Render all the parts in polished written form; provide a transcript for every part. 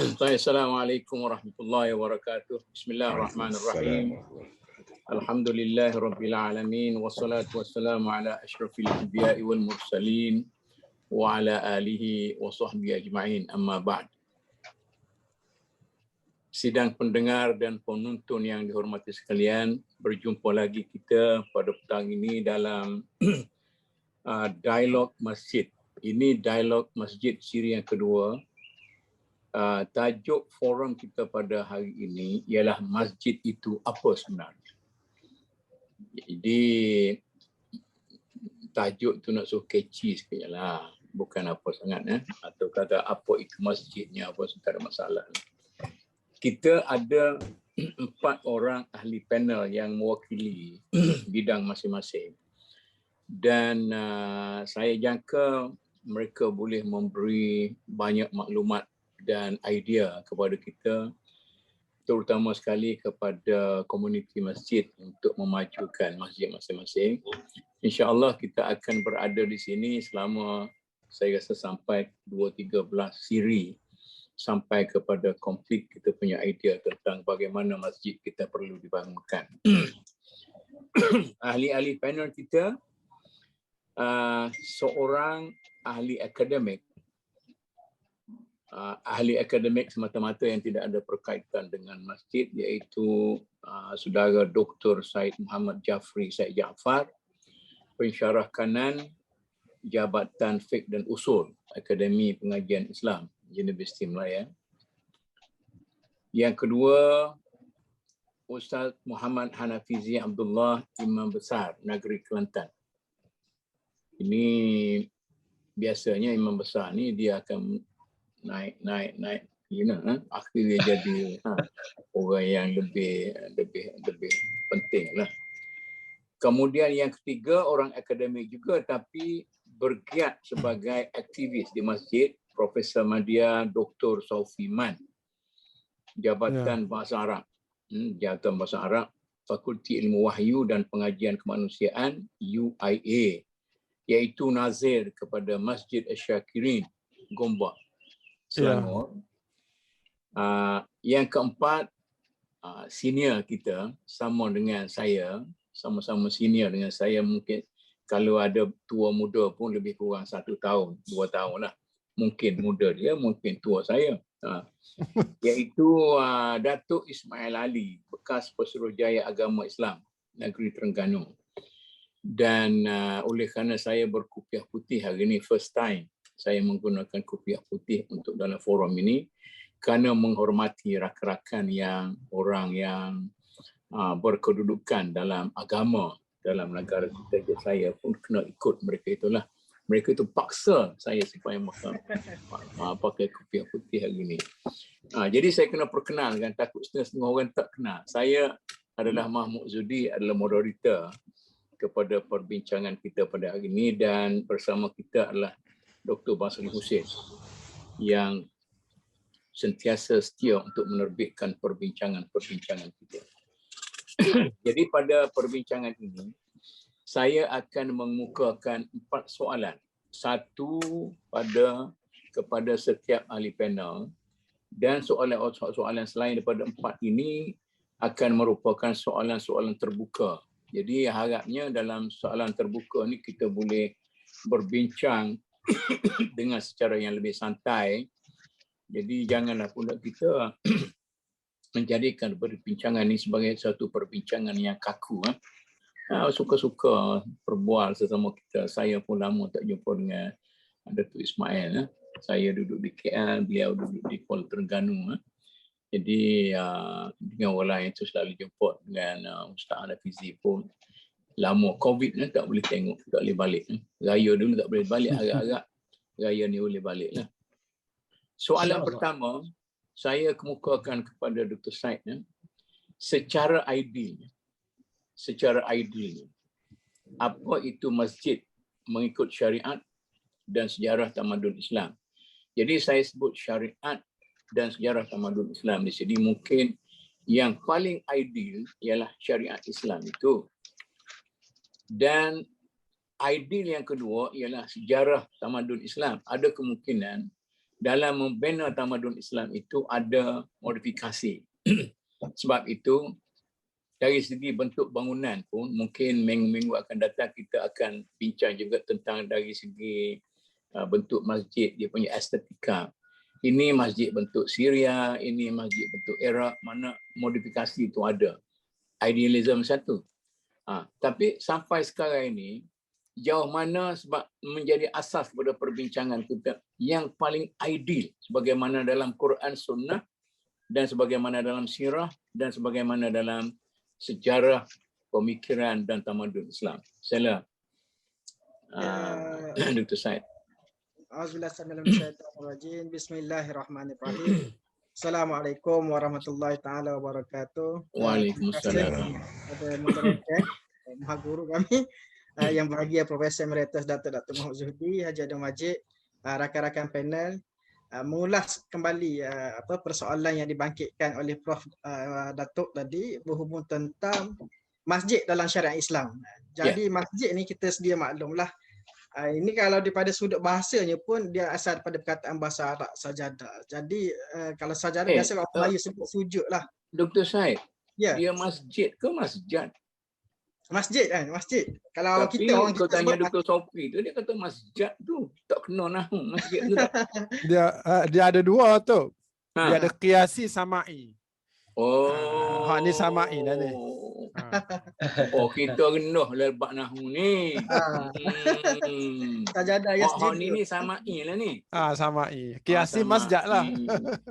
Assalamualaikum warahmatullahi wabarakatuh. Bismillahirrahmanirrahim. Alhamdulillahirabbil alamin wassalatu wassalamu ala asyrafil anbiya'i wal mursalin wa ala alihi wa sahbihi ajma'in. Amma ba'd. Sidang pendengar dan penonton yang dihormati sekalian, berjumpa lagi kita pada petang ini dalam dialog masjid. Ini dialog masjid siri yang kedua. Tajuk forum kita pada hari ini ialah masjid itu apa sebenarnya. Jadi tajuk tu nak suruh catchy sikit lah, bukan apa sangat atau kata apa itu masjidnya, apa tak ada masalah. Kita ada 4 orang ahli panel yang mewakili bidang masing-masing, dan saya jangka mereka boleh memberi banyak maklumat dan idea kepada kita, terutama sekali kepada komuniti masjid untuk memajukan masjid masing-masing. InsyaAllah kita akan berada di sini selama saya rasa sampai 2-13 siri, sampai kepada konflik kita punya idea tentang bagaimana masjid kita perlu dibangunkan. Ahli-ahli panel kita, seorang ahli akademik, ahli akademik semata-mata yang tidak ada berkaitan dengan masjid, iaitu saudara Dr. Syed Muhammad Jafri Syed Jaafar, pensyarah kanan Jabatan Fiqh dan Usul Akademi Pengajian Islam Universiti Melaya. Yang kedua, Ustaz Muhammad Hanafizi Abdullah, Imam Besar Negeri Kelantan. Ini biasanya imam besar ni dia akan naik, akhirnya jadi orang yang lebih penting lah. Kemudian yang ketiga, orang akademik juga tapi bergiat sebagai aktivis di masjid, Profesor Madya Dr. Saufi Man, Jabatan Bahasa Arab, Jabatan Bahasa Arab, Fakulti Ilmu Wahyu dan Pengajian Kemanusiaan UIA, iaitu nazir kepada Masjid Asy-Syakirin, Gombak, Selangor. Yang keempat, senior kita sama dengan saya, sama-sama senior dengan saya, mungkin kalau ada tua muda pun lebih kurang 1 tahun, 2 tahun lah. Mungkin muda dia, mungkin tua saya. Iaitu Datuk Ismail Ali, bekas Pesuruhjaya Agama Islam Negeri Terengganu. Dan oleh kerana saya berkupiah putih hari ini, first time saya menggunakan kupiah putih untuk dalam forum ini, kerana menghormati rakan-rakan yang orang yang berkedudukan dalam agama dalam negara kita. Saya pun kena ikut mereka itulah. Mereka itu paksa saya supaya pakai kupiah putih hari ini. Jadi saya kena perkenalkan, takut setengah-setengah orang tak kenal. Saya adalah Mahmud Zudi, adalah moderator kepada perbincangan kita pada hari ini, dan bersama kita adalah Dr. Basri Hussein yang sentiasa setia untuk menerbitkan perbincangan kita. Jadi pada perbincangan ini saya akan mengemukakan 4 soalan. Satu kepada setiap ahli panel, dan soalan selain daripada 4 ini akan merupakan soalan-soalan terbuka. Jadi harapnya dalam soalan terbuka ni kita boleh berbincang dengan secara yang lebih santai. Jadi janganlah pula kita menjadikan perbincangan ini sebagai satu perbincangan yang kaku. Suka-suka berbual sesama kita. Saya pun lama tak jumpa dengan Datuk Ismail. Saya duduk di KL, beliau duduk di Kuala Terengganu. Jadi dengan orang lain itu selalu jumpa dengan Ustaz Hanafizi pun. Lama COVID tak boleh tengok, tak boleh balik. Raya dulu tak boleh balik, agak-agak raya ni boleh balik lah. Soalan pertama, saya kemukakan kepada Dr. Syed, secara ideal, apa itu masjid mengikut syariat dan sejarah tamadun Islam. Jadi saya sebut syariat dan sejarah tamadun Islam di sini. Mungkin yang paling ideal ialah syariat Islam itu. Dan ideal yang kedua ialah sejarah tamadun Islam. Ada kemungkinan dalam membina tamadun Islam itu ada modifikasi. Sebab itu dari segi bentuk bangunan pun mungkin minggu-minggu akan datang kita akan bincang juga tentang dari segi bentuk masjid, dia punya estetika. Ini masjid bentuk Syria, ini masjid bentuk Iraq, mana modifikasi itu ada. Idealism satu. Tapi sampai sekarang ini, jauh mana sebab menjadi asas pada perbincangan kita yang paling ideal sebagaimana dalam Quran Sunnah dan sebagaimana dalam sirah dan sebagaimana dalam sejarah pemikiran dan tamadun Islam. Sila Dr. Said. Auzubillahi Bismillahirrahmanirrahim. Assalamualaikum warahmatullahi taala wabarakatuh. Waalaikumsalam. Ada moderator, Maha Guru kami yang bahagia Profesor Emeritus Datuk Muhammad Zuhdi, Haji Adam Majid, rakan-rakan panel, mengulas kembali persoalan yang dibangkitkan oleh Prof Datuk tadi berhubung tentang masjid dalam syariat Islam. Jadi masjid ni kita sedia maklumlah, ini kalau daripada sudut bahasanya pun dia asal daripada perkataan bahasa Arab sajadah. Jadi kalau sajadah biasa orang Melayu sebut sujud lah. Dr. Said, dia masjid ke masjid? Masjid kan, masjid. Kalau tapi kita orang kau kita tanya sebut Dr. Sofi tu, dia kata masjid tu. Tak kena nahu masjid tu tak. Dia ada dua tu. Dia ada qiyasi sama'i. Ni sama'i dah ni. Oh, kita rendah lebat nahu ni. Sajadah yasjud. Ni sama'i lah ni. Sama'i. Qiyasi masjid lah.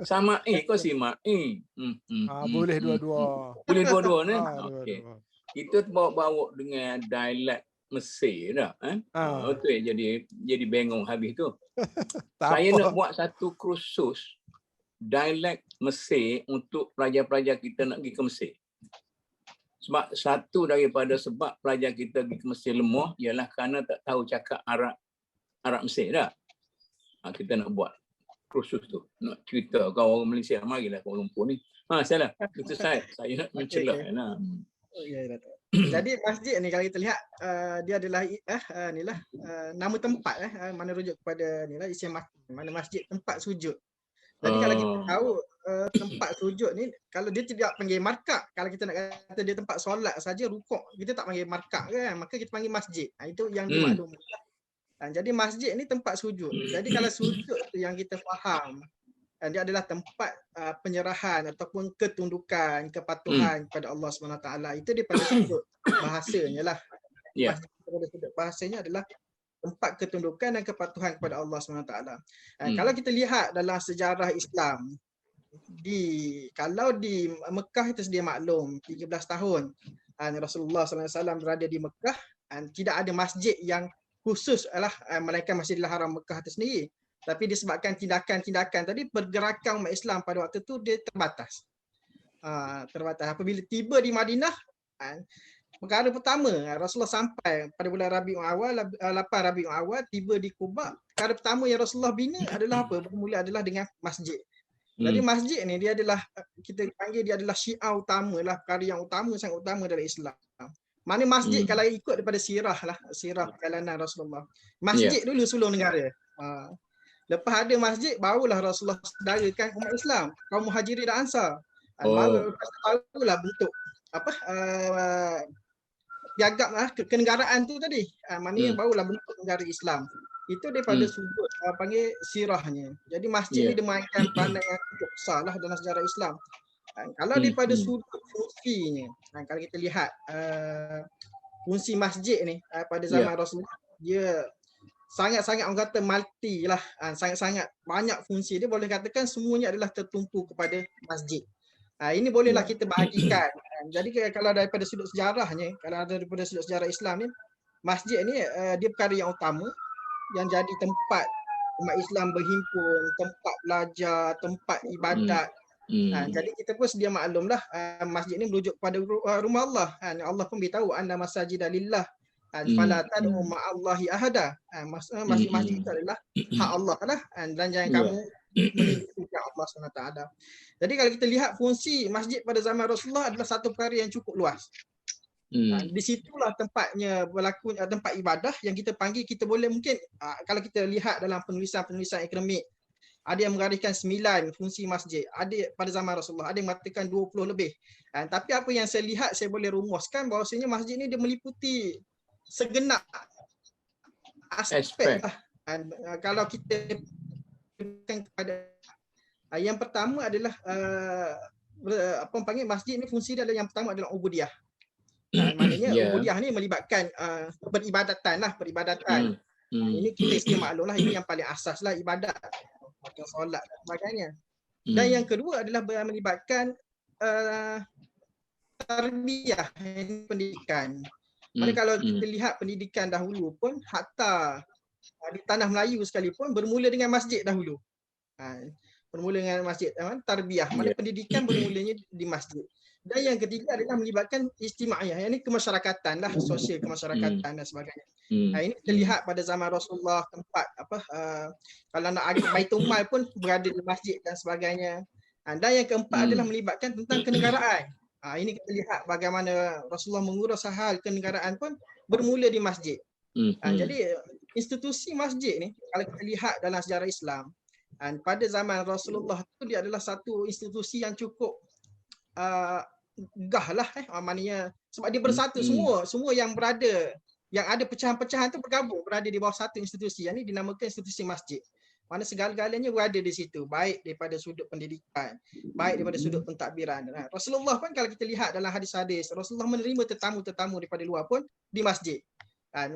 Sama'i kau sima'i. Boleh dua-dua. Boleh dua-dua ni. Okey. Kita bawa dengan dialek Mesir dah. Betul jadi bengong habis tu. Saya nak buat satu kursus dialek Mesir untuk pelajar-pelajar kita nak pergi ke Mesir. Sebab satu daripada sebab pelajar kita pergi ke Mesir lemah ialah kerana tak tahu cakap Arab Mesir dah. Kita nak buat kursus tu. Nak cerita kau orang Malaysia, marilah Kuala Lumpur ni. Salah. Itu saya nak mencelah. Jadi masjid ni kalau kita lihat dia adalah nama tempat mana rujuk kepada nilah isim mana masjid tempat sujud. Jadi kalau kita tahu tempat sujud ni kalau dia tidak panggil markah, kalau kita nak kata dia tempat solat saja rukuk, kita tak panggil markah kan, maka kita panggil masjid. Itu yang dimaklumkan. Jadi masjid ni tempat sujud. Jadi kalau sujud tu yang kita faham, dia adalah tempat penyerahan ataupun ketundukan, kepatuhan kepada Allah SWT. Itu daripada sudut bahasanya lah. Daripada sudut bahasanya adalah tempat ketundukan dan kepatuhan kepada Allah SWT. Kalau kita lihat dalam sejarah Islam, kalau di Mekah itu sedia maklum 13 tahun Rasulullah SAW berada di Mekah, tidak ada masjid yang khusus melainkan Masjidil Haram Mekah itu sendiri. Tapi disebabkan tindakan-tindakan tadi, pergerakan umat Islam pada waktu itu dia terbatas. Terbatas. Apabila tiba di Madinah, perkara pertama Rasulullah sampai pada bulan Rabiul Awal, 8 Rabiul Awal, tiba di Quba. Perkara pertama yang Rasulullah bina adalah apa? Bermula adalah dengan masjid. Jadi masjid ni dia adalah, kita panggil dia adalah syiar utama lah, perkara yang utama, sangat utama dalam Islam. Mana masjid kalau ikut daripada sirah lah, sirah perjalanan Rasulullah. Masjid dulu sulung negara. Lepas ada masjid, barulah Rasulullah sedarakan umat Islam, kaum Muhajirin dan Ansar. Barulah bentuk piagam kenegaraan tu tadi. Maknanya barulah bentuk negara Islam. Itu daripada sudut panggil sirahnya. Jadi masjid ni dia mainkan peranan yang cukup besar lah dalam sejarah Islam. Kalau daripada sudut fungsinya, kalau kita lihat fungsi masjid ni pada zaman Rasulullah, dia sangat-sangat orang kata multi lah, sangat-sangat banyak fungsi. Dia boleh katakan semuanya adalah tertumpu kepada masjid. Ini bolehlah kita bahagikan. Jadi kalau daripada sudut sejarahnya, kalau daripada sudut sejarah Islam ni, masjid ni dia perkara yang utama yang jadi tempat umat Islam berhimpun, tempat belajar, tempat ibadat. Jadi kita pun sedia maklumlah masjid ni merujuk kepada rumah Allah. Allah pun beritahu anna masajida lillah fala tad'u ma'allahi ahada. Masjid-masjid itu adalah hak Allah lah, dan jangan kamu menyekutukan Allah SWT. Jadi kalau kita lihat fungsi masjid pada zaman Rasulullah adalah satu perkara yang cukup luas. Di situlah tempatnya berlaku, tempat ibadah yang kita panggil, kita boleh mungkin kalau kita lihat dalam penulisan-penulisan akademik ada yang menggariskan 9 fungsi masjid, ada pada zaman Rasulullah, ada yang mengatakan 20 lebih. Tapi apa yang saya lihat, saya boleh rumuskan bahawasanya masjid ni dia meliputi segenap aspek lah. Kalau kita kepada yang pertama adalah apa panggil, masjid ni fungsi dia yang pertama adalah ubudiyah. Maknanya ubudiyah ni melibatkan peribadatan lah, peribadatan. Ini kita mesti maklum lah, ini yang paling asas lah, ibadat, macam solat dan sebagainya. Dan yang kedua adalah melibatkan tarbiyah, pendidikan. Mana kalau kita lihat pendidikan dahulu pun, hatta di tanah Melayu sekalipun bermula dengan masjid dahulu. Bermula dengan masjid, tarbiyah, mana pendidikan bermulanya di masjid. Dan yang ketiga adalah melibatkan istimaiyah, yang ini kemasyarakatan lah, sosial kemasyarakatan dan sebagainya. Ini kita lihat pada zaman Rasulullah, tempat kalau nak agak Baitul Mal pun berada di masjid dan sebagainya. Dan yang keempat adalah melibatkan tentang kenegaraan. Ini kita lihat bagaimana Rasulullah mengurus hal kenegaraan pun bermula di masjid. Jadi institusi masjid ni kalau kita lihat dalam sejarah Islam, pada zaman Rasulullah tu dia adalah satu institusi yang cukup gah lah, maknanya sebab dia bersatu, semua yang berada, yang ada pecahan-pecahan tu bergabung, berada di bawah satu institusi. Yang ni dinamakan institusi masjid. Mana segala-galanya berada di situ, baik daripada sudut pendidikan, baik daripada sudut pentadbiran. Rasulullah pun kalau kita lihat dalam hadis-hadis, Rasulullah menerima tetamu-tetamu daripada luar pun di masjid.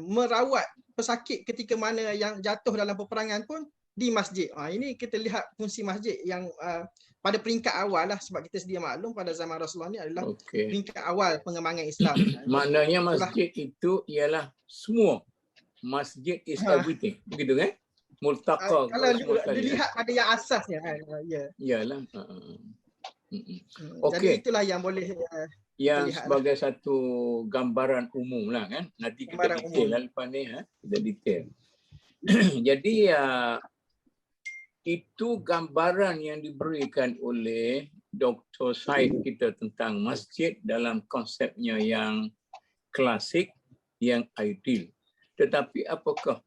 Merawat pesakit ketika mana yang jatuh dalam peperangan pun di masjid. Ini kita lihat fungsi masjid yang pada peringkat awal lah, sebab kita sedia maklum pada zaman Rasulullah ni adalah peringkat awal pengembangan Islam. Maknanya masjid itu ialah semua. Masjid is everything. Begitu kan? Multaqa. Kalau dilihat pada yang asasnya. Iyalah. Jadi itulah yang boleh yang sebagai satu gambaran umum lah kan. Nanti kita detail lah lepas ni. Kita detail. Jadi itu gambaran yang diberikan oleh Dr. Syed kita tentang masjid dalam konsepnya yang klasik, yang ideal. Tetapi apakah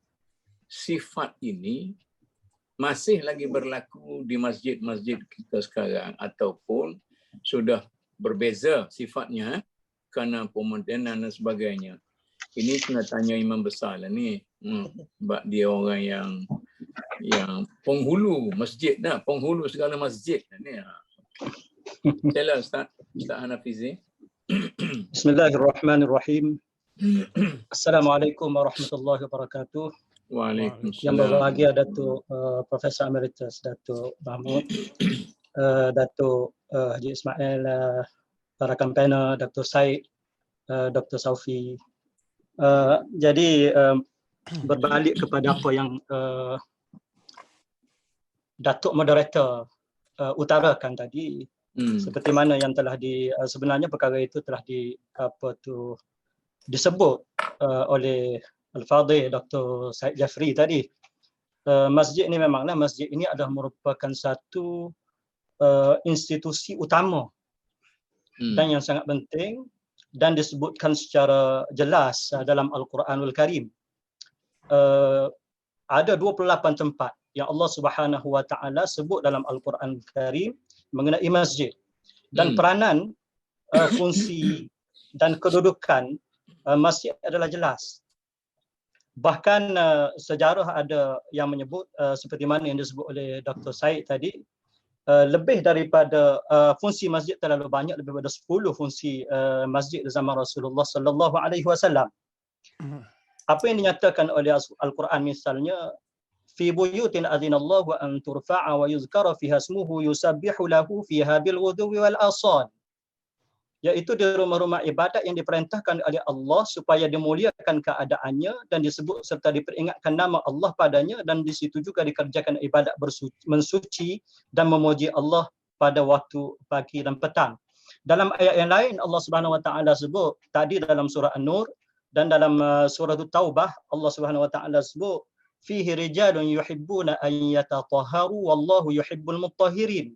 sifat ini masih lagi berlaku di masjid-masjid kita sekarang ataupun sudah berbeza sifatnya kerana pemodenan dan sebagainya? Ini kena tanya imam besar lah ni. Sebab dia orang yang penghulu masjid dah, penghulu segala masjid ni. Sila Ustaz Hanafizi. Bismillahirrahmanirrahim. Assalamualaikum warahmatullahi wabarakatuh. Waalaikumsalam. Yang berbahagia Datuk Profesor Emeritus Datuk Mahmud, Datuk Haji Ismail, rakan panel Dr. Syed, Dr. Saufi. Jadi berbalik kepada apa yang Datuk Moderator utarakan tadi, seperti mana yang telah sebenarnya perkara itu telah disebut oleh Al-Fadhil Dr. Syed Jafri tadi. Masjid ini memanglah, masjid ini adalah merupakan satu institusi utama dan yang sangat penting, dan disebutkan secara jelas dalam Al-Quranul Karim. Ada 28 tempat yang Allah Subhanahu Wa Taala sebut dalam Al-Quranul Karim mengenai masjid, dan peranan, fungsi dan kedudukan masjid adalah jelas. Bahkan sejarah ada yang menyebut seperti mana yang disebut oleh Dr. Syed tadi, lebih daripada fungsi masjid terlalu banyak, lebih daripada 10 fungsi masjid di zaman Rasulullah sallallahu alaihi wasallam. Apa yang dinyatakan oleh Al-Quran misalnya, fi buyutin adzinallahu an turfa'a wa yuzkara fiha ismuhu yusabbihu lahu fiha bil ghudwi wal asal, iaitu di rumah-rumah ibadat yang diperintahkan oleh Allah supaya dimuliakan keadaannya dan disebut serta diperingatkan nama Allah padanya, dan di situ juga dikerjakan ibadat mensuci dan memuji Allah pada waktu pagi dan petang. Dalam ayat yang lain Allah Subhanahu Wa Taala sebut tadi dalam surah An-Nur, dan dalam surah Taubah Allah Subhanahu Wa Taala sebut fihi rijalun yuhibbuna an yatatahharu wallahu yuhibbul mutahhirin.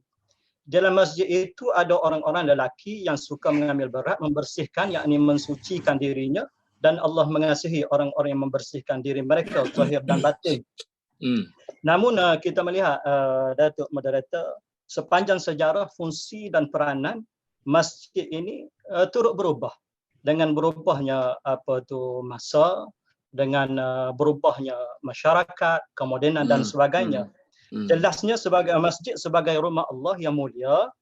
Dalam masjid itu ada orang-orang lelaki yang suka mengambil berat membersihkan, yakni mensucikan dirinya, dan Allah mengasihi orang-orang yang membersihkan diri mereka zahir dan batin. Namun kita melihat Datuk Moderator, sepanjang sejarah fungsi dan peranan masjid ini turut berubah dengan berubahnya masa, dengan berubahnya masyarakat, kemodenan dan sebagainya. Jelasnya sebagai masjid sebagai rumah Allah yang mulia,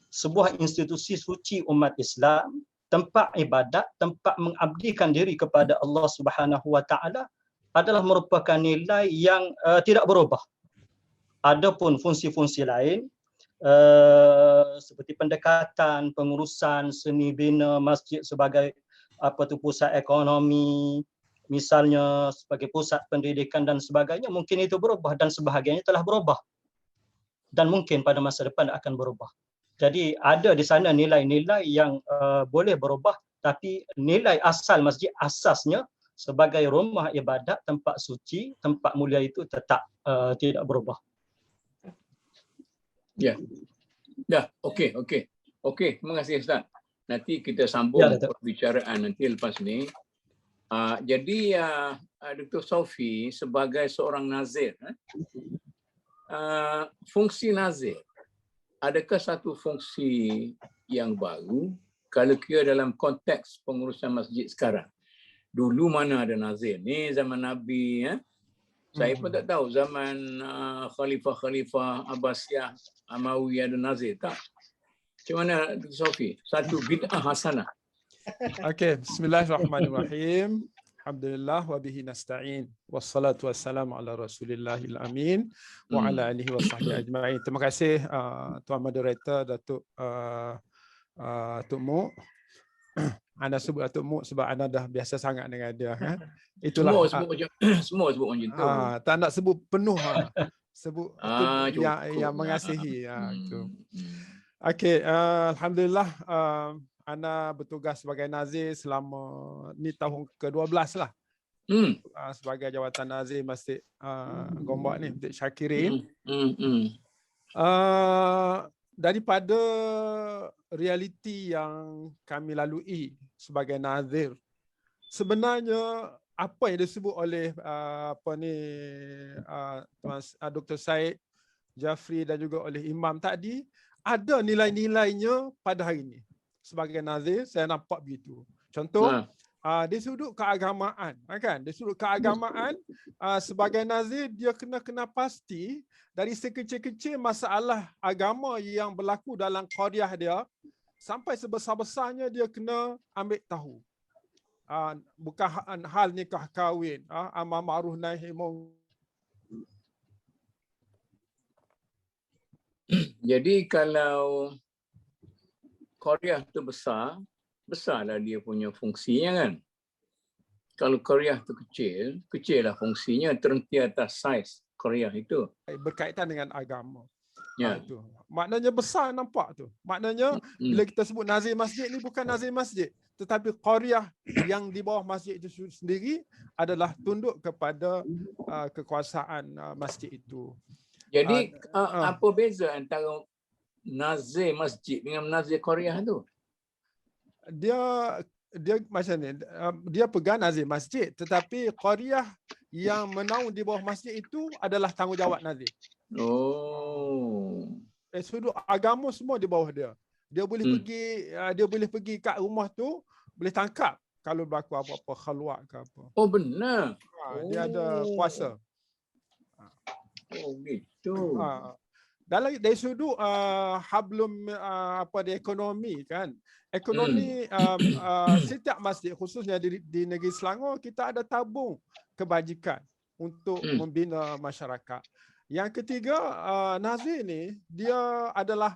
sebuah institusi suci umat Islam, tempat ibadat, tempat mengabdikan diri kepada Allah Subhanahu wa taala adalah merupakan nilai yang tidak berubah. Adapun fungsi-fungsi lain seperti pendekatan, pengurusan seni bina masjid sebagai pusat ekonomi, misalnya sebagai pusat pendidikan dan sebagainya, mungkin itu berubah dan sebahagiannya telah berubah. Dan mungkin pada masa depan akan berubah. Jadi ada di sana nilai-nilai yang boleh berubah, tapi nilai asal masjid asasnya sebagai rumah ibadat, tempat suci, tempat mulia itu tetap tidak berubah. Ya. Dah, okey. Okey, terima kasih Ustaz. Nanti kita sambung perbicaraan nanti lepas ni. Jadi Dr. Sophie sebagai seorang nazir, fungsi nazir, adakah satu fungsi yang baru kalau kira dalam konteks pengurusan masjid sekarang? Dulu mana ada nazir? Ni zaman Nabi. Saya pun tak tahu zaman Khalifah Abbasiyah, Amawiyah ada nazir tak? Macam mana Dr. Sophie? Satu bid'ah hasanah. Okey, bismillahirrahmanirrahim. Alhamdulillah wa bihi nasta'in. Wassalatu wassalamu ala Rasulillahil amin wa ala alihi wa sahbihi ajma'in. Terima kasih Tuan Moderator Datuk Tok Mok. Anda sebut Datuk Mok sebab anda dah biasa sangat dengan dia kan. Itulah semua sebut macam tu. Tak nak sebut penuh sebut yang mengasihi itu. Okey, alhamdulillah Ana bertugas sebagai nazir selama ni tahun ke-12 lah. Sebagai jawatan nazir Masjid Gombak ni, Masjid Syakirin. Daripada realiti yang kami lalui sebagai nazir, sebenarnya apa yang disebut oleh Dr. Syed Jafri dan juga oleh Imam tadi, ada nilai-nilainya pada hari ini. Sebagai nazir, saya nampak begitu. Contoh, dari sudut keagamaan, kan? Dari sudut keagamaan, sebagai nazir dia kena pasti dari sekecil-kecil masalah agama yang berlaku dalam qaryah dia sampai sebesar-besarnya dia kena ambil tahu. Bukan hal nikah kahwin, amar ma'ruf nahi munkar. Jadi kalau qaryah tu besarlah dia punya fungsinya kan. Kalau qaryah tu kecil lah fungsinya, terhenti atas saiz qaryah itu. Berkaitan dengan agama. Ya. Itu. Maknanya besar nampak tu. Maknanya bila kita sebut nazir masjid ni bukan nazir masjid, tetapi qaryah yang di bawah masjid itu sendiri adalah tunduk kepada kekuasaan masjid itu. Jadi apa beza antara nazir masjid dengan nazir qaryah tu? Dia macam ni, dia pegang nazir masjid, tetapi qaryah yang menaung di bawah masjid itu adalah tanggungjawab nazir. Sudut agama semua di bawah dia. Dia boleh pergi kat rumah tu, boleh tangkap kalau berlaku apa-apa khalwat ke apa. Oh benar. Dia ada kuasa. Oh gitu. Dari sudut hablum di ekonomi kan. Ekonomi setiap masjid khususnya di negeri Selangor kita ada tabung kebajikan untuk membina masyarakat. Yang ketiga, nazir ni dia adalah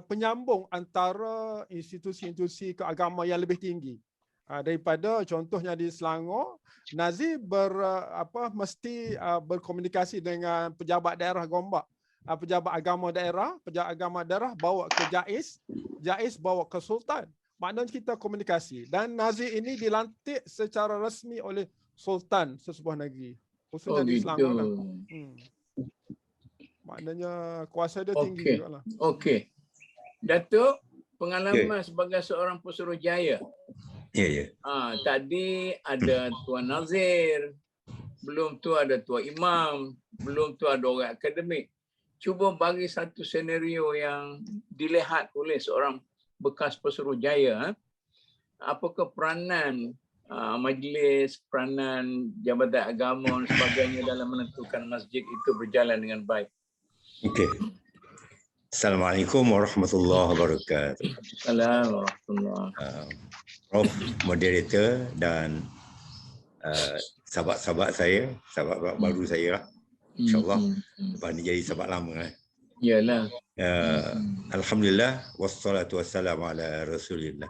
penyambung antara institusi-institusi keagamaan yang lebih tinggi. Daripada contohnya di Selangor, nazir mesti berkomunikasi dengan pejabat daerah Gombak. Pejabat agama daerah bawa ke Jais bawa ke Sultan. Maknanya kita komunikasi. Dan nazir ini dilantik secara rasmi oleh Sultan sesebuah negeri. Khususnya di Selangor lah. Maknanya kuasa dia tinggi juga lah. Okey. Datuk, pengalaman sebagai seorang Pesuruhjaya. Ya. Tadi ada Tuan Nazir, belum tu ada tua imam, belum tu ada orang akademik. Cuba bagi satu senario yang dilihat oleh seorang bekas Pesuruhjaya. Apakah peranan majlis, peranan jabatan agama dan sebagainya dalam menentukan masjid itu berjalan dengan baik. Okey. Assalamualaikum warahmatullahi wabarakatuh. Assalamualaikum warahmatullahi wabarakatuh. Prof, moderator dan sahabat-sahabat saya, sahabat baru saya lah. InsyaAllah lepas ni jadi sahabat lama lah. Yalah. Alhamdulillah wassalatu wassalamu ala Rasulillah.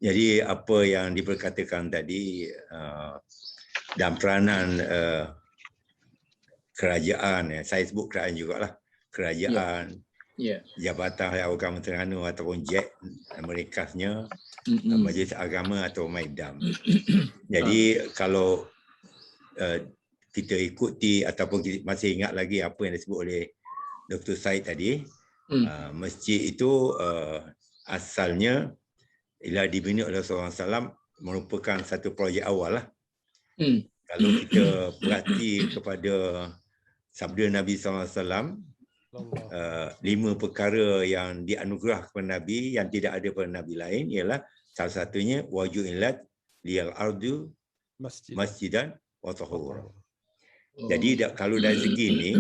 Jadi apa yang diperkatakan tadi dan peranan kerajaan, saya sebut kerajaan jugalah, kerajaan, Jabatan Agama Terengganu ataupun JEK meringkasnya, Majlis Agama atau MAIDAM. Jadi kalau kita ikuti ataupun kita masih ingat lagi apa yang disebut oleh Dr. Said tadi, masjid itu asalnya ialah dibina oleh Rasulullah SAW, merupakan satu projek awal lah. Kalau kita perhati kepada sabda Nabi SAW, 5 perkara yang dianugerah kepada Nabi yang tidak ada pada Nabi lain ialah salah satunya waju'ilat liyal ardu masjidan wa tahura. Jadi kalau dari segi ni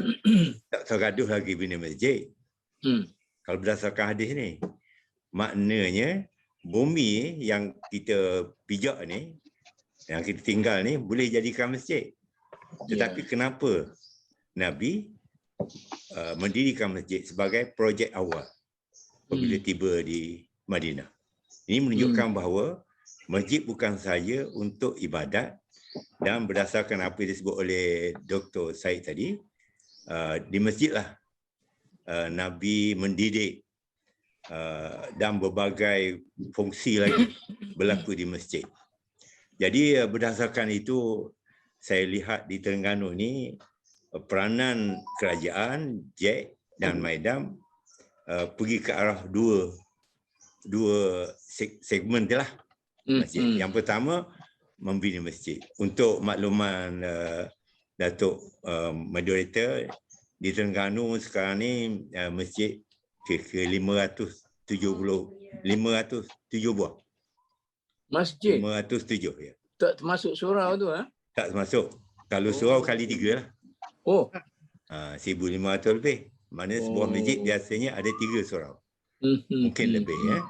tak tergaduh lagi bina masjid. Kalau berdasarkan hadis ni, maknanya bumi yang kita pijak ni, yang kita tinggal ni boleh jadikan masjid. Tetapi kenapa Nabi mendirikan masjid sebagai projek awal apabila tiba di Madinah? Ini menunjukkan bahawa masjid bukan sahaja untuk ibadat, dan berdasarkan apa yang disebut oleh Dr. Said tadi, di masjidlah Nabi mendidik dan berbagai fungsi lagi berlaku di masjid. Jadi berdasarkan itu saya lihat di Terengganu ni peranan kerajaan, JEK dan MAIDAM pergi ke arah dua segmen lah masjid. Yang pertama membina masjid. Untuk makluman Datuk moderator, di Terengganu sekarang ni masjid ke 507 buah. Masjid? 507 ya. Tak termasuk surau tu Tak termasuk. Kalau surau kali 3 lah. 1,500 lebih. Maknanya sebuah masjid biasanya ada 3 surau. Mungkin lebih ya.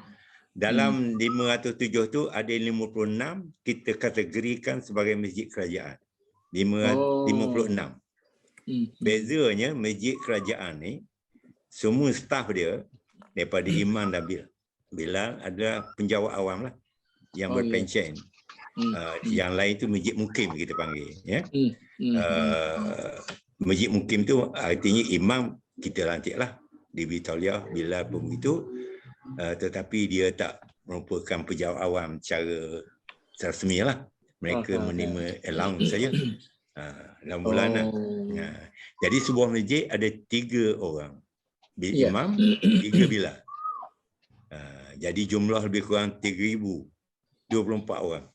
Dalam 507 tu ada 56 kita kategorikan sebagai masjid kerajaan. 56. Bezanya masjid kerajaan ni semua staf dia daripada imam dan bilal adalah penjawat awam lah yang berpension. Yang lain tu masjid mukim kita panggil ya. Masjid mukim tu artinya imam kita lantik lah, diberi tauliah, bilal pun begitu. Tetapi dia tak merupakan pejabat awam secara rasmi lah. Mereka menerima allowance saja dalam bulanan. Jadi sebuah masjid ada 3 orang, imam, 3 bilal. Jadi jumlah lebih kurang 3,024 orang.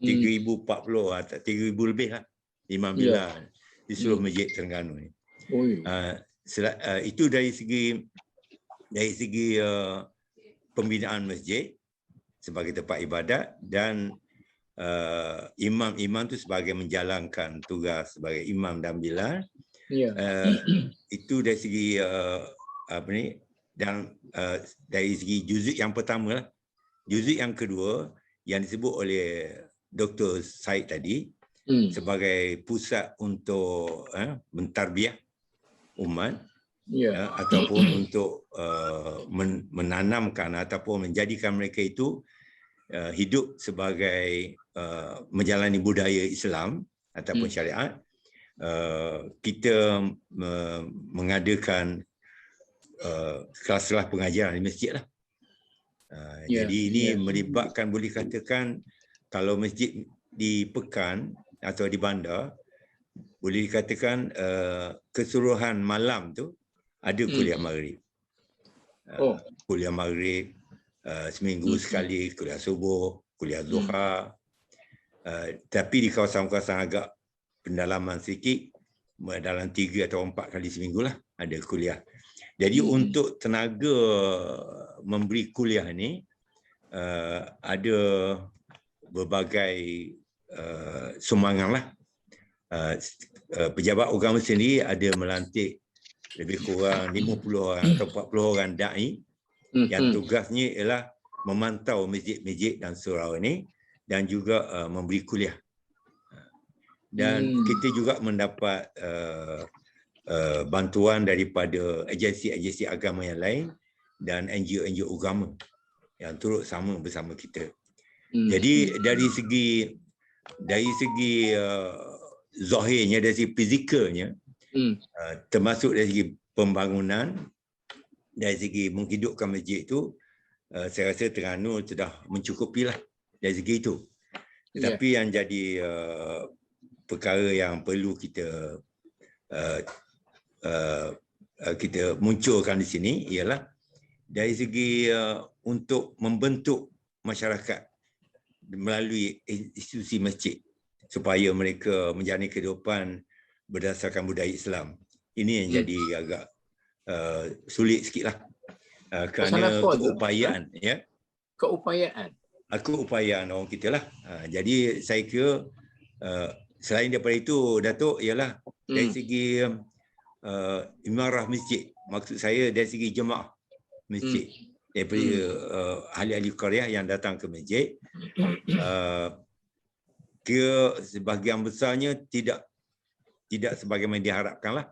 3,040 atau 3,000 lebih lah imam bilal di seluruh masjid Terengganu ni. Itu dari segi pembinaan masjid sebagai tempat ibadat, dan imam-imam tu sebagai menjalankan tugas sebagai imam dan bilal. Itu dari segi dan dari segi juzuk yang pertama lah. Juzuk yang kedua yang disebut oleh Dr. Said tadi sebagai pusat untuk mentarbiah umat, ataupun untuk menanamkan ataupun menjadikan mereka itu hidup sebagai menjalani budaya Islam ataupun syariat. Kita mengadakan kelas-kelas pengajaran di masjid lah. Jadi ini melibatkan, boleh katakan kalau masjid di pekan atau di bandar, boleh dikatakan keseluruhan malam tu ada kuliah maghrib. Kuliah maghrib seminggu sekali, kuliah subuh, kuliah duha. Tapi di kawasan-kawasan agak pendalaman sedikit, dalam 3 atau 4 kali seminggu lah ada kuliah. Jadi untuk tenaga memberi kuliah ni ada berbagai sumbangan lah. Pejabat agama sendiri ada melantik lebih kurang 50 orang atau 40 orang da'i yang tugasnya ialah memantau masjid-masjid dan surau ini dan juga memberi kuliah. Dan kita juga mendapat bantuan daripada agensi-agensi agama yang lain dan NGO-NGO agama yang turut sama bersama kita. Jadi dari segi zahirnya, dari segi fizikalnya, termasuk dari segi pembangunan, dari segi menghidupkan masjid itu, saya rasa Terengganu sudah mencukupilah dari segi itu. Tetapi yang jadi perkara yang perlu kita munculkan di sini ialah dari segi untuk membentuk masyarakat melalui institusi masjid supaya mereka menjalani kehidupan berdasarkan budaya Islam. Ini yang jadi agak sulit sikitlah kerana keupayaan ya. Keupayaan orang kita lah. Jadi saya kira selain daripada itu, Datuk, ialah dari segi imarah masjid. Maksud saya dari segi jemaah masjid. Daripada ahli-ahli qaryah yang datang ke masjid, kira sebahagian besarnya tidak sebagaimana diharapkanlah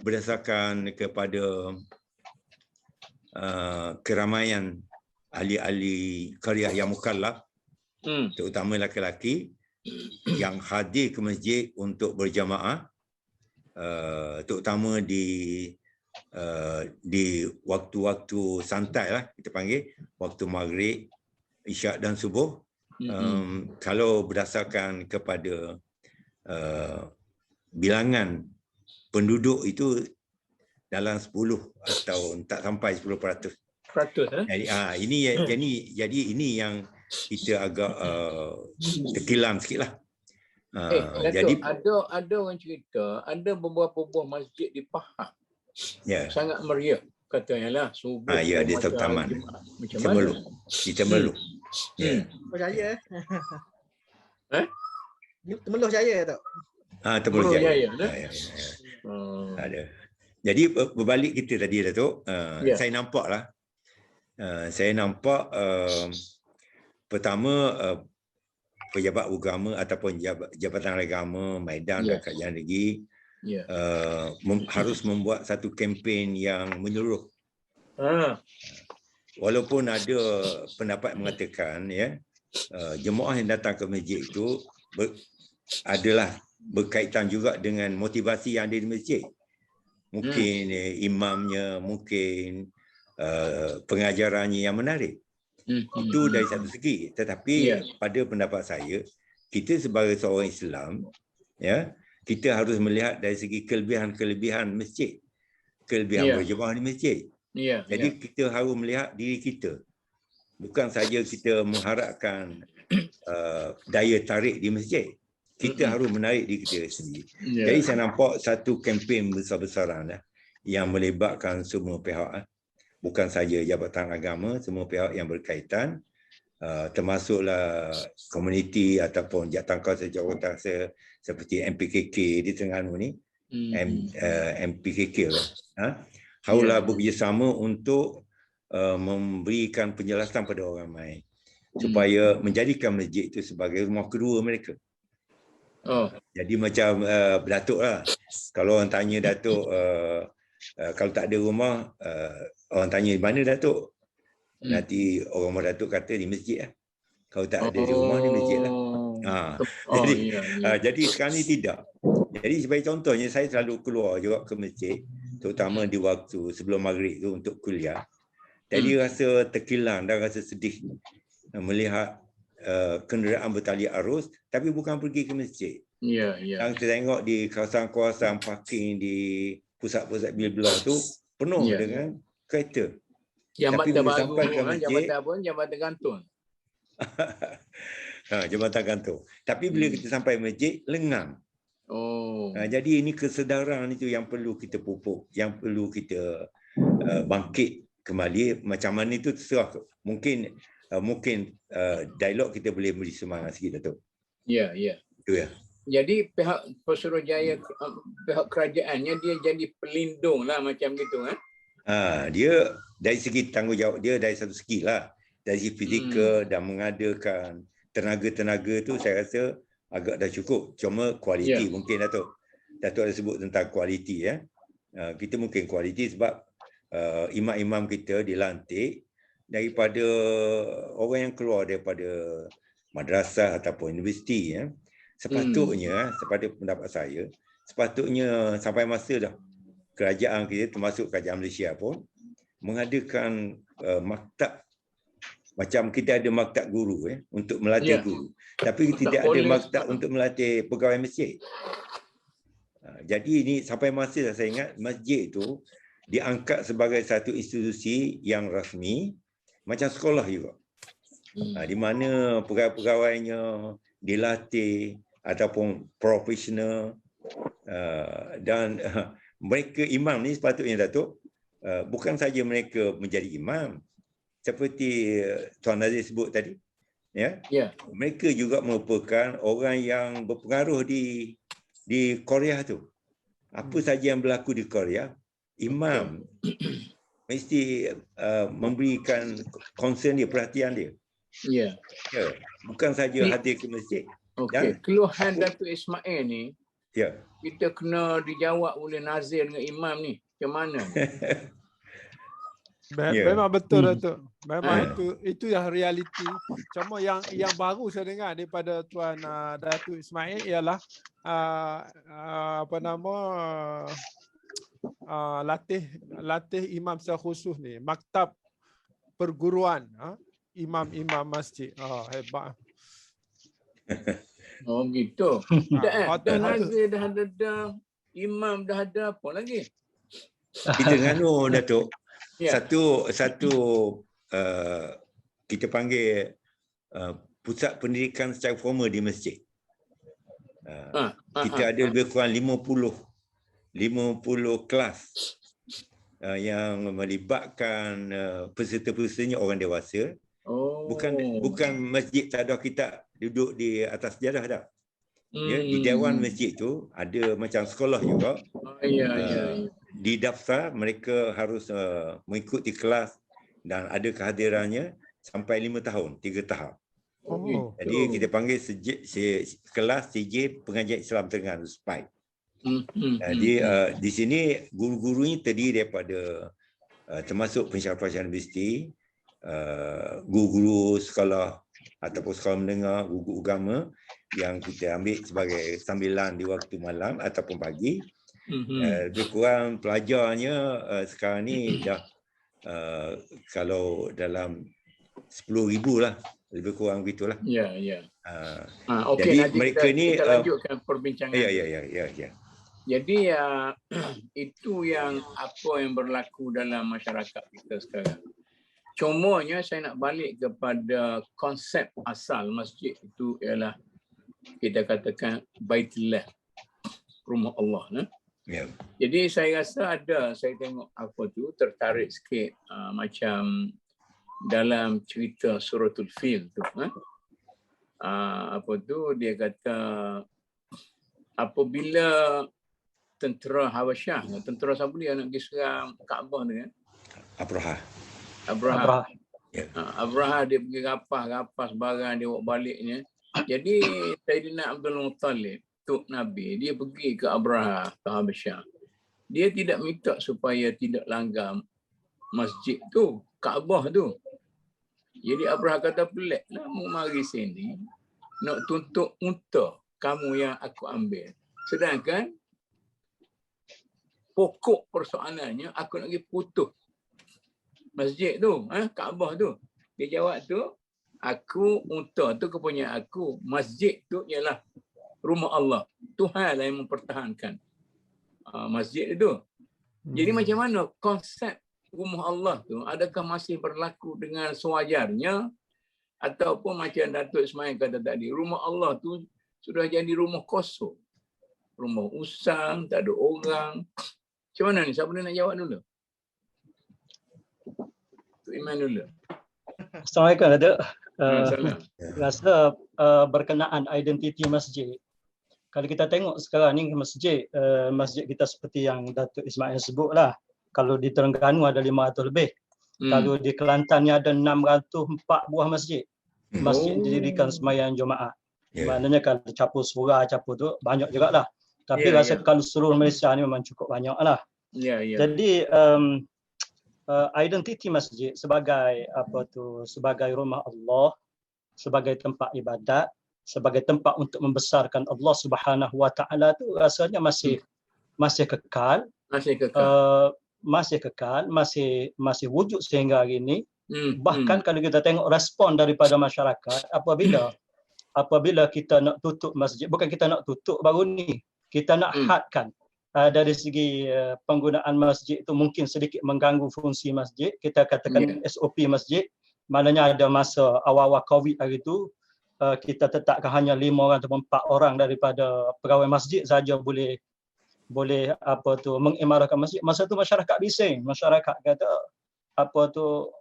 berdasarkan kepada keramaian ahli-ahli qaryah yang mukallaf, terutama lelaki-lelaki yang hadir ke masjid untuk berjamaah, terutama di waktu-waktu santai lah kita panggil, waktu maghrib, isyak dan subuh. Kalau berdasarkan kepada bilangan penduduk itu dalam 10 atau tak sampai 10%. Jadi ini yang kita agak terkilang sikitlah. Jadi ada orang cerita ada beberapa buah masjid di Pahang sangat meriah, katanya lah subuh. Ya, di Taman Temerloh. Di Temerloh. Jaya. Temerloh Jaya tak? Temerloh Jaya. Ada. Jadi berbalik kita tadi, Datuk, saya nampaklah. Saya nampak pertama pejabat agama ataupun jabatan agama Maidan dan Kerajaan Negeri harus membuat satu kempen yang menyeluruh. Walaupun ada pendapat mengatakan jemaah yang datang ke masjid itu adalah berkaitan juga dengan motivasi yang ada di masjid. Mungkin imamnya, mungkin pengajarannya yang menarik. Itu dari satu segi. Tetapi pada pendapat saya, kita sebagai seorang Islam, kita harus melihat dari segi kelebihan-kelebihan masjid, kelebihan berjemaah di masjid. Jadi kita harus melihat diri kita. Bukan saja kita mengharapkan daya tarik di masjid. Kita harus menarik diri kita sendiri. Jadi saya nampak satu kempen besar-besaran yang melibatkan semua pihak. Bukan saja jabatan agama, semua pihak yang berkaitan, termasuklah komuniti ataupun jawatan-jawatan seperti MPKK di Terengganu ni, MPKK haruslah bekerjasama untuk memberikan penjelasan pada orang ramai supaya menjadikan masjid itu sebagai rumah kedua mereka. Jadi macam Datuk lah, kalau orang tanya Datuk, kalau tak ada rumah, orang tanya di mana Datuk? Nanti orang rumah Datuk kata di masjid lah. Kalau tak ada di rumah, di masjid lah. Jadi sekarang ni tidak. Jadi sebagai contohnya, saya selalu keluar juga ke masjid, terutama di waktu sebelum maghrib tu untuk kuliah. Jadi rasa terkilang dan rasa sedih melihat kenderaan bertali arus, tapi bukan pergi ke masjid. Yang kita tengok di kawasan-kawasan parking di pusat-pusat bil-bilah tu penuh dengan kereta. Jambatan baru, jambatan apa? Jambatan gantung. Jambatan gantung. Tapi bila kita sampai masjid, lengang. Jadi ini kesedaran itu yang perlu kita pupuk, yang perlu kita bangkit kembali. Macam mana itu terserah. Mungkin dialog kita boleh beri semangat sikit, Datuk. Ya. Itu ya. Jadi pihak Pesuruhjaya, pihak kerajaannya dia jadi pelindung lah macam gitu kan? Dia dari segi tanggungjawab dia dari satu segi lah, dari segi fizikal dan mengadakan tenaga-tenaga tu saya rasa agak dah cukup. Cuma kualiti mungkin Datuk ada sebut tentang kualiti ya. Kita mungkin kualiti sebab imam-imam kita dilantik daripada orang yang keluar daripada madrasah ataupun universiti ya. Sepatutnya pada pendapat saya, sepatutnya sampai masa dah kerajaan kita termasuk kerajaan Malaysia pun mengadakan maktab, macam kita ada maktab guru untuk melatih guru, tapi tidak ada maktab untuk melatih pegawai masjid. Jadi ini sampai masa dah saya ingat masjid itu diangkat sebagai satu institusi yang rasmi macam sekolah juga, di mana pegawai-pegawainya dilatih ataupun profesional, dan mereka imam ni sepatutnya Datuk, bukan saja mereka menjadi imam seperti Tuan Nazir sebut tadi ya. Mereka juga merupakan orang yang berpengaruh di Korea tu. Apa saja yang berlaku di Korea, imam mesti memberikan concern dia, perhatian dia. Bukan saja hadir ke masjid. Keluhan Datuk Ismail ni kita kena dijawab oleh Nazir dengan imam ni. Macam mana? Memang betul Datuk. Memang itu yang realiti. Cuma yang baru saya dengar daripada Tuan Datuk Ismail ialah latih imam secara khusus ni, maktab perguruan imam-imam masjid. Hebat. Gitu. Dah Nazir dah ada, imam dah ada, apa lagi? Kita nganu Datuk. Satu kita panggil pusat pendidikan secara formal di masjid. Kita ada lebih kurang 50 kelas yang melibatkan peserta-pesertanya orang dewasa. Bukan masjid tadah kita duduk di atas sejadah dah. Di dewan masjid tu ada macam sekolah juga. Di daftar mereka harus mengikuti kelas dan ada kehadirannya sampai 5 tahun, 3 tahap. Jadi kita panggil kelas CJ Pengajian Islam Terengganu SPIKE. Jadi di sini guru-guru ini terdiri daripada termasuk pensyarah universiti, guru-guru sekolah ataupun sekolah menengah, guru agama yang kita ambil sebagai sambilan di waktu malam ataupun pagi. Lebih kurang pelajarnya sekarang ni dah kalau dalam 10,000 lah, lebih kurang begitulah. Okey, jadi mereka ni kita lanjutkan perbincangan. Ya. Jadi itu yang apa yang berlaku dalam masyarakat kita sekarang. Cumanya saya nak balik kepada konsep asal masjid itu ialah kita katakan Baitullah, rumah Allah. Jadi saya rasa saya tengok apa tu tertarik sikit macam dalam cerita Suratul Fil tu. Apa tu dia kata apabila tentera Habasyah, tentera siapa dia nak pergi serang Kaabah tu kan? Abraha. Abraha dia pergi rapas barang dia bawa baliknya. Jadi Saidina Abdul Muttalib, Tok Nabi, dia pergi ke Abraha, ke Habasyah. Dia tidak minta supaya tidak langgar masjid tu, Kaabah tu. Jadi Abraha kata peliklah, mu mari sini nak tuntut unta kamu yang aku ambil. Sedangkan pokok persoalannya aku nak pergi putus masjid tu, Kaabah tu. Dia jawab tu, aku unta tu kepunyaan aku, masjid tu ialah rumah Allah. Tuhan lah yang mempertahankan masjid itu. Jadi macam mana konsep rumah Allah tu, adakah masih berlaku dengan sewajarnya ataupun macam Datuk Ismail kata tadi, rumah Allah tu sudah jadi rumah kosong. rumah usang, tak ada orang. Macam mana ni? Siapa nak jawab dulu? Tok Iman dulu. Assalamualaikum Datuk. Salam. Rasa berkenaan identiti masjid. Kalau kita tengok sekarang ni masjid kita seperti yang Datuk Ismail sebutlah. Kalau di Terengganu ada 500 lebih. Kalau di Kelantan ni ada 604 buah masjid. Masjid didirikan sembahyang Jumaat. Maknanya kalau capur surah, capur tu banyak jugalah. Tapi rasa kalau seluruh Malaysia ni memang cukup banyak lah. Jadi identiti masjid sebagai sebagai rumah Allah, sebagai tempat ibadat, sebagai tempat untuk membesarkan Allah Subhanahu Wa Taala tu rasanya masih kekal. Masih wujud sehingga hari ini. Bahkan kalau kita tengok respon daripada masyarakat apabila kita nak tutup masjid, bukan kita nak tutup baru ni, kita nak hadkan dari segi penggunaan masjid itu mungkin sedikit mengganggu fungsi masjid. Kita katakan SOP masjid, maknanya ada masa awal-awal COVID hari itu kita tetapkan hanya 5 orang atau 4 orang daripada pegawai masjid saja boleh mengimarahkan masjid. Masa tu masyarakat bising, masyarakat kata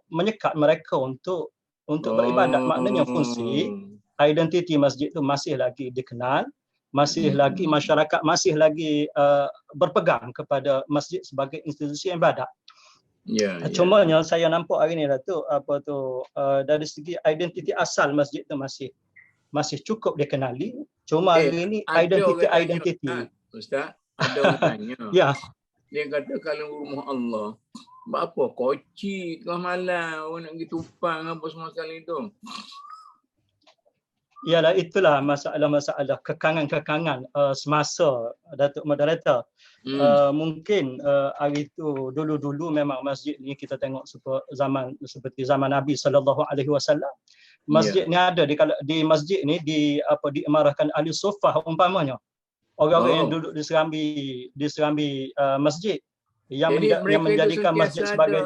menyekat mereka untuk beribadat. Maknanya fungsi identiti masjid tu masih lagi dikenal, masih lagi masyarakat masih lagi berpegang kepada masjid sebagai institusi ibadat. Cumanya saya nampak hari ni Datuk dari segi identiti asal masjid tu masih cukup dikenali. Cuma hari ni identiti Ustaz, ada orang tanya. Dia kata kalau rumah Allah, buat apa koci tengah malam orang nak pergi tumpang apa semua sekali tu. Ialah itulah masalah-masalah kekangan-kekangan semasa Datuk Moderator. Mungkin hari itu dulu-dulu memang masjid ni kita tengok seperti zaman Nabi SAW. Masjid ni ada di masjid ni diimarahkan ahli sufah umpamanya. Orang yang duduk di serambi masjid yang menjadikan masjid sebagai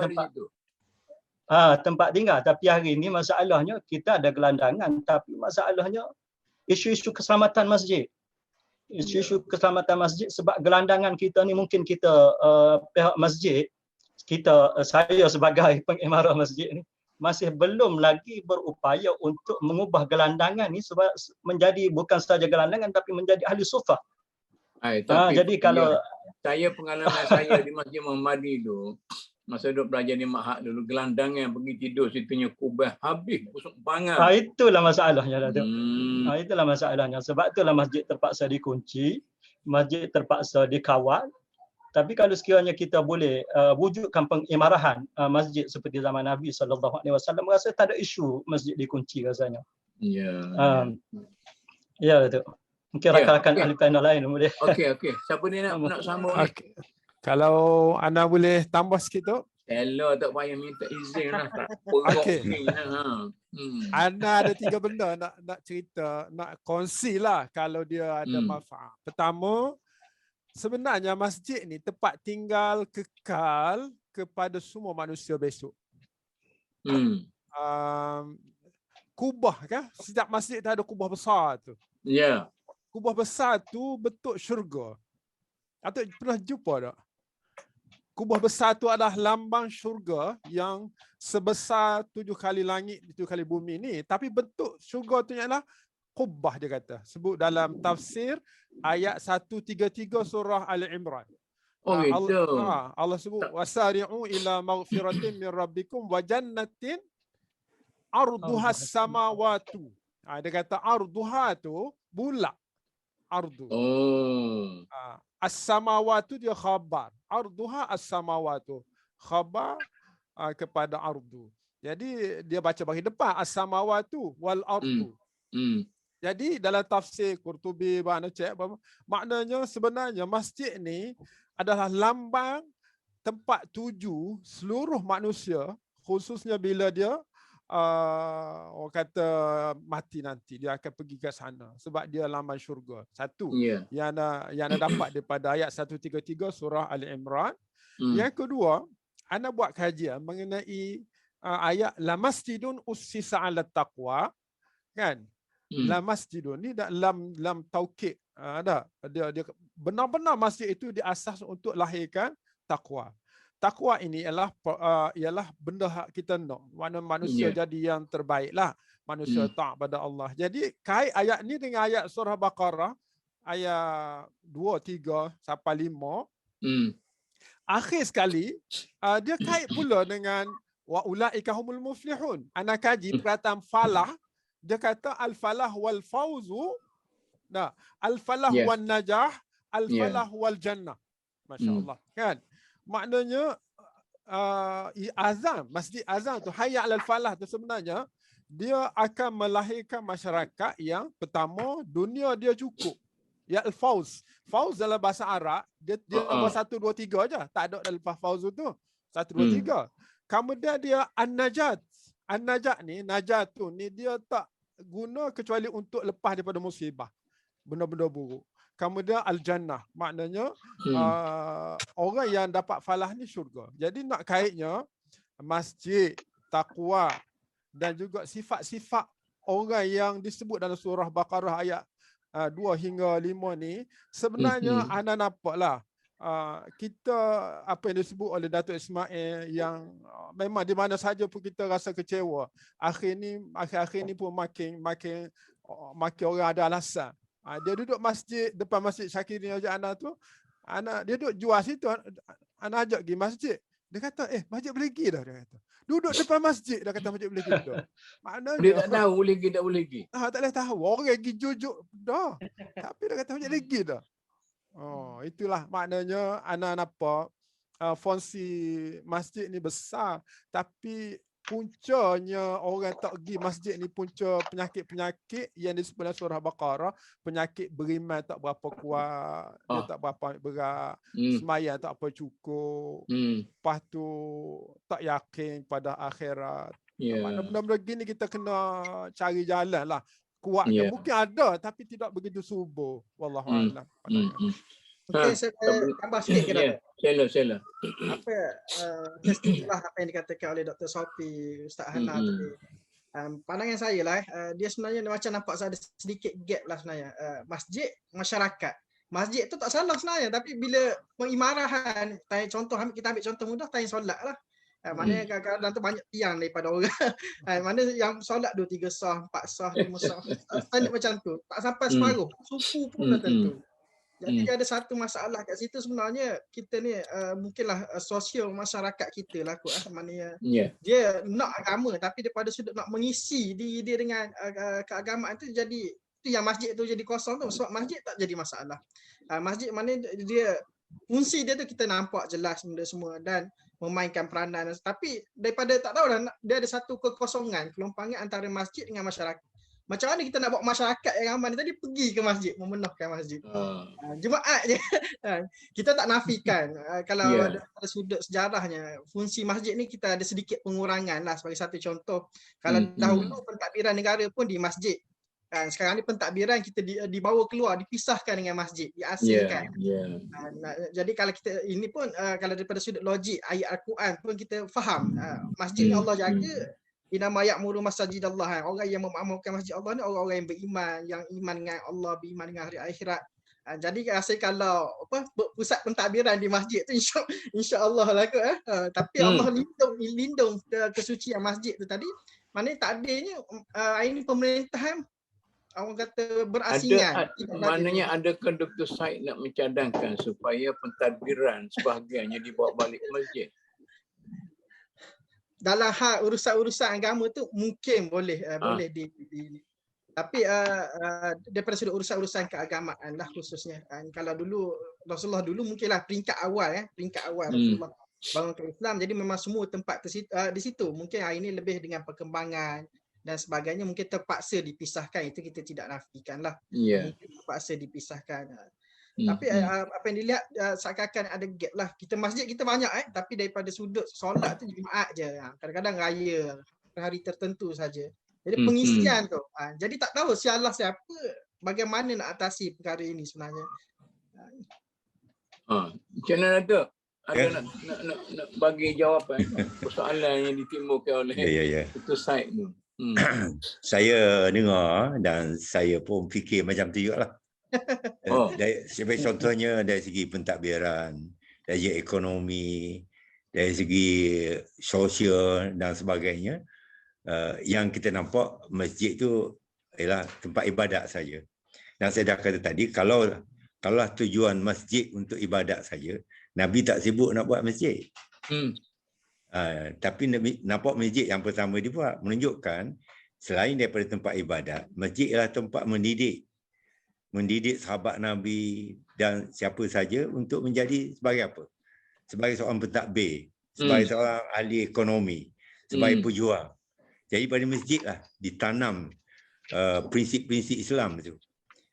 tempat tinggal. Tapi hari ini masalahnya kita ada gelandangan, tapi masalahnya isu-isu keselamatan masjid. Isu-isu keselamatan masjid sebab gelandangan kita ni mungkin kita pihak masjid, saya sebagai pengimarah masjid ni masih belum lagi berupaya untuk mengubah gelandangan ni sebab menjadi bukan sahaja gelandangan tapi menjadi ahli sufah. Jadi kalau saya pengalaman saya di Masjid Muhammadiyah tu, masa duduk belajar di Ma'had dulu, gelandangan pergi tidur situnya kubah habis busuk bangang. Itulah masalahnya Datuk. Itulah masalahnya. Sebab itulah masjid terpaksa dikunci, masjid terpaksa dikawal. Tapi kalau sekiranya kita boleh wujudkan pengimarahan masjid seperti zaman Nabi SAW, rasa tak ada isu masjid dikunci rasanya. Ya Datuk. Mungkin rakan-rakan ahli panel lain boleh. Okey. Siapa ni nak sambung ni? Kalau anda boleh tambah sikit tu. Hello, tak payah minta izin lah. Anda ada 3 benda nak cerita, nak kongsi lah kalau dia ada manfaat. Pertama, sebenarnya masjid ni tempat tinggal kekal kepada semua manusia besok. Kubah kan? Setiap masjid tu ada kubah besar tu. Kubah besar tu bentuk syurga. Atau pernah jumpa tak? Kubah besar tu adalah lambang syurga yang sebesar 7 kali langit, 7 kali bumi ni. Tapi bentuk syurga tu adalah kubah dia kata. Sebut dalam tafsir ayat 133 surah Al-Imran. Allah sebut wasari'u ila maghfiratin min rabbikum wa jannatin arduhas samawatu. Dia kata arduha tu bulat. Ardu. As-samawatu dia khabar. Arduha as-samawatu. Khabar kepada ardu. Jadi dia baca bagi depan as-samawatu wal ardu. Jadi dalam tafsir Qurtubi maknanya sebenarnya masjid ni adalah lambang tempat tuju seluruh manusia, khususnya bila dia orang kata mati nanti, dia akan pergi ke sana sebab dia lambang syurga. Satu yang anda dapat daripada ayat 133 surah Al-Imran. Yang kedua, anda buat kajian mengenai ayat la masjidun ussisa 'ala taqwa kan. La masjidun ni lam taukid ada dia benar-benar masjid itu diasas untuk lahirkan takwa. Takwa ini ialah benda hak kita nak. Mana manusia jadi yang terbaiklah. Manusia taat pada Allah. Jadi kait ayat ni dengan ayat surah Baqarah ayat 2, 3 sampai 5. Akhir sekali dia kait pula dengan wa ulaika humul muflihun. Ana kaji perkataan falah, dia kata al-falah wal fauzu. Nah, al-falah wan najah, al-falah wal jannah. Masya-Allah. Kan? Maknanya azan, masjid azan tu hayya 'alal falah tu sebenarnya dia akan melahirkan masyarakat yang pertama dunia dia cukup. Ya al-fauz. Fauz dalam bahasa Arab dia nombor 1 2 3 aja. Tak ada dalam fauz tu. 1 2 3. Kemudian dia an-najat. An-najat ni, najat tu ni dia tak guna kecuali untuk lepas daripada musibah. Benda-benda buruk. Kemudian al-jannah. Maknanya orang yang dapat falah ni syurga. Jadi nak kaitnya masjid, takwa dan juga sifat-sifat orang yang disebut dalam surah Baqarah ayat 2 hingga 5 ni sebenarnya anda nampaklah kita apa yang disebut oleh Datuk Ismail yang memang di mana saja pun kita rasa kecewa. Akhir-akhir ni pun makin orang ada alasan. Dia duduk masjid depan masjid Syakirin ajak anak tu, dia duduk jual situ, anak ajak pergi masjid. Dia kata, masjid boleh pergi dah, dia kata. Duduk depan masjid, dia kata masjid boleh pergi dah. Maknanya dia tak tahu boleh pergi tak boleh pergi. Tak boleh tahu. Orang pergi jujuk dah. Tapi dia kata masjid boleh pergi dah. Oh, itulah maknanya anak nampak fungsi masjid ni besar, tapi puncanya orang tak pergi masjid ni punca penyakit-penyakit yang disebut dalam surah Baqarah, penyakit beriman tak berapa kuat, dia tak berapa berat, sembahyang tak apa cukup, lepas tu tak yakin pada akhirat. Benda-benda gini kita kena cari jalan lah. Kuatnya mungkin ada tapi tidak begitu subur. Wallahu a'lam. Mungkin saya tambah sikit ke Sela. Saya setujulah apa yang dikatakan oleh Dr. Sophie, Ustaz Hana tadi. Pandangan saya lah, dia sebenarnya macam nampak ada sedikit gap lah sebenarnya. Masjid, masyarakat. Masjid tu tak salah sebenarnya, tapi bila pengimarahan, kita ambil contoh mudah, tanya solat lah. Maknanya kadang-kadang tu banyak tiang daripada orang. Mana yang solat 2, 3 sah, 4 sah, 5 sah. Standard macam tu. Tak sampai separuh. Suku pun dah tentu. Jadi ada satu masalah kat situ sebenarnya kita ni mungkinlah sosial masyarakat kita lah kot. Maknanya dia nak agama tapi daripada sudut nak mengisi diri dia dengan keagamaan tu jadi tu yang masjid tu jadi kosong tu sebab masjid tak jadi masalah. Masjid mana dia fungsi dia tu kita nampak jelas benda semua dan memainkan peranan tapi daripada tak tahu dah dia ada satu kekosongan kelompangan antara masjid dengan masyarakat. Macam mana kita nak buat masyarakat yang ramai ni tadi pergi ke masjid, memenuhkan masjid. Jumaat je. Kita tak nafikan. Kalau ada sudut sejarahnya, fungsi masjid ni kita ada sedikit pengurangan lah sebagai satu contoh. Kalau dahulu pentadbiran negara pun di masjid. Sekarang ni pentadbiran kita dibawa keluar, dipisahkan dengan masjid, diasingkan. Jadi kalau kita ini pun kalau daripada sudut logik ayat Al-Quran pun kita faham masjid ni Allah jaga. Inama ya'muru masajidallah. Orang yang memakmurkan masjid Allah ni orang-orang yang beriman, yang iman dengan Allah, beriman dengan hari akhirat. Jadi rasa kalau pusat pentadbiran di masjid tu insya-Allah lah kot. Tapi Allah lindung kesucian masjid tu tadi. Maknanya tak adanya ini pemerintahan orang kata berasingan. Maknanya adakah Dr. Said nak mencadangkan supaya pentadbiran sebahagiannya dibawa balik ke masjid? Dalam hal urusan-urusan agama tu mungkin boleh tapi daripada sudut urusan-urusan keagamaan lah khususnya. Kalau dulu Rasulullah dulu mungkinlah peringkat awal Rasulullah bangunkan Islam, jadi memang semua tempat di situ. Mungkin hari ini lebih dengan perkembangan dan sebagainya mungkin terpaksa dipisahkan, itu kita tidak nafikan lah. Mungkin terpaksa dipisahkan. Tapi apa yang dilihat seakan-akan ada gap lah. Kita masjid kita banyak tapi daripada sudut solat tu Jumaat je. Kadang-kadang raya, hari tertentu saja. Jadi pengisian tu. Jadi tak tahu sialah siapa bagaimana nak atasi perkara ini sebenarnya. Macam mana Datuk? Ada nak bagi jawapan persoalan yang ditimbulkan oleh Dr. Said tu. Saya dengar dan saya pun fikir macam tu jugalah. Sebagai contohnya dari segi pentadbiran, dari segi ekonomi, dari segi sosial dan sebagainya, yang kita nampak masjid itu ialah tempat ibadat saja. Dan saya dah kata tadi, kalau tujuan masjid untuk ibadat saja, Nabi tak sibuk nak buat masjid. Tapi Nabi nampak masjid yang pertama dibuat menunjukkan selain daripada tempat ibadat, masjid ialah tempat mendidik sahabat Nabi dan siapa saja untuk menjadi sebagai apa? Sebagai seorang pentadbir, sebagai seorang ahli ekonomi, sebagai pejuang. Jadi pada masjid lah ditanam prinsip-prinsip Islam itu.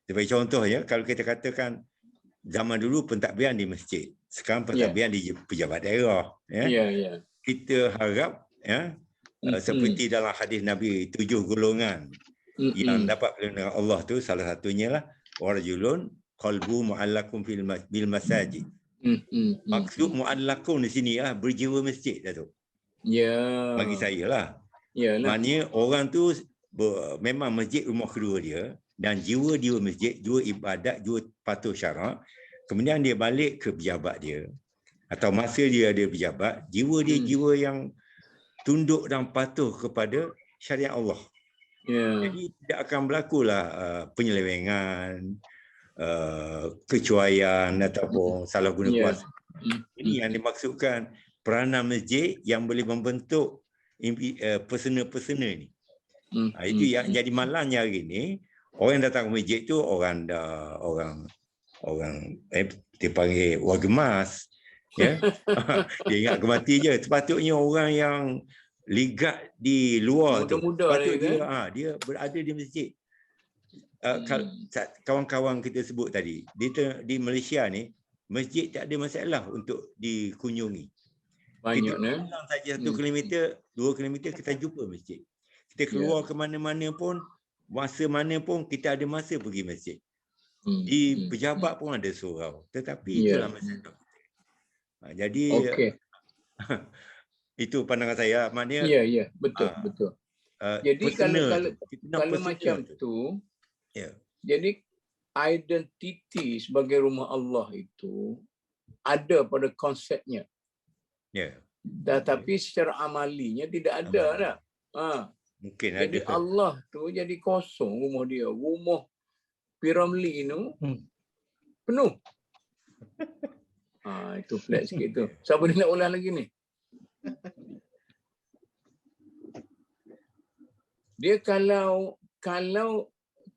Sebagai contoh ya, kalau kita katakan zaman dulu pentadbiran di masjid, sekarang pentadbiran di pejabat daerah. Kita harap seperti dalam hadis Nabi 7 golongan yang dapat perlindungan Allah tu, salah satunya lah warajulun qalbu mu'allakun bil masajid. Maksud mu'allakun di sini lah berjiwa masjid dah tu. Bagi saya lah. Maknanya orang tu memang masjid rumah kedua dia dan jiwa dia masjid, jiwa ibadat, jiwa patuh syarak. Kemudian dia balik ke pejabat dia atau masa dia ada pejabat, jiwa dia jiwa yang tunduk dan patuh kepada syariat Allah. Jadi tidak akan berlakulah penyelewengan, kecuaian ataupun salah guna kuasa. Ini yang dimaksudkan peranan masjid yang boleh membentuk persona-persona ni. Itu yang jadi malangnya hari ni, orang yang datang ke masjid tu orang dia panggil warga emas. Dia ingat kemati je. Sepatutnya orang yang ligat di luar tu, sepatutnya dia berada di masjid. Kawan-kawan kita sebut tadi, di Malaysia ni masjid tak ada masalah untuk dikunjungi. Kita pulang saja 1 kilometer, 2 kilometer kita jumpa masjid. Kita keluar ke mana-mana pun, masa mana pun kita ada masa pergi masjid. Di pejabat pun ada surau. Tetapi itulah masalah. Jadi itu pandangan saya. Maknanya betul. Jadi kalau macam tu, jadi identiti sebagai rumah Allah itu ada pada konsepnya. Tetapi secara amalinya tidak ada dah. Mungkin jadi ada. Allah tu jadi kosong rumah dia. Rumah Piramli itu penuh. Itu flat sikit tu. Siapa dia nak ulang lagi ni? Dia kalau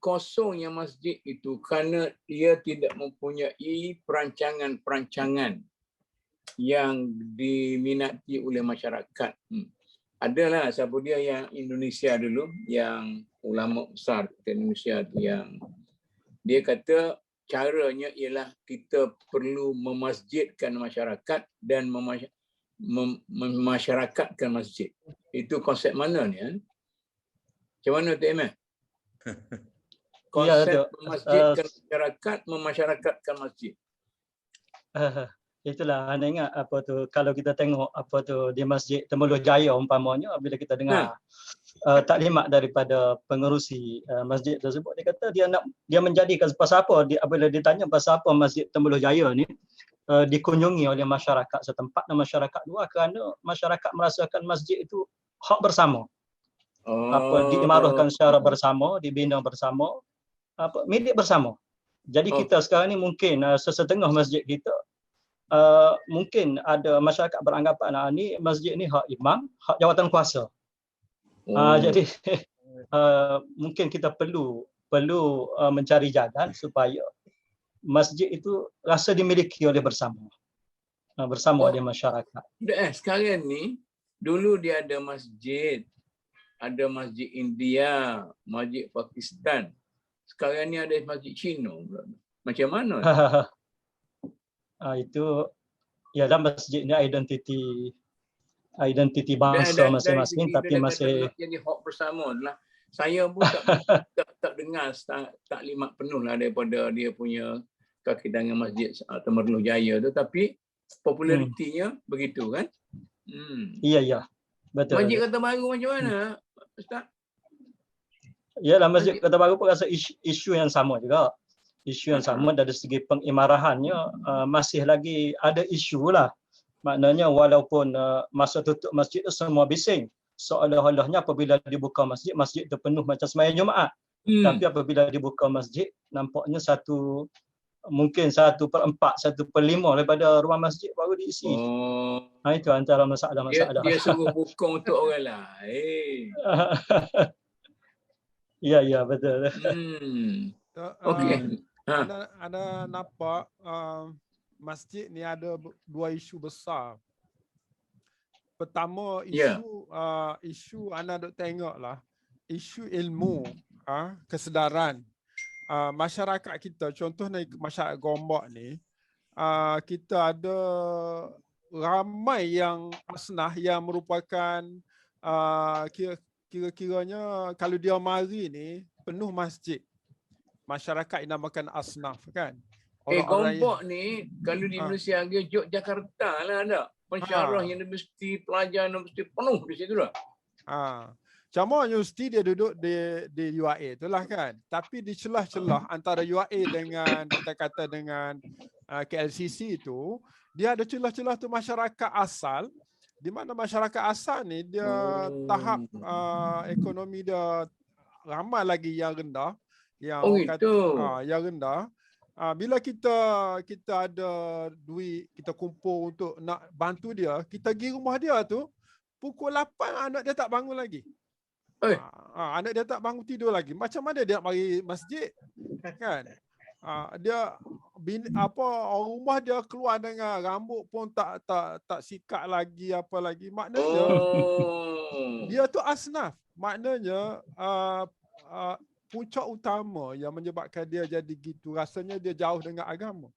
kosongnya masjid itu kerana dia tidak mempunyai perancangan-perancangan yang diminati oleh masyarakat. Adalah siapa dia yang Indonesia dulu, yang ulama besar Indonesia tu, yang dia kata caranya ialah kita perlu memasjidkan masyarakat dan memasyarakatkan masjid. Itu konsep mana ni? Macam mana Tok Emel? Konsep memasjidkan masyarakat, memasyarakatkan masjid. Itulah anda ingat apa tu, kalau kita tengok apa tu di Masjid Temerloh Jaya umpamanya, bila kita dengar taklimat daripada pengerusi masjid tersebut, dia kata dia menjadikan pasal apa apabila ditanya pasal apa Masjid Temerloh Jaya ni dikunjungi oleh masyarakat setempat dan masyarakat luar, kerana masyarakat merasakan masjid itu hak bersama. Diimarahkan secara bersama, dibina bersama, milik bersama. Jadi kita sekarang ni mungkin sesetengah masjid kita mungkin ada masyarakat beranggapan ni masjid ni hak imam, hak jawatan kuasa. Jadi mungkin kita perlu mencari jalan supaya masjid itu rasa dimiliki oleh bersama oleh masyarakat. Sekarang ni dulu dia ada masjid India, masjid Pakistan. Sekarang ni ada masjid Cina. Macam mana? Itu ialah masjid ni identiti bangsa masing-masing, tapi masih jadi hak bersama lah. Saya pun tak dengar taklimat penuh lah daripada dia punya kakitangan Masjid Temerloh Jaya tu, tapi popularitinya begitu kan? Iya, betul. Masjid Kota Baru macam mana, Ustaz? Yalah, Masjid Kota Baru pun rasa isu yang sama juga. Isu yang sama dari segi pengimarahannya masih lagi ada isu lah. Maknanya walaupun masa tutup masjid itu semua bising. Seolah-olahnya apabila dibuka masjid, masjid itu penuh macam sembahyang Jumaat. Tapi apabila dibuka masjid, nampaknya mungkin 1/4, 1/5 daripada ruang masjid baru diisi. Itu antara masalah-masalah. Dia suruh buka untuk orang lain. Ya, betul. Okey. Anda nampak masjid ni ada dua isu besar. Pertama isu anda duk tengoklah, isu ilmu, kesedaran masyarakat kita. Contohnya masyarakat Gombak ni, kita ada ramai yang asnah yang merupakan kira-kiranya kalau dia mari ni penuh masjid. Masyarakat dinamakan asnaf kan. Gombak ni kalau di Malaysia lagi Yogyakarta lah ada. Pensyarah universiti, pelajar universiti penuh di situ lah. Cuma universiti dia duduk di UIA itulah kan. Tapi di celah-celah antara UIA dengan kita kata dengan KLCC itu, dia ada celah-celah tu masyarakat asal, di mana masyarakat asal ni dia tahap ekonomi dia ramai lagi yang rendah. Yang yang rendah. Bila kita ada duit, kita kumpul untuk nak bantu dia, kita pergi rumah dia tu pukul 8 anak dia tak bangun lagi. Anak dia tak bangun tidur lagi. Macam mana dia nak mari masjid? Kan? Dia orang rumah dia keluar dengan rambut pun tak sikat lagi apa lagi. Maknanya dia tu asnaf. Maknanya puncak utama yang menyebabkan dia jadi gitu, rasanya dia jauh dengan agama.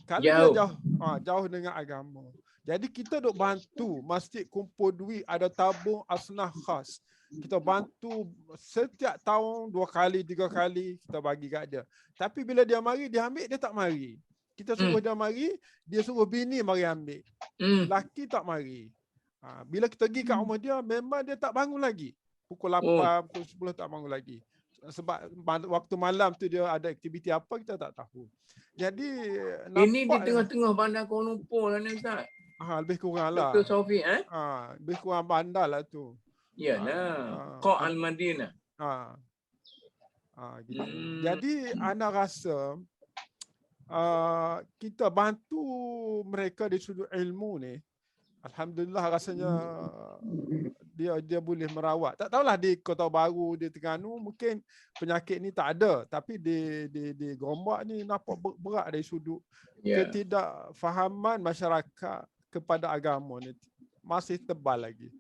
Kalau dia jauh dengan agama. Jadi kita duk bantu masjid kumpul duit, ada tabung asnaf khas. Kita bantu setiap tahun 2 kali, 3 kali kita bagi kat dia. Tapi bila dia mari, dia ambil, dia tak mari. Kita suruh dia mari, dia suruh bini mari ambil. Laki tak mari. Bila kita pergi kat rumah dia, memang dia tak bangun lagi. Pukul 8, pukul 10 tak bangun lagi. Sebab waktu malam tu dia ada aktiviti apa kita tak tahu. Jadi ini di tengah-tengah bandar Kuala Lumpur lah ni Ustaz. Lebih kurang lah. Dr. Sofi lebih kurang bandar lah tu. Yalah. Qa Al-Madinah. Gitu. Jadi anda rasa kita bantu mereka di sudut ilmu ni, alhamdulillah rasanya dia boleh merawat. Tak tahulah di Kota Baru, di Terengganu mungkin penyakit ni tak ada, tapi di Gombak ni nampak berat dari sudut ketidakfahaman masyarakat kepada agama ni masih tebal lagi.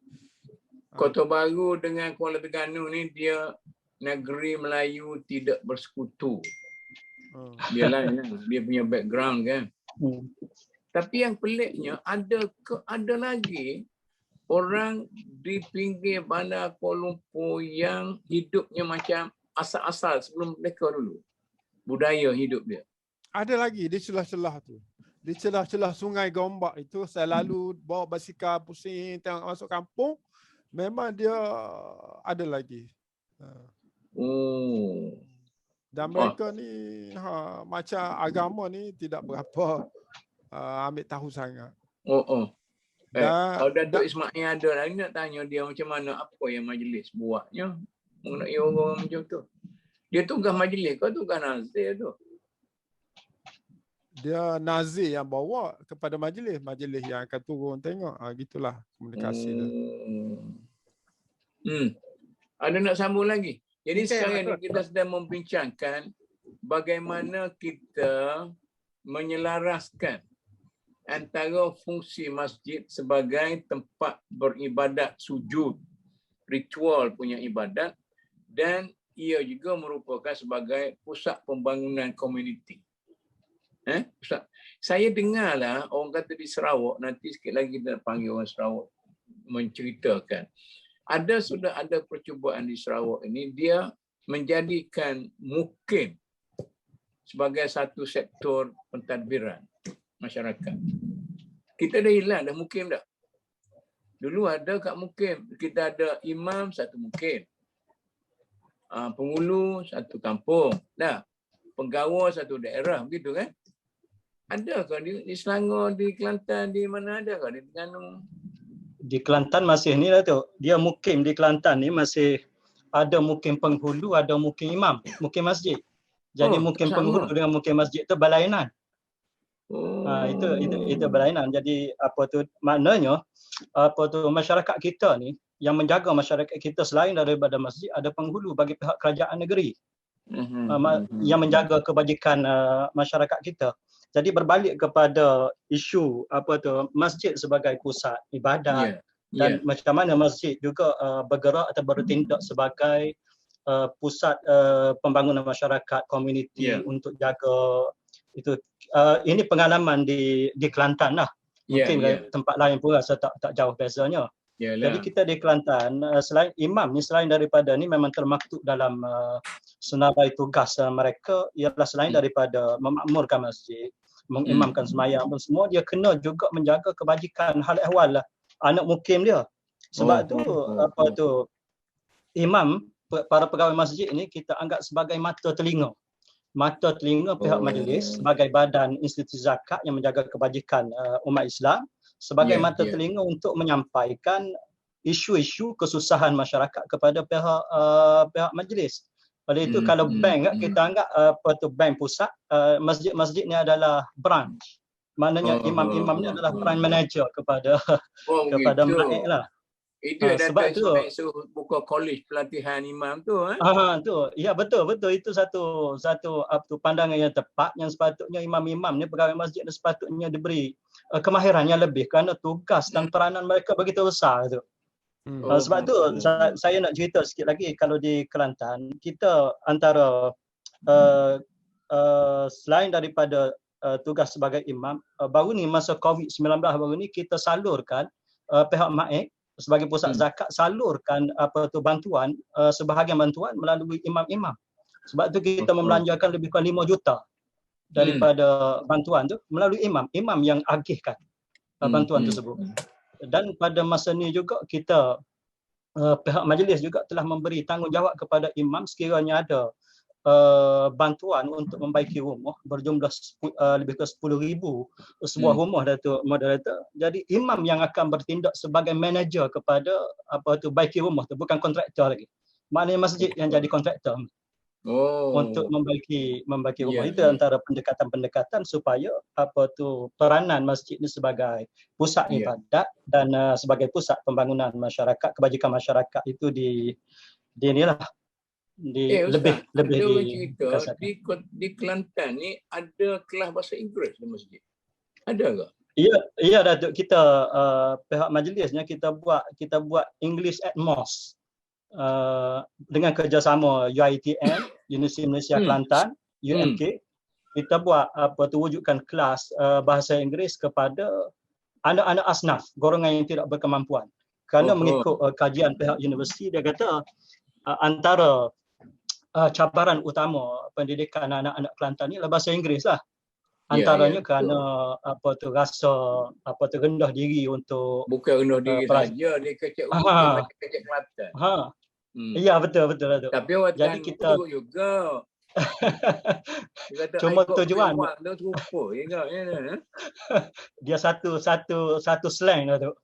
Kota Baru dengan Kuala Terengganu ni dia negeri Melayu tidak bersekutu. Dia punya background kan. Tapi yang peliknya ada lagi orang di pinggir bandar Kuala Lumpur yang hidupnya macam asal-asal sebelum mereka dulu. Budaya hidup dia. Ada lagi di celah-celah tu. Di celah-celah Sungai Gombak itu saya lalu bawa basikal pusing tengok masuk kampung. Memang dia ada lagi. Dan mereka ni macam agama ni tidak berapa ambil tahu sangat. Kalau Datuk Ismail ada lagi nak tanya dia macam mana, apa yang majlis buatnya mengenai orang macam tu. Dia tugas majlis ke tugas nazir tu? Dia nazir yang bawa kepada majlis yang akan turun tengok. Gitulah komunikasi dia. Ada nak sambung lagi? Jadi sekarang ni kita sedang membincangkan bagaimana kita menyelaraskan antara fungsi masjid sebagai tempat beribadat sujud, ritual punya ibadat, dan ia juga merupakan sebagai pusat pembangunan komuniti. Saya dengarlah orang kata di Sarawak, nanti sikit lagi kita panggil orang Sarawak menceritakan. Sudah ada percubaan di Sarawak ini, dia menjadikan mukim sebagai satu sektor pentadbiran masyarakat. Kita dah hilang dah mukim dah. Dulu ada kat mukim, kita ada imam satu mukim. Penghulu satu kampung. Dah. penggawa satu daerah begitu kan? Ada ke di Selangor, di Kelantan, di mana ada ke di Terengganu? Di Kelantan masih ni lah tu. Dia mukim di Kelantan ni masih ada mukim penghulu, ada mukim imam, mukim masjid. Jadi mukim penghulu dengan mukim masjid tu berlainan. Itu berlainan. Jadi apa tu maknanya masyarakat kita ni yang menjaga masyarakat kita selain daripada masjid ada penghulu bagi pihak kerajaan negeri yang menjaga kebajikan masyarakat kita. Jadi berbalik kepada isu masjid sebagai pusat ibadat dan macam mana masjid juga bergerak atau bertindak sebagai pusat pembangunan masyarakat komuniti untuk jaga itu. Ini pengalaman di Kelantan lah. Mungkin tempat lain pun rasa tak jauh bezanya. Jadi kita di Kelantan selain imam ni, selain daripada ni memang termaktub dalam senarai tugas mereka ialah selain daripada memakmurkan masjid, mengimamkan sembahyang pun semua, dia kena juga menjaga kebajikan hal ehwal lah anak mukim dia. Sebab imam, para pegawai masjid ni kita anggap sebagai mata telinga pihak majlis sebagai badan institusi zakat yang menjaga kebajikan umat Islam, sebagai mata telinga untuk menyampaikan isu-isu kesusahan masyarakat kepada pihak majlis. Oleh itu kalau bank kita anggap bank pusat, masjid-masjid ni adalah branch. Maknanya imam-imam ni adalah branch manager kepada maik lah. Itu sebab tu buka college pelatihan imam tu tu. Ya betul itu satu pandangan yang tepat, yang sepatutnya imam-imam ni, pegawai masjid ni sepatutnya diberi kemahiran yang lebih kerana tugas dan peranan mereka begitu besar tu. Sebab tu saya nak cerita sikit lagi. Kalau di Kelantan kita antara selain daripada tugas sebagai imam, baru ni masa COVID-19 baru ni kita salurkan pihak maik sebagai pusat zakat salurkan bantuan, sebahagian bantuan melalui imam-imam. Sebab tu kita membelanjakan lebih kurang 5 juta daripada bantuan tu melalui imam yang agihkan bantuan tersebut. Dan pada masa ni juga kita pihak majlis juga telah memberi tanggungjawab kepada imam sekiranya ada bantuan untuk membaiki rumah berjumlah lebih ke 10,000 sebuah rumah Datuk Moderator. Jadi imam yang akan bertindak sebagai manager kepada baiki rumah tu, bukan kontraktor lagi. Maknanya masjid yang jadi kontraktor untuk membaiki rumah. Itu antara pendekatan-pendekatan supaya peranan masjid ni sebagai pusat ibadat dan sebagai pusat pembangunan masyarakat, kebajikan masyarakat itu lebih di Kelantan ni ada kelas bahasa Inggeris di masjid. Ada ke? Ya Datuk, kita pihak majlisnya kita buat English at Mosque dengan kerjasama UiTM, Universiti Malaysia Kelantan, UMK. Kita buat wujudkan kelas bahasa Inggeris kepada anak-anak asnaf, golongan yang tidak berkemampuan. Kerana mengikut kajian pihak universiti, dia kata antara cabaran utama pendidikan anak-anak Kelantan ni adalah bahasa Inggeris lah. Antaranya kerana rasa rendah diri untuk bukan rendah diri saja, dia kecek Kelantan. Ya betul. Tapi orang jadi kita juga cuma tujuan dia satu slang lah tu.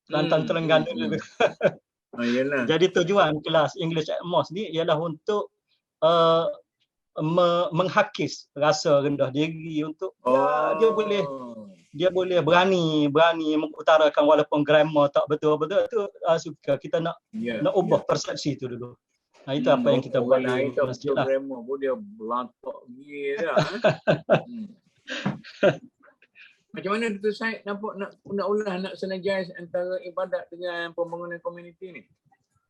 Kelantan Terengganu tu. Jadi tujuan kelas English at Mosque ni ialah untuk menghakis rasa rendah diri untuk dia boleh berani mengutarakan walaupun grammar tak betul-betul tu. Suka kita nak ubah persepsi tu dulu. Itu apa yang kita buat di masjid lah. Grammar pun dia belantak gila. Macam mana Dr. Syed nampak nak ulah nak synergize antara ibadat dengan pembangunan komuniti ni?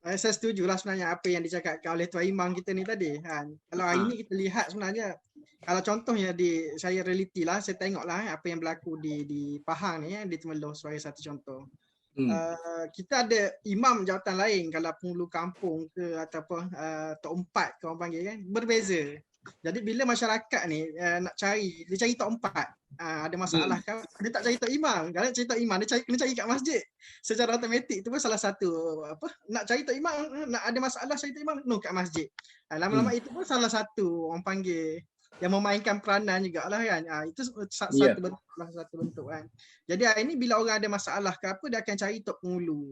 Saya setujulah sebenarnya apa yang dicakapkan oleh Tuan Imam kita ni tadi. Kalau hari ni kita lihat sebenarnya, kalau contohnya saya realiti lah, saya tengoklah apa yang berlaku di Pahang ni, di Temerloh sebagai satu contoh. Kita ada imam jawatan lain, kalau penghulu kampung ke ataupun tok empat ke orang panggil kan, berbeza. Jadi bila masyarakat ni nak cari, dia cari tok empat. Ada masalah kan, dia tak cari tok imam. Kalau cari tok imam, dia kena cari kat masjid. Secara automatik itu pun salah satu nak cari tok imam, nak ada masalah cari tok imam, kat masjid. Lama-lama itu pun salah satu orang panggil yang memainkan peranan jugalah kan. Itu satu bentuk kan. Jadi ini bila orang ada masalah ke apa, dia akan cari tok pengulu.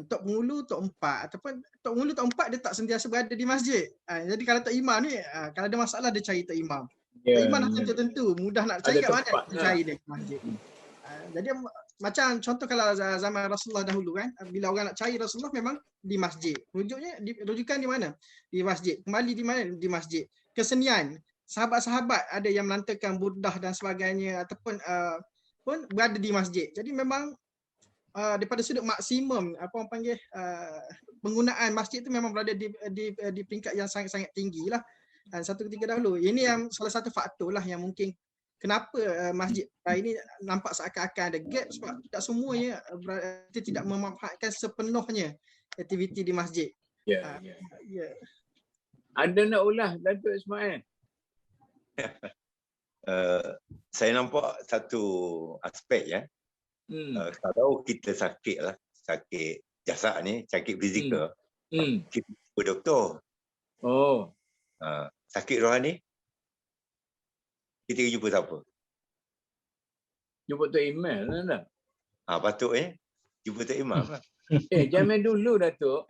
Tok pengulu, tok empat ataupun tok pengulu, tok empat dia tak sentiasa berada di masjid. Jadi kalau tok imam ni kalau ada masalah dia cari tok imam. Tok imam tentu mudah nak cari kat mana dia cari dia ke masjid. Jadi macam contoh kalau zaman Rasulullah dahulu kan, bila orang nak cari Rasulullah memang di masjid. Rujukan di mana? Di masjid. Kembali di mana? Di masjid. Kesenian, sahabat-sahabat ada yang melantarkan burdah dan sebagainya ataupun pun berada di masjid. Jadi memang daripada sudut maksimum apa orang panggil penggunaan masjid itu memang berada di peringkat yang sangat-sangat tinggilah satu ketika dahulu. Ini yang salah satu faktor lah yang mungkin kenapa masjid ini nampak seakan-akan ada gap, sebab tidak semuanya tidak memanfaatkan sepenuhnya aktiviti di masjid. Ya. Ada nak ulah Datuk Ismail? Saya nampak satu aspek ya. Kalau kita sakit jasad ni, sakit fizikal, kita jumpa doktor. Sakit rohani, kita jumpa siapa? Jumpa Tok Imam lah. Patut jumpa Tok Imam lah. Zaman dulu Datuk,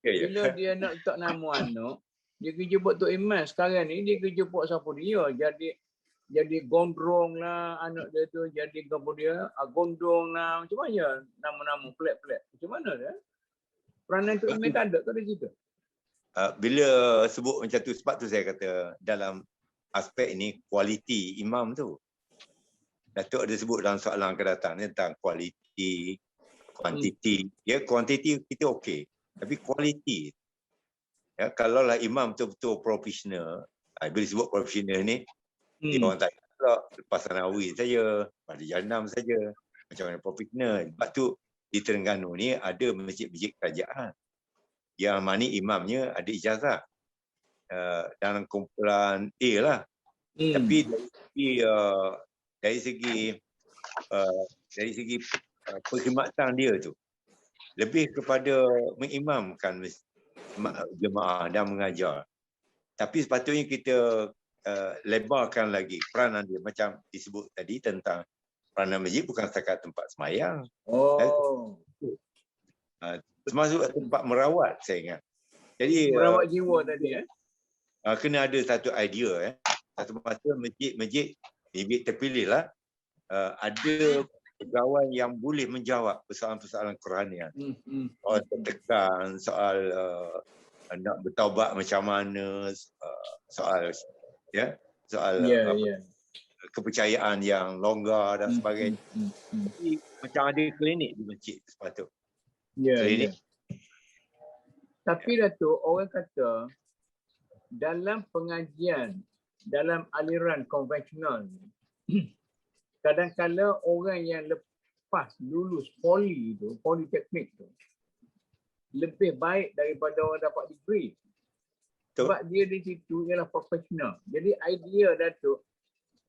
bila dia nak letak nama anak, dia kerja buat Tok Imam. Sekarang ni dia kerja buat siapa dia. Jadi gondrong lah anak dia tu, jadi apa dia, gondrong lah, macam mana nama-nama pelik-pelik. Macam mana dia? Peranan Tok Imam tak ada situ. Bila sebut macam tu, sebab tu saya kata dalam aspek ni kualiti imam tu. Datuk ada sebut dalam soalan akan datang tentang kualiti, kuantiti. Ya, kuantiti kita okey, tapi kualiti. Ya, kalaulah imam betul-betul profesional, bila sebut profesional ni, dia orang tak nak lepas Nawawi saja, pada Janam saja, macam mana profesional. Sebab tu di Terengganu ni ada masjid-masjid kerajaan yang mana imamnya ada ijazah dalam kumpulan A lah. Tapi dari segi perkhidmatan dia tu lebih kepada mengimamkan jemaah dan mengajar. Tapi sepatutnya kita lebarkan lagi peranan dia, macam disebut tadi tentang peranan masjid bukan setakat tempat semayang. Termasuk tempat merawat, saya ingat. Jadi merawat jiwa tadi kena ada satu idea satu masa masjid terpilih lah ada pegawai yang boleh menjawab persoalan-persoalan kerohanian. Soal tertekan, soal nak bertaubat macam mana, soal kepercayaan yang longgar dan sebagainya. Jadi, macam ada klinik di masjid sepatutnya. Klinik. Tapi Datuk, orang kata dalam pengajian, dalam aliran konvensional, kadang-kadang orang yang lepas lulus politeknik tu lebih baik daripada orang dapat degree. Sebab dia di situ ialah profesional. Jadi idea Datuk,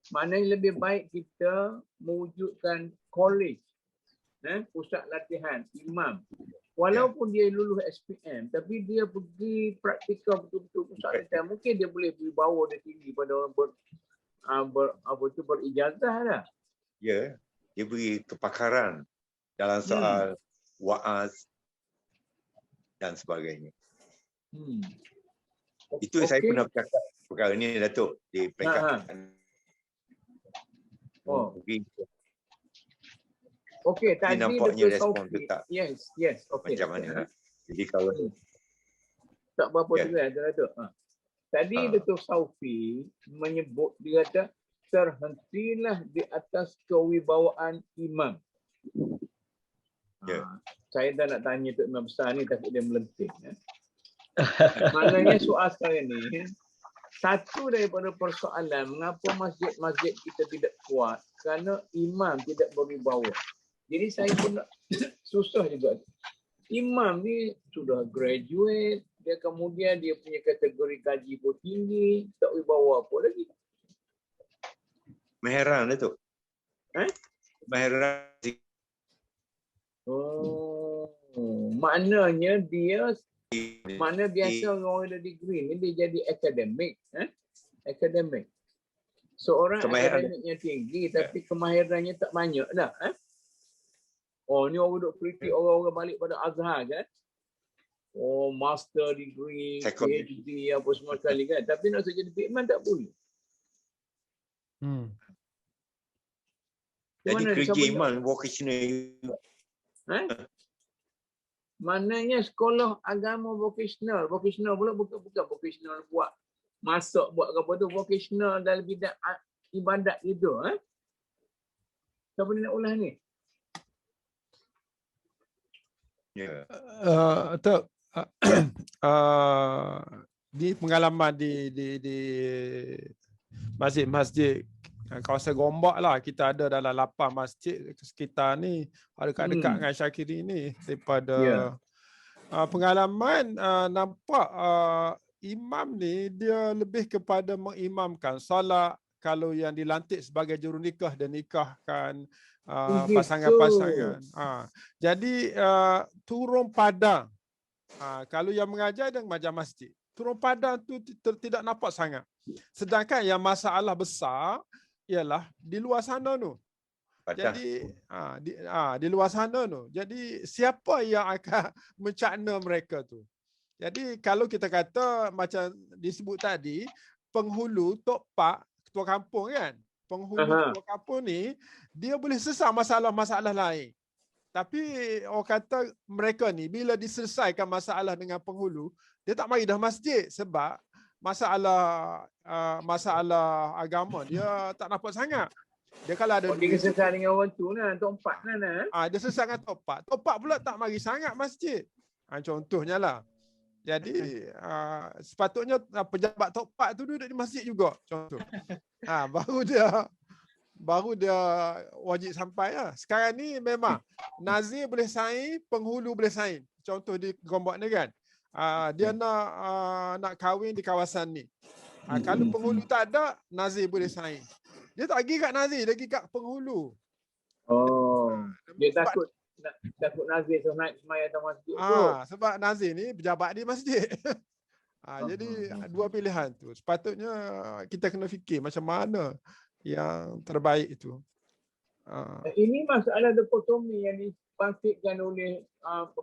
maknanya lebih baik kita mewujudkan college, pusat latihan imam. Walaupun dia lulus SPM, tapi dia pergi praktikal betul-betul pusat latihan, mungkin dia boleh berbawa dia tinggi pada orang berijazah lah. Ya, dia beri kepakaran dalam soal wa'az dan sebagainya. Itu saya pernah bercakap perkara ni Datuk di peringkat. Okey, tadi nampaknya respon tu tak. Yes, okey. Macam mana? Jadi kalau tak berapa juga Datuk. Tadi Dr. Saufi menyebut, dia kata terhentilah di atas kewibawaan imam. Saya dah nak tanya Tok Imam besar ni tapi dia melenting. Maknanya soal sekarang ni, satu daripada persoalan mengapa masjid-masjid kita tidak kuat kerana imam tidak berwibawa. Jadi saya pun susah juga. Imam ni sudah graduate, dia kemudian dia punya kategori gaji pun tinggi, tak wibawa apa lagi. Meheran tu. Meheran. Maknanya dia biasa orang ada degree ni dia jadi akademik, akademik. Seorang Kemahiran. akademiknya tinggi tapi kemahirannya tak banyak dah. Oh, ni orang duk kritik orang-orang balik pada Azhar kan. Oh, master degree, PhD apa semua sekali kan. Tapi nak jadi Fikman tak boleh. Jadi kerja imam vocational. Maknanya sekolah agama vocational. Vocational pula bukan vocational buat masak, buat apa tu. Vocational dalam bidang ibadat itu. Siapa ni nak ulas ni? Ya. Di pengalaman di masjid-masjid kawasan Gombak lah, kita ada dalam 8 masjid sekitar ni, dekat-dekat dengan Syakiri ni. Daripada pengalaman nampak imam ni dia lebih kepada mengimamkan solat. Kalau yang dilantik sebagai jurunikah dan nikahkan pasangan-pasangan. Jadi turun padang. Kalau yang mengajar dan mengajar masjid, turun padang tu tidak nampak sangat. Sedangkan yang masalah besar ialah di luar sana tu. Jadi di luar sana tu. Jadi siapa yang akan mencakna mereka tu? Jadi kalau kita kata macam disebut tadi, penghulu Tok Pak, ketua kampung kan? Penghulu ketua kampung ni dia boleh selesai masalah-masalah lain. Tapi orang kata mereka ni bila diselesaikan masalah dengan penghulu, dia tak mari dah masjid sebab masalah agama dia tak nampak sangat. Dia kalau ada dia selesai dengan orang tu lah, Tok Pak kan. Dia selesai dengan Tok Pak. Tok Pak pula tak mari sangat masjid. Contohnya lah. Jadi sepatutnya pejabat Tok Pak tu duduk di masjid juga, contoh. Baru dia wajib sampai lah. Sekarang ni memang nazir boleh sign, penghulu boleh sign. Contoh di Gombak ni kan. Dia nak kahwin di kawasan ni. Kalau penghulu tak ada, nazir boleh sign. Dia tak pergi kat nazir, dia pergi kat penghulu. Dia takut nazir tu naik semaya atas masjid tu. Sebab nazir ni pejabat di masjid. Jadi dua pilihan tu. Sepatutnya kita kena fikir macam mana yang terbaik itu. Ini masalah dikotomi yang dibangkitkan oleh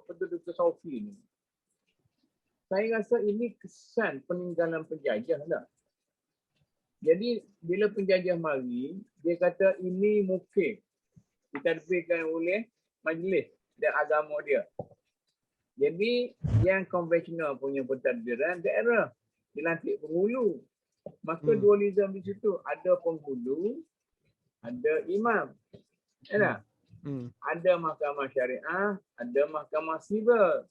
penduduk Sofi ni. Saya rasa ini kesan peninggalan penjajah lah. Jadi bila penjajah mari, dia kata ini mungkin ditadbirkan oleh majlis dan agama dia. Jadi yang konvensional punya pentadbiran daerah dilantik penghulu. Maka dualisme di situ ada penghulu, ada imam. Ada mahkamah syariah, ada mahkamah sivil.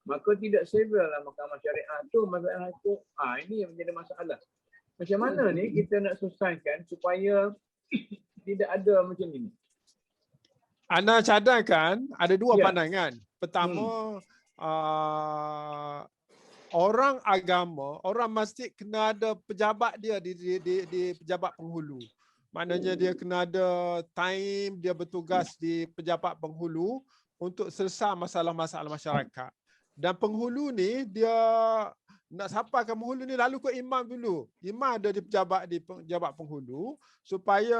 Maka tidak sivil lah mahkamah syariah tu, masalah hukum. Ini yang menjadi masalah. Macam mana ni kita nak selesaikan supaya tidak ada macam ini? Ana cadangkan ada dua pandangan. Pertama, orang agama, orang masjid kena ada pejabat dia di pejabat penghulu. Maknanya dia kena ada time dia bertugas di pejabat penghulu untuk selesai masalah-masalah masyarakat. Dan penghulu ni dia nak sampaikan penghulu ni lalu ke imam dulu. Imam ada di pejabat penghulu supaya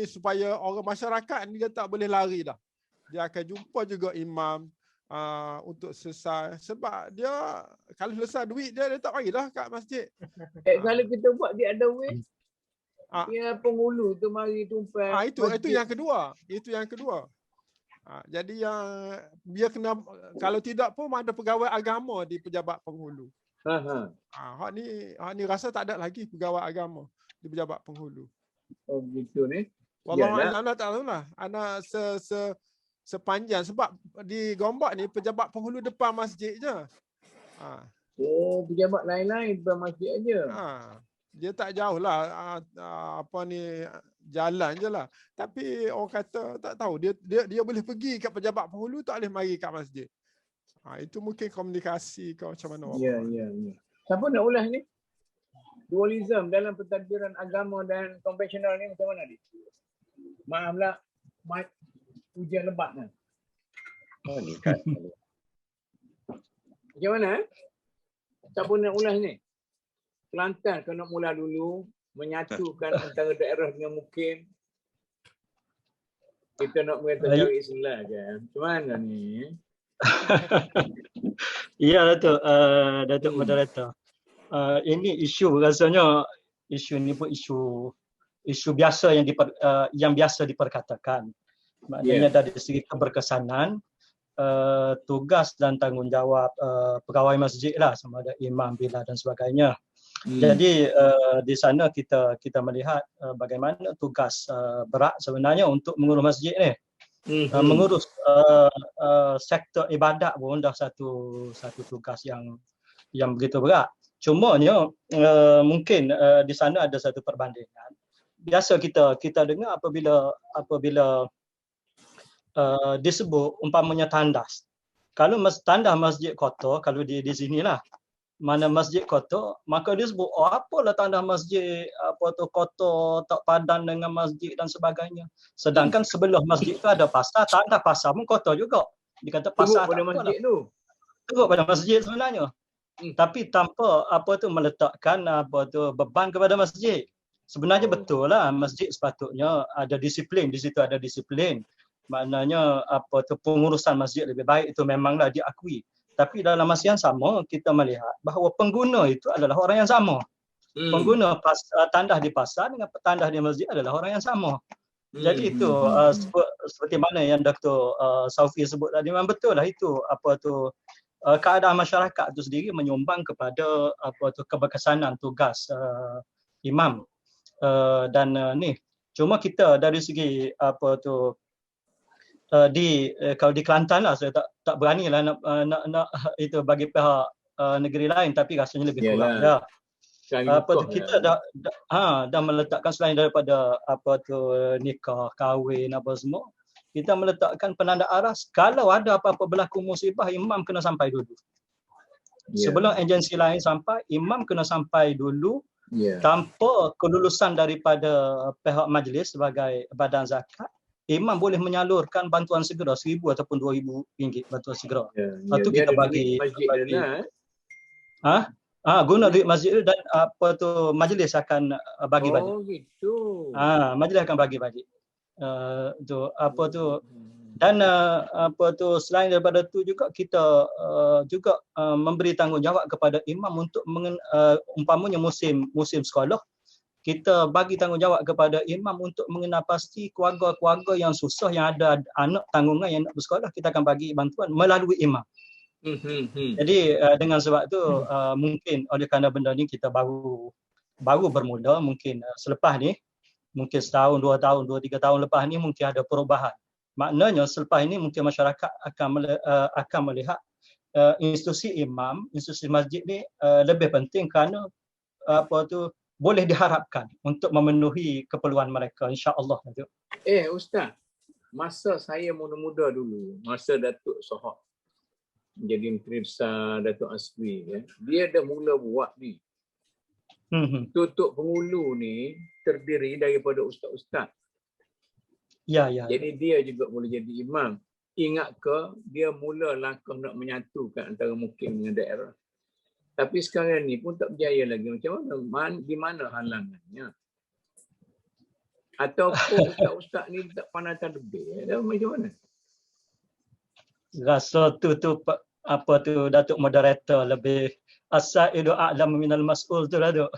supaya orang masyarakat ni dia tak boleh lari dah. Dia akan jumpa juga imam untuk selesai. Sebab dia kalau selesai duit dia tak mari dah kat masjid. Kalau kita buat dia ada weh. Dia penghulu tu mari tumpai. Itu yang kedua. Itu yang kedua. Jadi yang dia kena, kalau tidak pun ada pegawai agama di pejabat penghulu. Hak ni rasa tak ada lagi pegawai agama di pejabat penghulu. Oh gitu ni. Wallahualam tak tahulah. Ana sepanjang sebab di Gombak ni pejabat penghulu depan masjid je. Pejabat lain-lain depan masjid aja. Dia tak jauh lah jalan je lah. Tapi orang kata tak tahu dia boleh pergi kat pejabat penghulu, tak boleh mari kat masjid. Itu mungkin komunikasi ke macam mana. Ya. Siapa nak ulas ni? Dualisme dalam pentadbiran agama dan konvensional ni macam mana ni? Maaflah, hujan lebat kan. Ni kan. Macam mana? Siapa nak ulas ni? Kelantan kena mula dulu, menyatukan antara daerah dengan mukim. Kita nak mengata cari Islam kan. Macam mana ni? Ya, Datuk Moderator. Ini isu rasanya isu ni pun isu biasa yang biasa diperkatakan. Maknanya dari segi keberkesanan, tugas dan tanggungjawab pegawai masjid lah, sama ada imam, bila dan sebagainya. Jadi di sana kita melihat bagaimana tugas berat sebenarnya untuk mengurus masjid ni. Mengurus sektor ibadat pun dah satu tugas yang begitu berat. Cumanya mungkin di sana ada satu perbandingan. Biasa kita dengar apabila disebut umpamanya tandas. Kalau tandas masjid kotor, kalau di sinilah mana masjid kotor, maka dia sebut apalah tandas masjid kotor, tak padan dengan masjid dan sebagainya. Sedangkan sebelah masjid tu ada pasar, tandas pasar pun kotor juga. Dia kata pasar pada masjid tu. Teruk pada masjid sebenarnya. Tapi tanpa meletakkan beban kepada masjid. Sebenarnya betul lah, masjid sepatutnya ada disiplin, di situ ada disiplin. Maknanya pengurusan masjid lebih baik, itu memanglah diakui. Tapi dalam masa yang sama kita melihat bahawa pengguna itu adalah orang yang sama. Pengguna tandas di pasar dengan tandas di masjid adalah orang yang sama. Jadi itu seperti mana yang Dr. Saufi sebut tadi, memang betul lah itu keadaan masyarakat itu sendiri menyumbang kepada keberkesanan tugas imam dan ni. Cuma kita dari segi kalau di Kelantan lah, saya tak berani lah nak itu bagi pihak negeri lain, tapi rasanya lebih kurang dah. Kita dah meletakkan selain daripada nikah, kahwin apa semua, kita meletakkan penanda aras kalau ada apa-apa berlaku musibah, imam kena sampai dulu. Sebelum agensi lain sampai, imam kena sampai dulu. Tanpa kelulusan daripada pihak majlis sebagai badan zakat, imam boleh menyalurkan bantuan segera 1,000 ataupun 2,000 ringgit bantuan segera. Lepas tu kita bagi guna duit masjid dan majlis akan bagi-bagi. Oh gitu. Majlis akan bagi-bagi. Dan selain daripada tu juga kita juga memberi tanggungjawab kepada imam untuk umpamanya musim sekolah, kita bagi tanggungjawab kepada imam untuk mengenal pasti keluarga-keluarga yang susah, yang ada anak tanggungan yang nak bersekolah, kita akan bagi bantuan melalui imam. Jadi dengan sebab tu mungkin oleh kerana benda ni kita baru bermula, mungkin selepas ni, mungkin setahun, 2 tahun, 2-3 tahun lepas ni mungkin ada perubahan. Maknanya selepas ini mungkin masyarakat akan melihat institusi imam, institusi masjid ni lebih penting kerana boleh diharapkan untuk memenuhi keperluan mereka, insya-Allah. Ustaz, masa saya muda-muda dulu, masa Datuk Sohab menjadi Menteri Besar, Datuk Asri, dia dah mula buat ni. Tutup penghulu ni terdiri daripada ustaz-ustaz. Ya. Jadi dia juga boleh jadi imam. Ingat ke dia mula langkah nak menyatukan antara mukim dengan daerah. Tapi sekarang ni pun tak berjaya lagi. Macam mana? Di mana halangannya? Ataupun ustaz-ustaz ni tak pandai tadbir. Macam mana? Rasa tu Datuk Moderator lebih as-sa'ilu a'lamu minal mas'ul tu lah tu.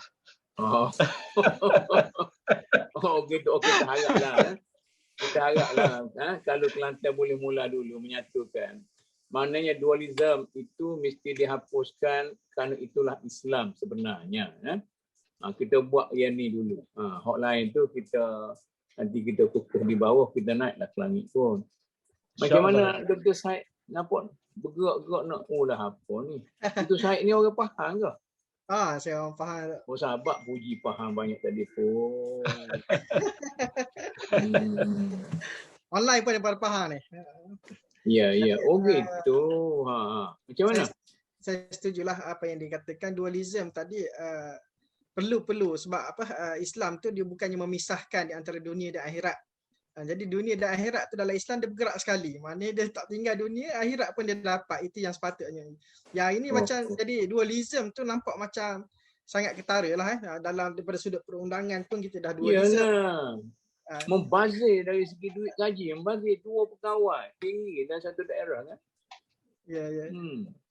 Gitu. Kita haraplah. Kita haraplah kalau Kelantan boleh mula dulu menyatukan. Maknanya dualisme itu mesti dihapuskan kerana itulah Islam sebenarnya. Kita buat yang ni dulu. Hak lain tu nanti kita kukuh di bawah, kita naiklah ke langit pun. Macam mana Dr. Syed nampak bergerak-gerak nak lah apa ni? Dr. Syed ni orang faham ke? Saya orang faham. Oh, sahabat puji faham banyak tadi pun. Online pun dia faham ni. Ya. Oh gitu. Macam mana? Saya setujulah apa yang dikatakan dualism tadi. Perlu sebab Islam tu dia bukannya memisahkan di antara dunia dan akhirat. Jadi dunia dan akhirat tu dalam Islam dia bergerak sekali. Maknanya dia tak tinggal dunia, akhirat pun dia dapat. Itu yang sepatutnya. Yang ini macam jadi dualism tu nampak macam sangat ketara lah dalam daripada sudut perundangan pun kita dah 2 reserve. Membazir dari segi duit gaji, membazir 2 pegawai tinggi dalam satu daerah kan. Ya.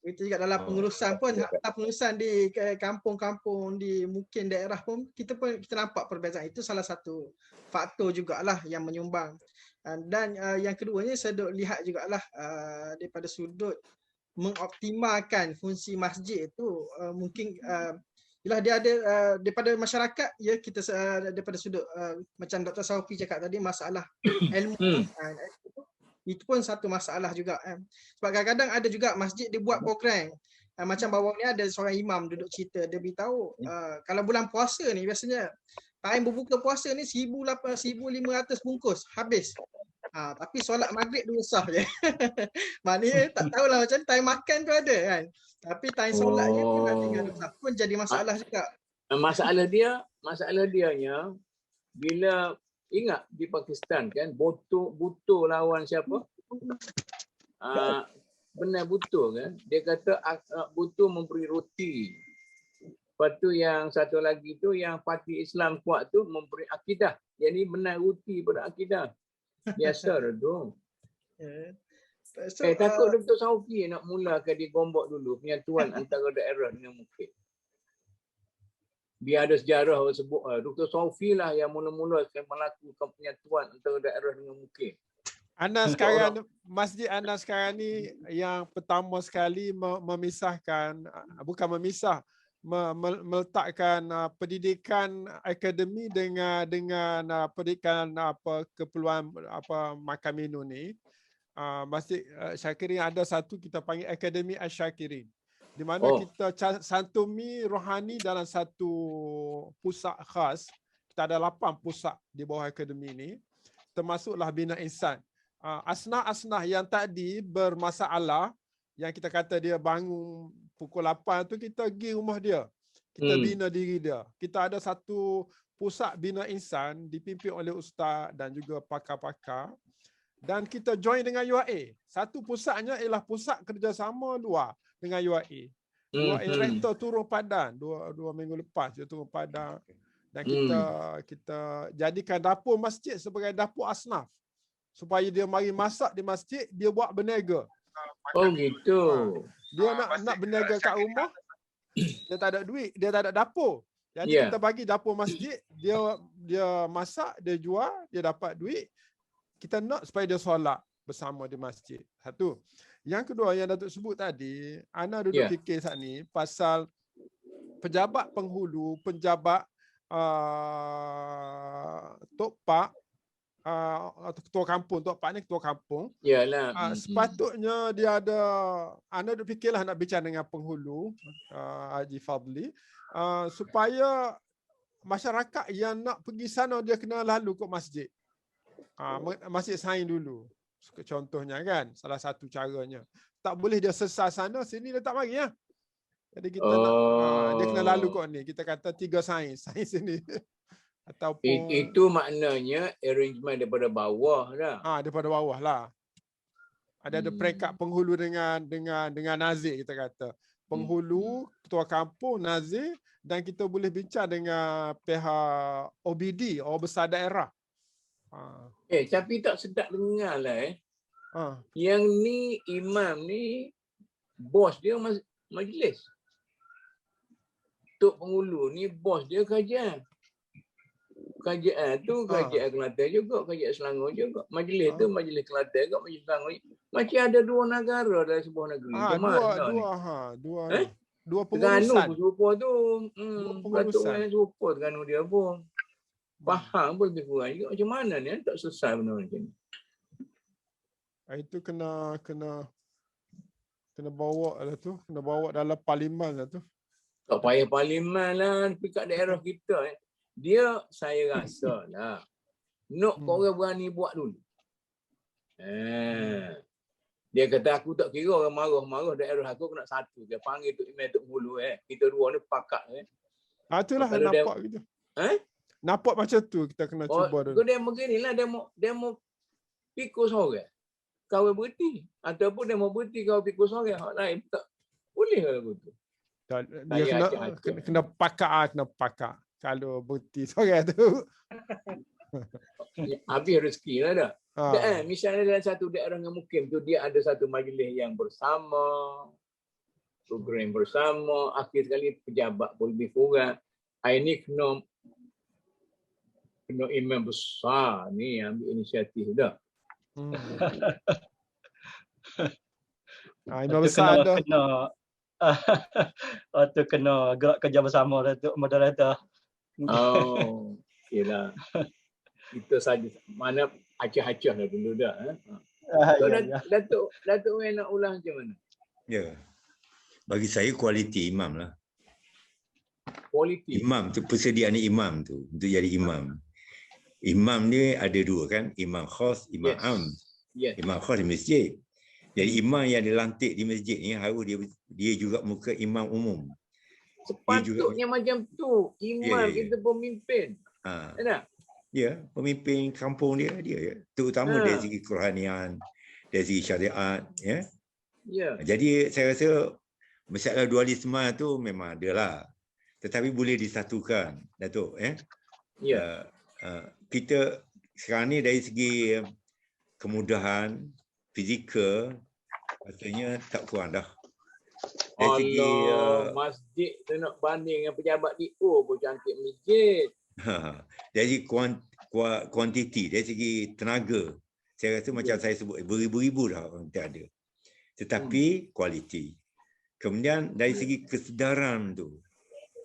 Itu juga dalam pengurusan pun, pengurusan di kampung-kampung di mungkin daerah pun kita nampak perbezaan. Itu salah satu faktor jugalah yang menyumbang. Dan yang keduanya saya duk lihat jugalah daripada sudut mengoptimalkan fungsi masjid itu mungkin ialah dia ada daripada masyarakat ya, kita daripada sudut macam Dr. Saufi cakap tadi, masalah ilmu itu pun satu masalah juga sebab kadang-kadang ada juga masjid dia buat program macam bawah ni ada seorang imam duduk cerita, dia beritahu kalau bulan puasa ni biasanya time berbuka puasa ni 1,500 bungkus habis. Tapi solat maghrib 2 sah je. Maknanya tak tahulah macam time makan tu ada kan. Tapi time solatnya pun dah tinggal 2 sah. Pun jadi masalah juga. Masalah dianya bila ingat di Pakistan kan Bhutto lawan siapa? Benar Bhutto kan. Dia kata Bhutto memberi roti. Lepas tu yang satu lagi tu yang parti Islam kuat tu memberi akidah. Jadi benar roti pada akidah. Biasa dah tu. Takut Dr. Saufi nak mulakan digombok dulu penyatuan antara daerah dengan Mukit. Biar ada sejarah sebut Dr. Saufi lah yang mula-mula melakukan penyatuan antara daerah dengan Mukit. Masjid Anda sekarang ni yang pertama sekali memisahkan, bukan memisah, meletakkan pendidikan akademi dengan pendidikan keperluan makan minum ni. Masjid Syakirin ada satu kita panggil Akademi Asy-Syakirin, di mana kita santuni rohani dalam satu pusat khas. Kita ada 8 pusat di bawah akademi ni, termasuklah Bina Insan. Asnah-asnah yang tadi bermasalah, yang kita kata dia bangun pukul 8 tu, kita pergi rumah dia. Kita bina diri dia. Kita ada satu pusat Bina Insan dipimpin oleh ustaz dan juga pakar-pakar. Dan kita join dengan UAE. Satu pusatnya ialah pusat kerjasama luar dengan UAE. UAE rektor turun Padang 2 minggu lepas dia turun Padang. Dan kita jadikan dapur masjid sebagai dapur asnaf. Supaya dia mari masak di masjid, dia buat berniaga. Oh gitu. Dia nak berniaga kat rumah, dia tak ada duit, dia tak ada dapur. Jadi kita bagi dapur masjid, dia masak, dia jual, dia dapat duit. Kita nak supaya dia solat bersama di masjid. Satu. Yang kedua yang Datuk sebut tadi, Ana duduk fikir saat ni pasal pejabat penghulu, pejabat Tok Pak, ketua kampung, Tok Pak ni ketua kampung. Yalah. Sepatutnya dia ada, Anda duk fikirlah nak bicara dengan penghulu Haji Fadli, supaya masyarakat yang nak pergi sana dia kena lalu ke masjid. Masjid Sain dulu. Contohnya kan, salah satu caranya. Tak boleh dia sesat sana, sini dia tak mari ya. Jadi kita nak dia kena lalu kat ni. Kita kata 3 Sain sini. Ataupun itu maknanya arrangement daripada bawah dah. Daripada bawah lah. Ada peringkat penghulu dengan nazir, kita kata. Penghulu, ketua kampung, nazir, dan kita boleh bincang dengan pihak OBD, orang besar daerah. Tapi tak sedap dengar lah Yang ni imam ni bos dia majlis. Tok Penghulu ni bos dia kajian. Kajian tu kajian Kelantan juga, kajian Selangor juga. Majlis tu majlis Kelantan juga, majlis Selangor. Macam ada 2 negara dalam sebuah negeri. Dua pengurusan. Terengganu serupa tu. Pengurusan serupa Terengganu dia pun. Faham pun lebih kurang juga macam mana ni, tak selesai benda macam ni. Itu kena bawa lah tu, kena bawa dalam parlimen lah tu. Tak payah parlimen lah, dekat daerah kita. Dia saya rasa lah, nak korang berani buat dulu. Dia kata aku tak kira orang marah daerah aku nak satu. Dia panggil Tok Imam Tok Penghulu Kita 2 ni pakat itulah nampak gitu. Nampak macam tu kita kena cuba dulu. Demo beginilah, demo pikul seorang. Kau berhenti. Ataupun demo berhenti kau pikul seorang. Hak lain tak boleh kalau begitu. Dia kena pakar kalau berhenti seorang tu. Habis rezeki lah dah. Misalnya dalam satu daerah yang mukim tu dia ada satu majlis yang bersama, program bersama, akhir sekali pejabat pun lebih kurang. Ini kena imam besar ni ambil inisiatif dah. Imam besar dah. Waktu kena gerak kerja bersama Datuk moderator. Oh, okeylah. Kita saja mana acah-acah dah dulu dah. So, Datuk Wen nak ulang macam mana? Ya. Bagi saya kualiti imam lah. Kualiti. Imam tu persediaan imam tu untuk jadi imam. Imam ni ada dua kan, imam khas, imam am. Imam khas di masjid. Jadi imam yang dilantik di masjid ni harus dia juga muka imam umum. Sepatutnya macam tu. Imam kita pemimpin. Ya, pemimpin kampung dia terutama dari segi kerohanian, dari segi syariat, ya. Jadi saya rasa masalah dualisme tu memang ada lah. Tetapi boleh disatukan, Datuk, kita sekarang ni dari segi kemudahan fizikal rasanya tak kurang dah. Dari segi masjid tu nak banding dengan pejabat DO pun cantik masjid. Dari kuantiti, dari segi tenaga, saya rasa macam saya sebut beribu-ribu dah orang kita ada. Tetapi kualiti. Kemudian dari segi kesedaran tu,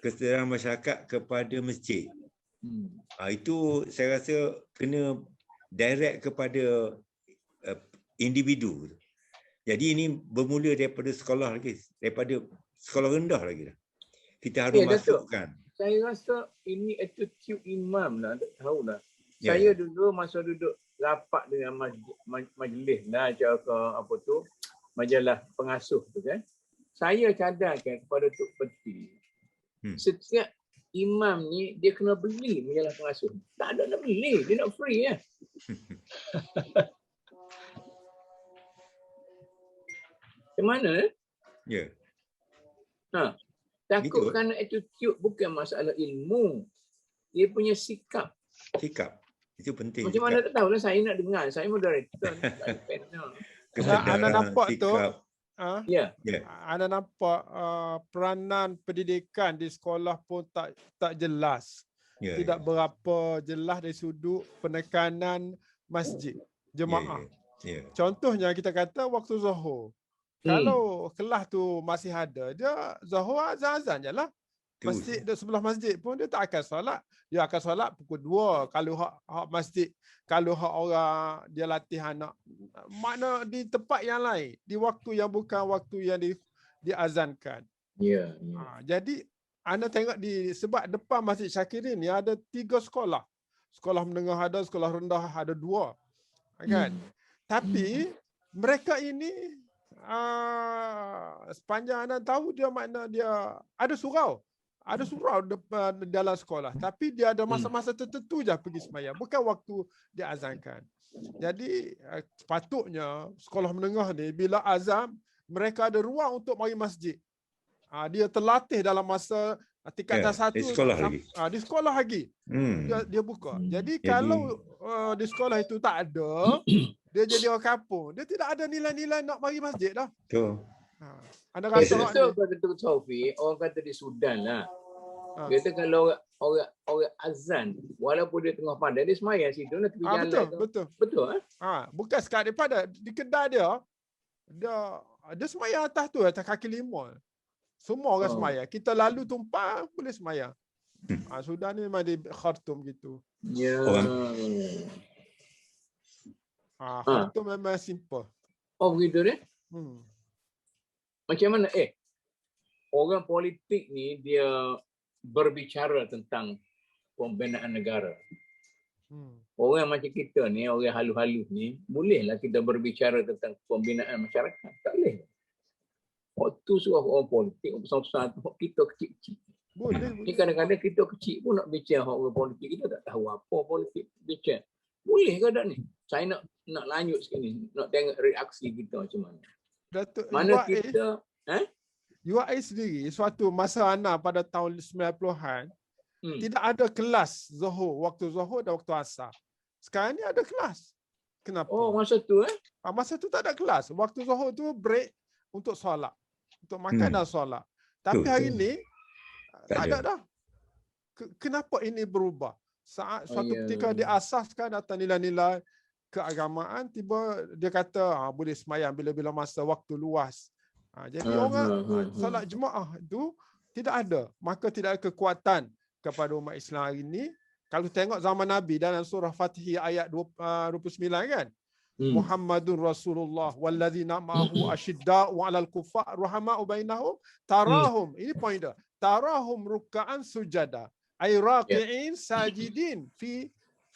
kesedaran masyarakat kepada masjid. Itu saya rasa kena direct kepada individu. Jadi ini bermula daripada sekolah lagi, daripada sekolah rendah lagi dah. Kita harus masukkan. Saya rasa ini attitude imam lah, tak tahulah. Saya dulu masa duduk rapat dengan majlis lah, apa tu, majalah pengasuh tu kan. Saya cadangkan kepada Tok Peti. Setiap imam ni dia kena beli majalah pengasuh. Tak ada nak beli, dia nak free ya. Macam mana? Ya. Takut kerana attitude bukan masalah ilmu. Dia punya sikap. Sikap. Itu penting. Macam mana tak tahulah, saya nak dengar. Saya moderator. Anda nampak tu. Ya. Anda nampak peranan pendidikan di sekolah pun tak jelas. Tidak berapa jelas dari sudut penekanan masjid, jemaah. Contohnya kita kata waktu Zuhur. Kalau kelas tu masih ada, dia Zuhur azan-azan je lah. Masjid sebelah masjid pun dia tak akan solat. Dia akan solat pukul 2 kalau hak masjid, kalau hak orang dia latih anak. Makna di tempat yang lain, di waktu yang bukan waktu yang diazankan. Jadi anda tengok sebab depan Masjid Syakirin ni ada 3 sekolah. Sekolah menengah ada, sekolah rendah ada 2. Kan? Tapi mereka ini sepanjang anda tahu dia makna dia ada surau. Ada surau dalam sekolah. Tapi dia ada masa-masa tertentu je pergi sembahyang. Bukan waktu diazankan. Jadi sepatutnya sekolah menengah ni bila azan, mereka ada ruang untuk mari masjid. Dia terlatih dalam masa tingkatan 1 di sekolah lagi. Di sekolah lagi. Dia buka. Jadi kalau di sekolah itu tak ada, dia jadi orang kampung. Dia tidak ada nilai-nilai nak mari masjid dah. Betul. Anda rasa betul Taufiq, orang kata di Sudan lah. Dia kata kalau orang azan, walaupun dia tengah pandai, dia semayang situ nak pergi jalan. Betul. Bukan sekadar daripada di kedai dia semayang atas tu, atas kaki 5. Semua orang semayang. Kita lalu tumpang boleh semayang. Sudan ni memang di Khartoum gitu. Khartoum memang simple. Begitu deh. Macam mana? Orang politik ni dia berbicara tentang pembinaan negara. Orang macam kita ni, orang halus-halus ni, bolehlah kita berbicara tentang pembinaan masyarakat. Tak boleh. Waktu suruh orang politik, besar-besar tu, kita kecil-kecil. Boleh. Ni kadang-kadang kita kecil pun nak bicara orang politik. Kita tak tahu apa politik bicara. Boleh ke tak ni? Saya nak lanjut sikit ni. Nak tengok reaksi kita macam mana. Datuk mana kita UAE sendiri suatu masa ana pada tahun 90-an tidak ada kelas Zuhur, waktu Zuhur dan waktu Asar. Sekarang ni ada kelas. Kenapa? Oh, masa tu Masa tu tak ada kelas. Waktu Zuhur tu break untuk solat, untuk makan dan solat. Tapi hari ni tak ada dah. Kenapa ini berubah? Saat suatu ketika diasaskan atas nilai-nilai keagamaan, tiba dia kata boleh semayang bila-bila masa waktu luas. Jadi orang solat jemaah itu tidak ada. Maka tidak ada kekuatan kepada umat Islam hari ini. Kalau tengok zaman Nabi dalam surah Fatih ayat 29 kan, Muhammadun Rasulullah walladzina ma'ahu asyidda'u 'alal kuffar rahama'u bainahum tarahum. Ini poin dia. Tarahum ruk'an sujada ay raqi'in sajidin fi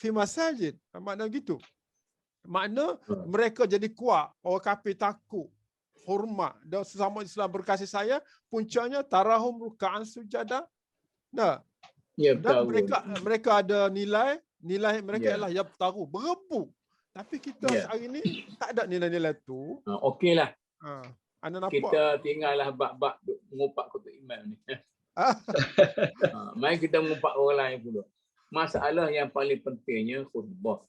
masajid. Makna gitu. Makna mereka jadi kuat, orang kafir takut, hormat, dan sesama Islam berkasih sayang, puncanya tarahum ruk'an sujada. Nah, dan mereka ada nilai mereka ialah yabtaru, berebut. Tapi kita hari ni tak ada nilai-nilai tu. Okeylah. Anda nampak? Kita tinggallah bab-bab mengupak kutub iman ni. Mari kita mengumpat orang lain pula. Masalah yang paling pentingnya khutbah.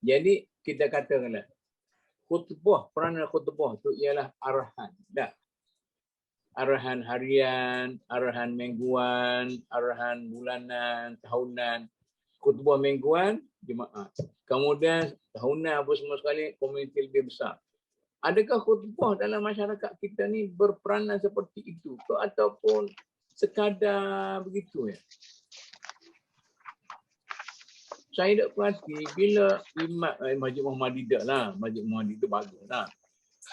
Jadi kita katakanlah khutbah, peranan khutbah tu ialah arahan. Dah. Arahan harian, arahan mingguan, arahan bulanan, tahunan. Khutbah mingguan, jemaah. Kemudian tahunan apa semua sekali, komuniti lebih besar. Adakah khutbah dalam masyarakat kita ni berperanan seperti itu ke ataupun sekadar begitu ya? Saya tak perhati bila imam Masjid Muhammad tidak lah, Masjid Muhammad itu bagus lah.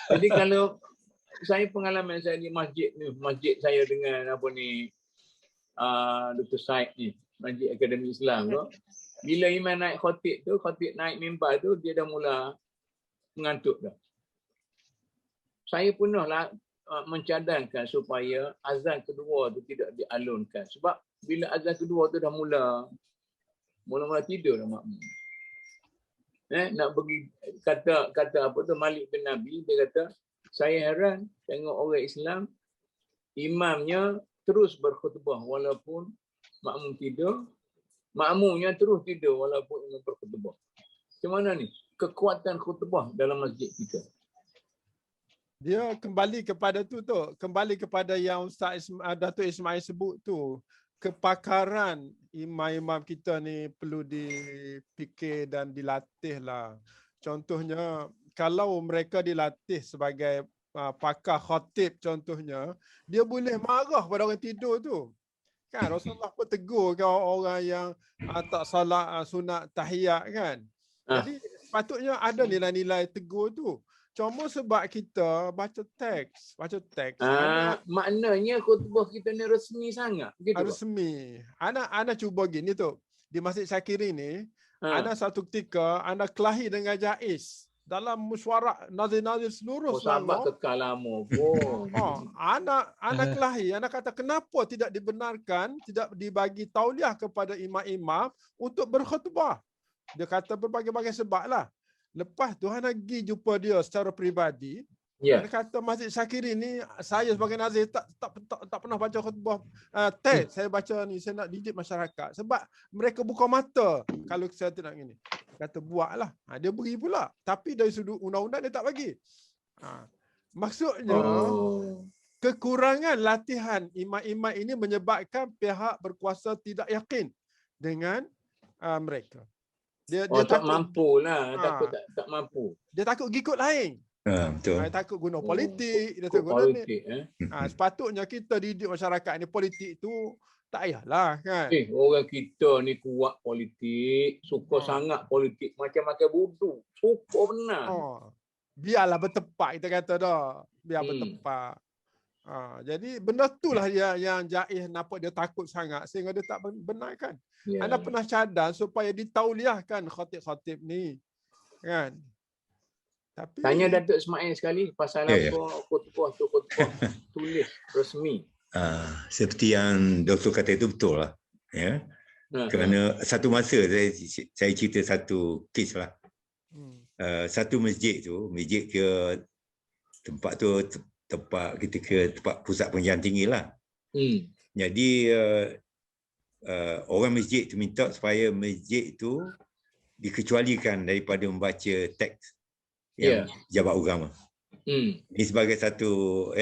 Jadi kalau saya pengalaman saya di masjid ni, masjid saya dengan apa ni Dr. Said ni, Masjid Akademi Islam tu, bila imam naik khatib tu, khatib naik mimbar tu, dia dah mula mengantuk dah. Saya pernahlah mencadangkan supaya azan kedua tu tidak dialunkan. Sebab bila azan kedua tu dah mula tidur dah makmum. Nak pergi kata apa tu Malik bin Nabi, dia kata, saya heran tengok orang Islam imamnya terus berkhutbah walaupun makmum tidur, makmumnya terus tidur walaupun imam berkhutbah. Macam mana ni kekuatan khutbah dalam masjid kita? Dia kembali kepada kembali kepada yang Ustaz Datuk Ismail sebut tu. Kepakaran imam-imam kita ni perlu dipikir dan dilatih lah. Contohnya, kalau mereka dilatih sebagai pakar khatib contohnya, dia boleh marah pada orang tidur tu. Kan Rasulullah pun tegur ke orang yang tak salat sunat tahiyat kan. Jadi sepatutnya ada nilai-nilai tegur tu. Cuma sebab kita baca teks. Maknanya khutbah kita ni resmi sangat. Begitu resmi. Ana cuba gini tu. Di Masjid Syakiri ni, ana satu ketika ana kelahi dengan Jais dalam mesyuarat nazir-nazir seluruh Selangor. Sahabat kekal lama pun. Ana kelahi. Ana kata kenapa tidak dibenarkan, tidak dibagi tauliah kepada imam-imam untuk berkhutbah. Dia kata berbagai-bagai sebab lah. Lepas tu Hana pergi jumpa dia secara peribadi. Dia kata Masjid Syakiri ni saya sebagai nazir tak pernah baca khutbah teks. Saya baca ni, saya nak didik masyarakat. Sebab mereka buka mata kalau saya tidak gini. Kata buatlah. Dia beri pula. Tapi dari sudut undang-undang dia tak bagi. Maksudnya kekurangan latihan imam-imam ini menyebabkan pihak berkuasa tidak yakin dengan mereka. Dia tak mampu lah, tak mampu. Dia takut ikut lain. Betul. Dia takut guna politik, dia takut guna politik. Sepatutnya kita didik masyarakat ni politik tu tak payahlah kan. Orang kita ni kuat politik, suka sangat politik macam makan budu. Suka benar. Biarlah bertepat kita kata dah. Biar bertepat. Jadi benda itulah yang Jais nampak dia takut sangat sehingga dia tak benarkan. Anda pernah cadang supaya ditauliahkan khatib-khatib ni. Kan? Tapi tanya Datuk Ismail sekali pasal apa khutbah tu khutbah tulis resmi. Seperti yang Dr. kata itu betul lah. Ya. Kerana satu masa saya cerita satu kes lah. Satu masjid tu, masjid ke tempat tu tempat kita ke tempat pusat pengajian tinggi lah. Jadi orang masjid tu minta supaya masjid tu dikecualikan daripada membaca teks yang jabat agama. Ini sebagai satu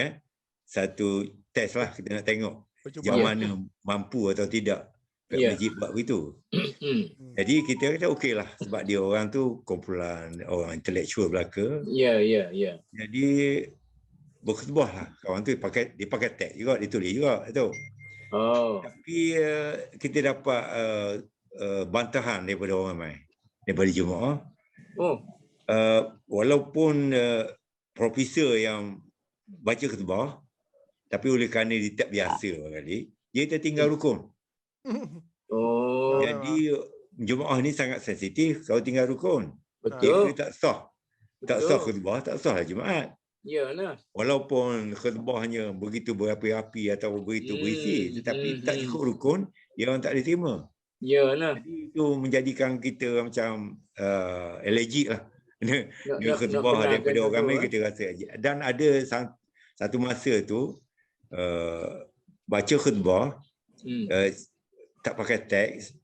test lah, kita nak tengok yang mana mampu atau tidak masjid buat begitu. Jadi kita kata okey lah, sebab dia orang tu kumpulan orang intelektual belaka. Jadi berkhutbah lah kawan tu, dia pakai teks juga, dia tulis juga tu. Tapi kita dapat bantahan daripada orang ramai, daripada jemaah. Walaupun profesor yang baca khutbah, tapi oleh kerana dia tak biasa kali, dia tertinggal rukun. Jadi jemaah ni sangat sensitif kalau tinggal rukun. Betul. Dia tak sah. Tak sah khutbah, tak sah lah jemaat. Walaupun khutbahnya begitu berapi-api atau begitu berisi, tetapi tak cukup rukun, dia orang tak diterima. Jadi itu menjadikan kita macam allergic lah. Dia khutbah daripada orang ramai, kita rasa. Dan ada satu masa tu baca khutbah tak pakai teks,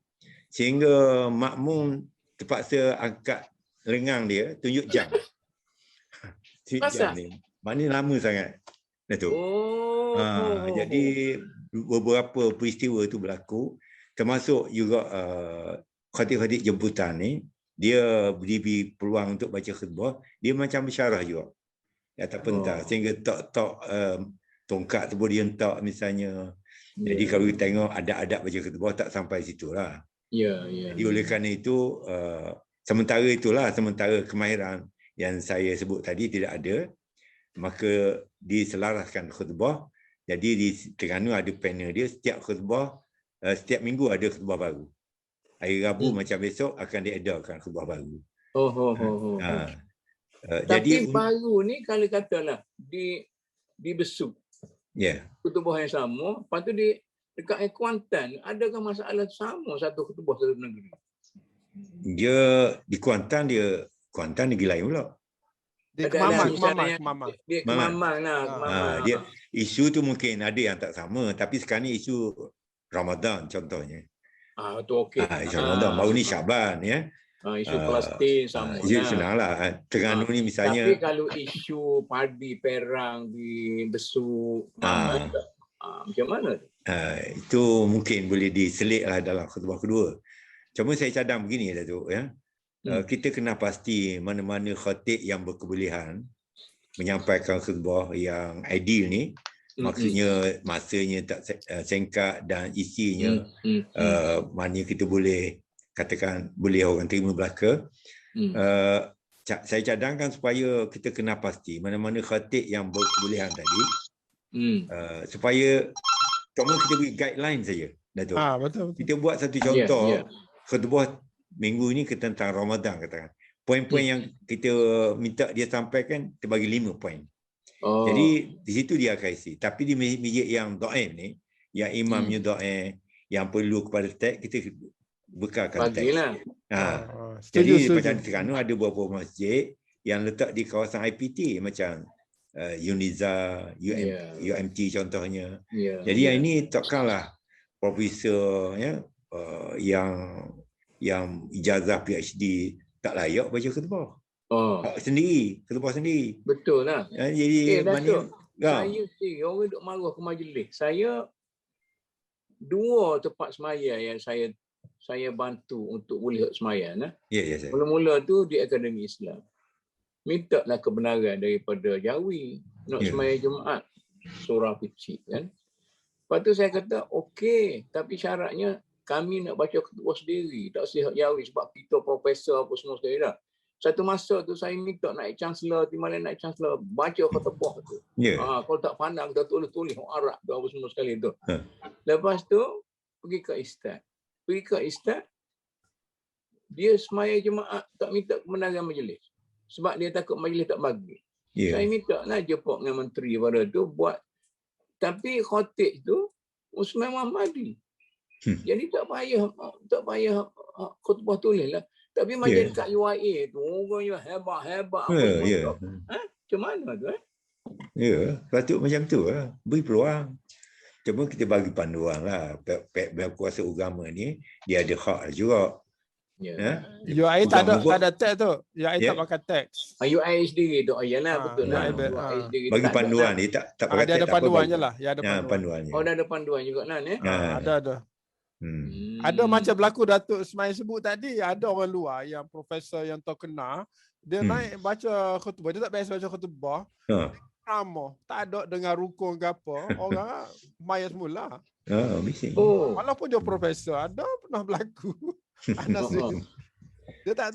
sehingga makmum terpaksa angkat lengang dia, tunjuk jam. Jam ni maknanya lama sangat. Jadi beberapa peristiwa tu berlaku, termasuk juga khatib-khatib jemputan ni, dia diberi peluang untuk baca khutbah, dia macam bersyarah juga atas pentas, sehingga tongkat tu pun dia hentak misalnya. Jadi kalau kita tengok adab-adab baca khutbah tak sampai situ lah. Jadi oleh kerana itu sementara kemahiran yang saya sebut tadi tidak ada, maka diselaraskan khutbah. Jadi di Terengganu ada panel dia, setiap khutbah, setiap minggu ada khutbah baru. Hari Rabu macam besok akan diedarkan khutbah baru. Tapi baru ni kalau katalah di Besut, khutbah yang sama, lepas tu dekat Kuantan, adakah masalah sama satu khutbah satu negeri? Dia di Kuantan, negeri lain pula. Dia Kemamang. Dia Kemamang lah. Dia isu tu mungkin ada yang tak sama, tapi sekarang ni isu Ramadan contohnya. Tu okey. Isu Ramadan, baru ni Syaban ya. Isu Palestin sama. Isu senanglah. Terengganu ni misalnya. Tapi kalau isu padi perang di Besut, macam mana? Itu mungkin boleh diselitlah dalam khutbah kedua. Cuma saya cadang begini Datuk ya. Kita kena pasti mana-mana khatib yang berkebolehan menyampaikan khutbah yang ideal ni, maksudnya masanya tak singkat dan isinya mana kita boleh katakan boleh orang terima belaka. Saya cadangkan supaya kita kena pasti mana-mana khatib yang berkebolehan tadi, supaya cuma kita beri guideline saja, Datuk. Betul. Kita buat satu contoh khutbah minggu ini tentang Ramadan katakan. Poin-poin yang kita minta dia sampaikan, kita bagi 5 poin. Jadi di situ dia akan isi. Tapi di masjid yang dhaif ni, yang imamnya dhaif, yang perlu kepada teks, kita bekalkan teks. Jadi macam di Terengganu ada beberapa masjid yang letak di kawasan IPT macam Uniza, UMT contohnya. Jadi yang ini takkanlah profesor yang ijazah PhD tak layak baca khutbah. Khutbah sendiri. Betul lah. Jadi Datuk, orang duk marah ke majlis. Saya 2 tempat semaya yang saya bantu untuk boleh semaya. Mula-mula tu di Akademi Islam. Mintalah kebenaran daripada Jawi nak semaya Jumaat surah kecil kan. Lepas tu saya kata okey, tapi syaratnya kami nak baca khutbah sendiri, tak sihat Jawi sebab kita profesor apa semua sekali dah. Satu masa tu saya minta naik chancellor, timbalan naik chancellor baca khutbah tu. Kalau tak pandang kita tulis Arab tu apa semua sekali tu. Lepas tu pergi ke Ustaz. Dia semaya jemaah tak minta kebenaran majlis. Sebab dia takut majlis tak bagi. Saya minta lah jumpa dengan menteri pada tu buat. Tapi khatib tu Usman Muhammadi. Jadi tak payah khutbah tulis lah. Tapi majlis kat UIA tu orang hebat. Macam mana tu Ya, patut macam tu lah. Beri peluang. Cuma kita bagi panduan lah. Pihak kuasa agama ni, dia ada hak juga. UIA tak ada teks tu. UIA tak pakai teks. UIA sendiri tu. Yalah, betul lah. UIA sendiri bagi panduan ni, tak pakai teks. Dia ada panduannya lah. Ya, ada panduannya. Oh, dah ada panduan juga lah ni. Ada. Ada macam berlaku Datuk Ismail sebut tadi, ada orang luar yang profesor yang terkenal, dia naik baca khutbah, dia tak biasa baca khutbah. Ramah, tak ada dengar rukun ke apa, orang maya semula. Walaupun dia profesor, ada pernah berlaku. Dia tak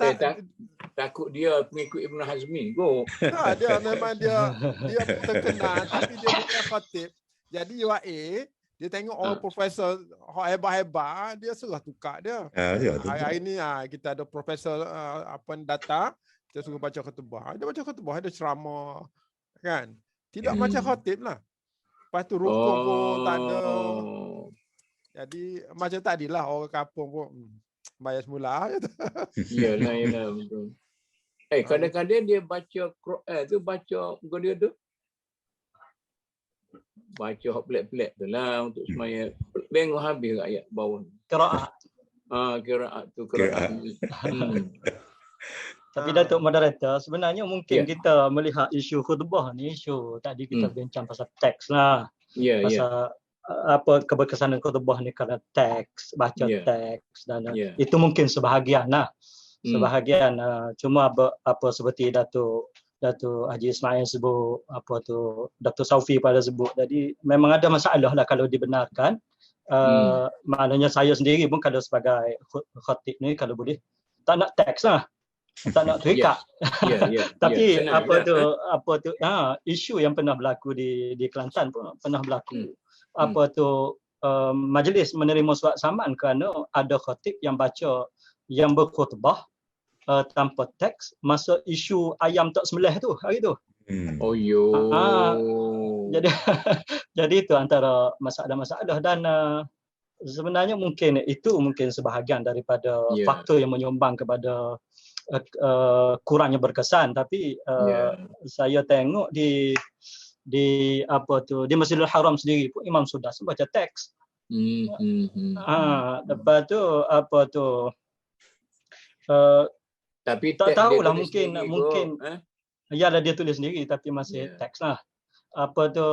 takut dia pengikut Ibn Hazmi go. Dia memang dia terkenal tapi dia bukan khatib. Jadi UIA dia tengok orang profesor hebat-hebat, dia suruh tukar dia. Hari ini kita ada profesor datang, kita suruh baca khutbah. Dia baca khutbah, ada ceramah kan. Tidak macam khatib lah. Lepas tu rukun pun tak ada. Jadi macam tadilah orang kampung pun bayar semula. Yalah betul. Kadang-kadang dia baca Quran tu, baca dia tu. Baca hak pelik-pelik tu lah untuk semaya. Bengok habis ayat bawah. Qiraat. Qiraat tu qiraat. Tapi Datuk Moderator, sebenarnya mungkin kita melihat isu khutbah ni, isu tadi kita bincang pasal teks lah. Pasal apa keberkesanan khutbah ni kerana teks, baca teks dan itu mungkin sebahagian lah. Sebahagian cuma apa seperti Datuk Haji Ismail sebut, apa tu Dr. Saufi pada sebut tadi, memang ada masalah lah kalau dibenarkan. Maknanya saya sendiri pun kalau sebagai khatib ni kalau boleh tak nak teks lah. Tak nak terikat. Tapi apa tu isu yang pernah berlaku di Kelantan pun pernah berlaku. Apa tu majlis menerima surat saman kerana ada khatib yang baca yang berkhutbah tanpa teks masa isu ayam tak sembelih tu hari tu. Jadi itu antara masalah-masalah dan sebenarnya mungkin sebahagian daripada faktor yang menyumbang kepada kurangnya berkesan, tapi saya tengok di Masjidil Haram sendiri pun Imam sudah baca teks. Lepas tu tapi tak tahulah mungkin yalah dia tulis sendiri tapi masih teks lah. Apa tu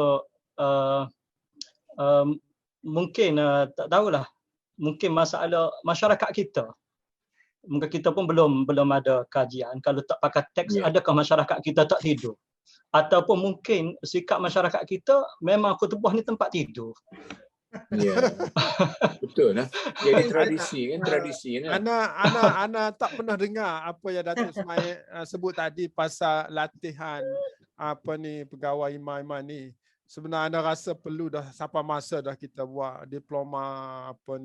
mungkin tak tahulah, mungkin masalah masyarakat kita. Mungkin kita pun belum ada kajian kalau tak pakai teks adakah masyarakat kita tak tidur, ataupun mungkin sikap masyarakat kita memang khutbah ni tempat tidur. Betul lah. Jadi tradisi kan. Ana tak pernah dengar apa yang Datuk Ismail sebut tadi pasal latihan pegawai imam-imam ni. Sebenarnya Ana rasa perlu dah sampai masa dah kita buat diploma apa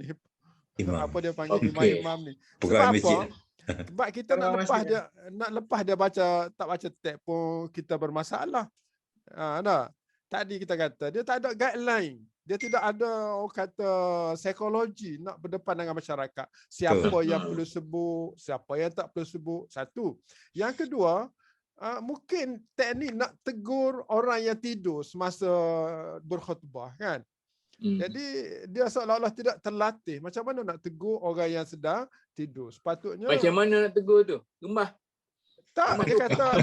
dia panggil imam-imam ni. Sebab apa? Sebab kita nak lepas dia baca tak baca teks pun kita bermasalah. Tadi kita kata dia tak ada guideline. Dia tidak ada orang kata psikologi nak berdepan dengan masyarakat. Siapa yang perlu sebut, siapa yang tak perlu sebut. Satu. Yang kedua, mungkin teknik nak tegur orang yang tidur semasa berkhutbah kan. Jadi dia seolah-olah tidak terlatih. Macam mana nak tegur orang yang sedang tidur? Sepatutnya. Macam mana nak tegur tu? Gemah. Tak, dia kata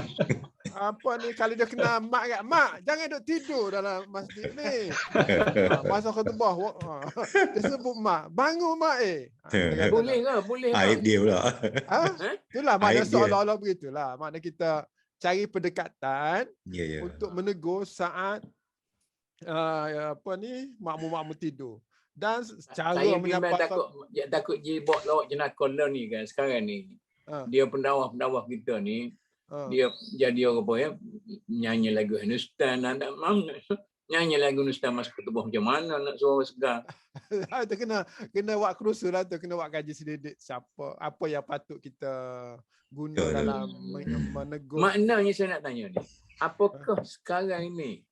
kalau dia kena mak jangan duduk tidur dalam masjid ni. Masa khutbah dia sebut mak, bangun mak Boleh ke? Aib dia pula. Itulah makna seolah-olah begitulah. Makna kita cari pendekatan untuk menegur saat makmum-makmum tidur. Dan cara menyampaikan takut jibok lawak jenakon lah ni kan sekarang ni. Dia pendawah kita ni dia jadi orang apa nyanyi lagu Hindustan, nyanyi lagu Hindustan masuk khutbah macam mana nak suara segar. Itu kena buat kursus lah tu, kena buat kaji sedikit apa yang patut kita guna dalam menegur. Maknanya saya nak tanya ni, apakah sekarang ini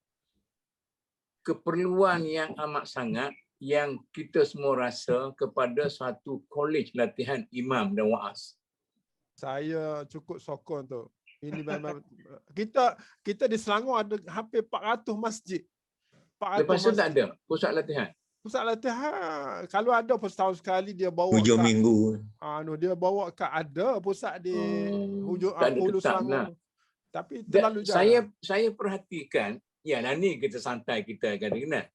keperluan yang amat sangat yang kita semua rasa kepada satu kolej latihan imam dan wa'az? Saya cukup sokong tu. Ini memang kita di Selangor ada hampir 400 masjid. 400 Lepas tu masjid. tak ada pusat latihan. Pusat latihan kalau ada setahun sekali dia bawa Hujung minggu. Dia bawa ada pusat di hujung tak ada Hulu tetap Selangor. lah. Tapi terlalu jarang. Saya perhatikan, ya ni kita santai kita kadang-kadang.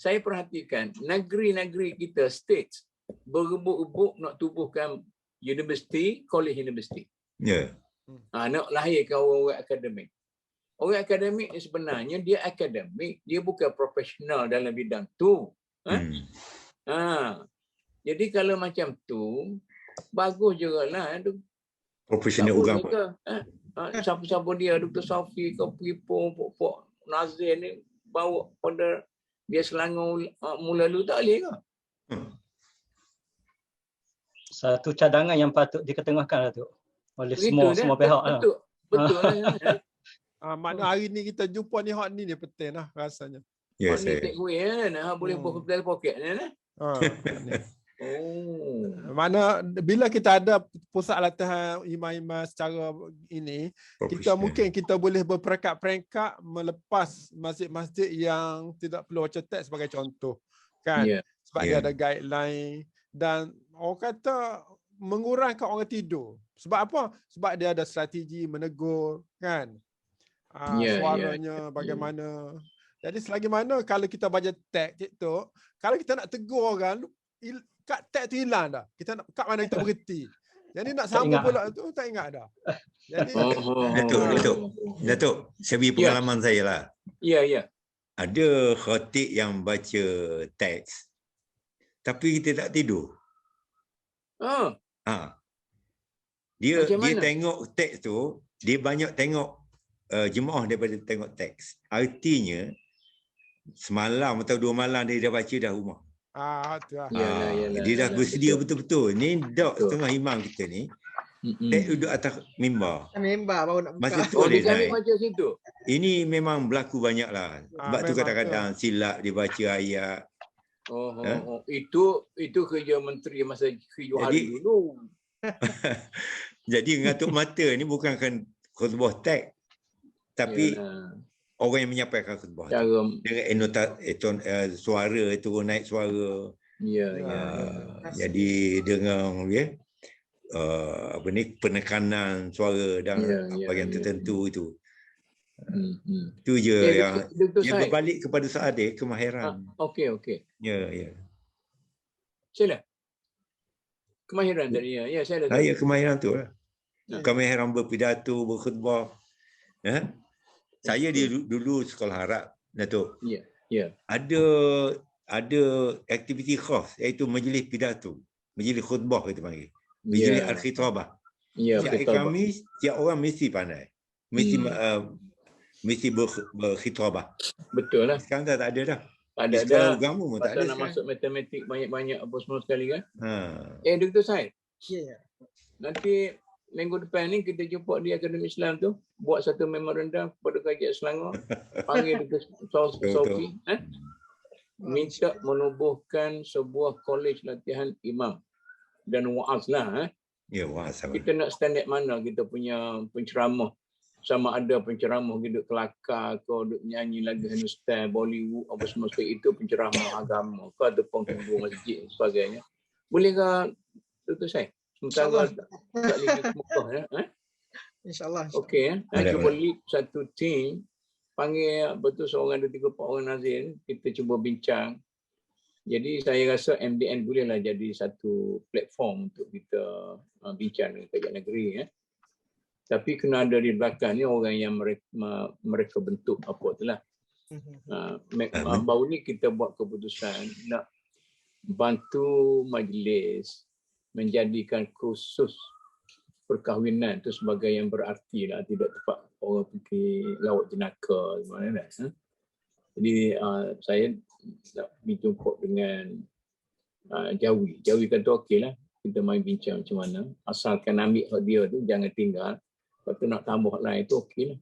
Saya perhatikan negeri-negeri kita, states, berebut-ebut nak tubuhkan universiti, college universiti. Ya. Nak lahirkan orang-orang akademik. Orang akademik ni sebenarnya dia akademik, dia bukan profesional dalam bidang tu. Jadi kalau macam tu, bagus jugalah. Profesional agama. Siapa-siapa dia, Dr. Safi ke Pipo, Pok Nazir ni bawa pada dia Selangor mula dulu tak boleh ke? Satu cadangan yang patut diketengahkan tu oleh semua pihak. Betul lah. Makna hari ni kita jumpa ni hak ni dia penting lah rasanya. Yes, take away boleh buka poket ni. Mana bila kita ada pusat latihan imam-imam secara ini, kita mungkin kita boleh berperingkat-peringkat melepas masjid-masjid yang tidak perlu baca teks sebagai contoh kan. Sebab dia ada guideline dan orang kata mengurangkan orang tidur. Sebab apa? Sebab dia ada strategi menegur kan. Suaranya bagaimana. Jadi selagi mana kalau kita baca teks tu, kalau kita nak tegur orang, kat teks tu hilang dah. Kita nak kat mana kita berhenti. Jadi nak sambung pula tu tak ingat dah. Jadi Datuk, saya beri pengalaman saya lah. Ya. Ada khatib yang baca teks tapi kita tak tidur. Dia tengok teks tu, dia banyak tengok jemaah daripada tengok teks. Artinya semalam atau 2 malam dia dah baca dah rumah. Dia dah bersedia betul-betul. Ni dak setengah imam kita ni. Teks duduk atas mimbar. Mimbar baru nak buka. Masa tu dia naik. Ini memang berlaku banyak lah. Sebab tu kadang-kadang silap dia baca ayat. Itu kerja menteri masa Johari dulu. Jadi ngatuk mata ni bukan khutbah teks. Tapi orang yang menyampaikan khutbah dengan suara itu naik suara. Jadi dengan penekanan suara dan bahagian tertentu itu. Itu je yang berbalik kepada Saadir kemahiran. Okey. Ya. Sila. Kemahiran tadi ya. Saya kemahiran tu lah. Kemahiran berpidato, berkhutbah. Saya dulu sekolah Arab, Datuk. Ya. Ada aktiviti khas iaitu majlis pidato, majlis khutbah kita panggil. Majlis al-khitabah. Tiap orang mesti pandai. Mesti berkhitabah. Betul lah. Sekarang tak ada dah. Tak ada dah. Agama pun tak ada. Nak masuk matematik banyak-banyak apa semua sekali kan. Dr. Said. Nanti minggu depan ni kita jumpa di Akademi Islam tu, buat satu memorandum kepada Kerajaan Selangor, panggil Dr. Safi, minta menubuhkan sebuah kolej latihan imam dan wa'az lah. Wa'az. Kita nak standard mana kita punya penceramah, sama ada penceramah duduk kelakar ke, duduk nyanyi lagu Hindustan, Bollywood, apa semua itu penceramah agama ke, ada penghubung masjid dan sebagainya. Boleh ke Dr. Said? Sementara tak lagi Mekah InsyaAllah. Okey. Cuba lead satu team, panggil betul seorang, 2, 3, 4 orang nazir, kita cuba bincang. Jadi saya rasa MDN bolehlah jadi satu platform untuk kita bincang dengan kerajaan negeri. Tapi kena ada di belakang ni orang yang mereka bentuk apa tu lah. Baru ni kita buat keputusan nak bantu majlis menjadikan kursus perkahwinan itu sebagai yang berarti lah, tidak tepat orang fikir lawak jenaka mana dah. Jadi saya nak berjumpa dengan Jawi. Jawi kata okeylah, kita main bincang macam mana. Asalkan ambil hak dia tu, jangan tinggal. Lepas tu nak tambah hak lain tu okeylah.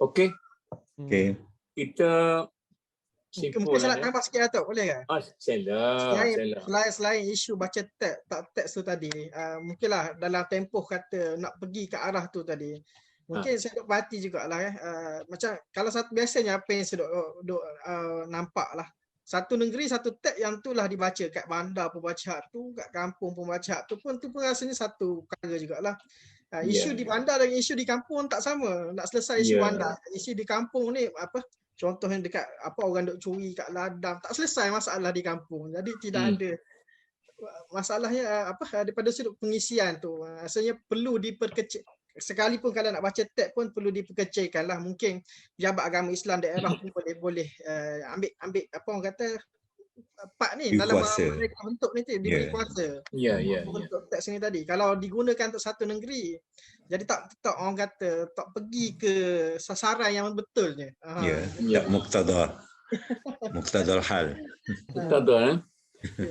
Okey. Okey. Kita Mungkin saya nak tambah sikit atau boleh kan? Selain isu baca teks tu tadi, mungkinlah dalam tempoh kata nak pergi ke arah tu tadi, mungkin saya duk perhati jugalah macam kalau biasanya apa yang saya duk nampak lah, satu negeri satu teks yang tu lah dibaca kat bandar pun baca hak tu, kat kampung pun baca hak tu pun rasanya satu perkara jugalah. Isu di bandar dan isu di kampung tak sama. Nak selesai isu bandar, isu di kampung ni apa? Contohnya dekat orang duk curi kat ladang, tak selesai masalah di kampung. Jadi tidak ada masalahnya daripada sudut pengisian tu. Rasanya perlu diperkecil. Sekalipun kalau nak baca teks pun perlu diperkecilkan lah. Mungkin pejabat agama Islam daerah pun boleh ambil apa orang kata part ni dalam mereka bentuk ni diberi kuasa. Bentuk teks ni tadi. Kalau digunakan untuk satu negeri, jadi tak orang kata tak pergi ke sasaran yang betulnya. Tak muqtadal hal. Muqtadal.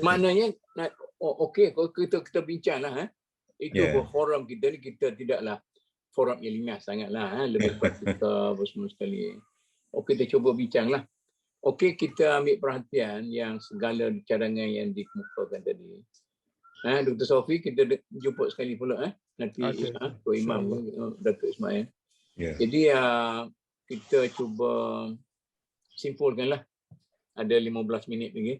Maknanya okey kalau kita bincanglah itu forum kita ni, kita tidaklah forum ilmiah sangatlah lebih kurang kita semua sekali. Okey, kita cuba bincanglah. Okey, kita ambil perhatian yang segala cadangan yang dikemukakan tadi. Dr. Sofi, kita jumpa sekali pula nanti Tuan Imam, Datuk Ismail. Jadi kita cuba simpulkanlah. Ada 15 minit lagi.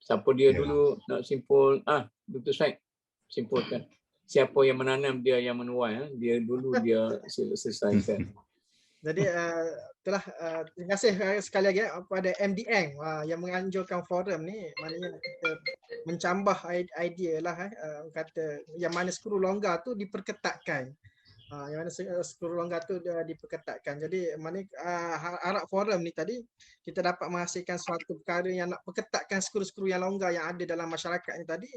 Siapa dia dulu nak simpul? Dr. Syed, simpulkan. Siapa yang menanam, dia yang menuai. Dia dulu dia selesaikan. Jadi terima kasih sekali lagi kepada MDN yang menganjurkan forum ni, maknanya kita mencambah idea lah kata yang mana skru longgar tu diperketatkan. Yang mana skru longgar tu diperketatkan. Jadi mana harap forum ni tadi kita dapat menghasilkan suatu perkara yang nak perketatkan skru-skru yang longgar yang ada dalam masyarakat ni tadi,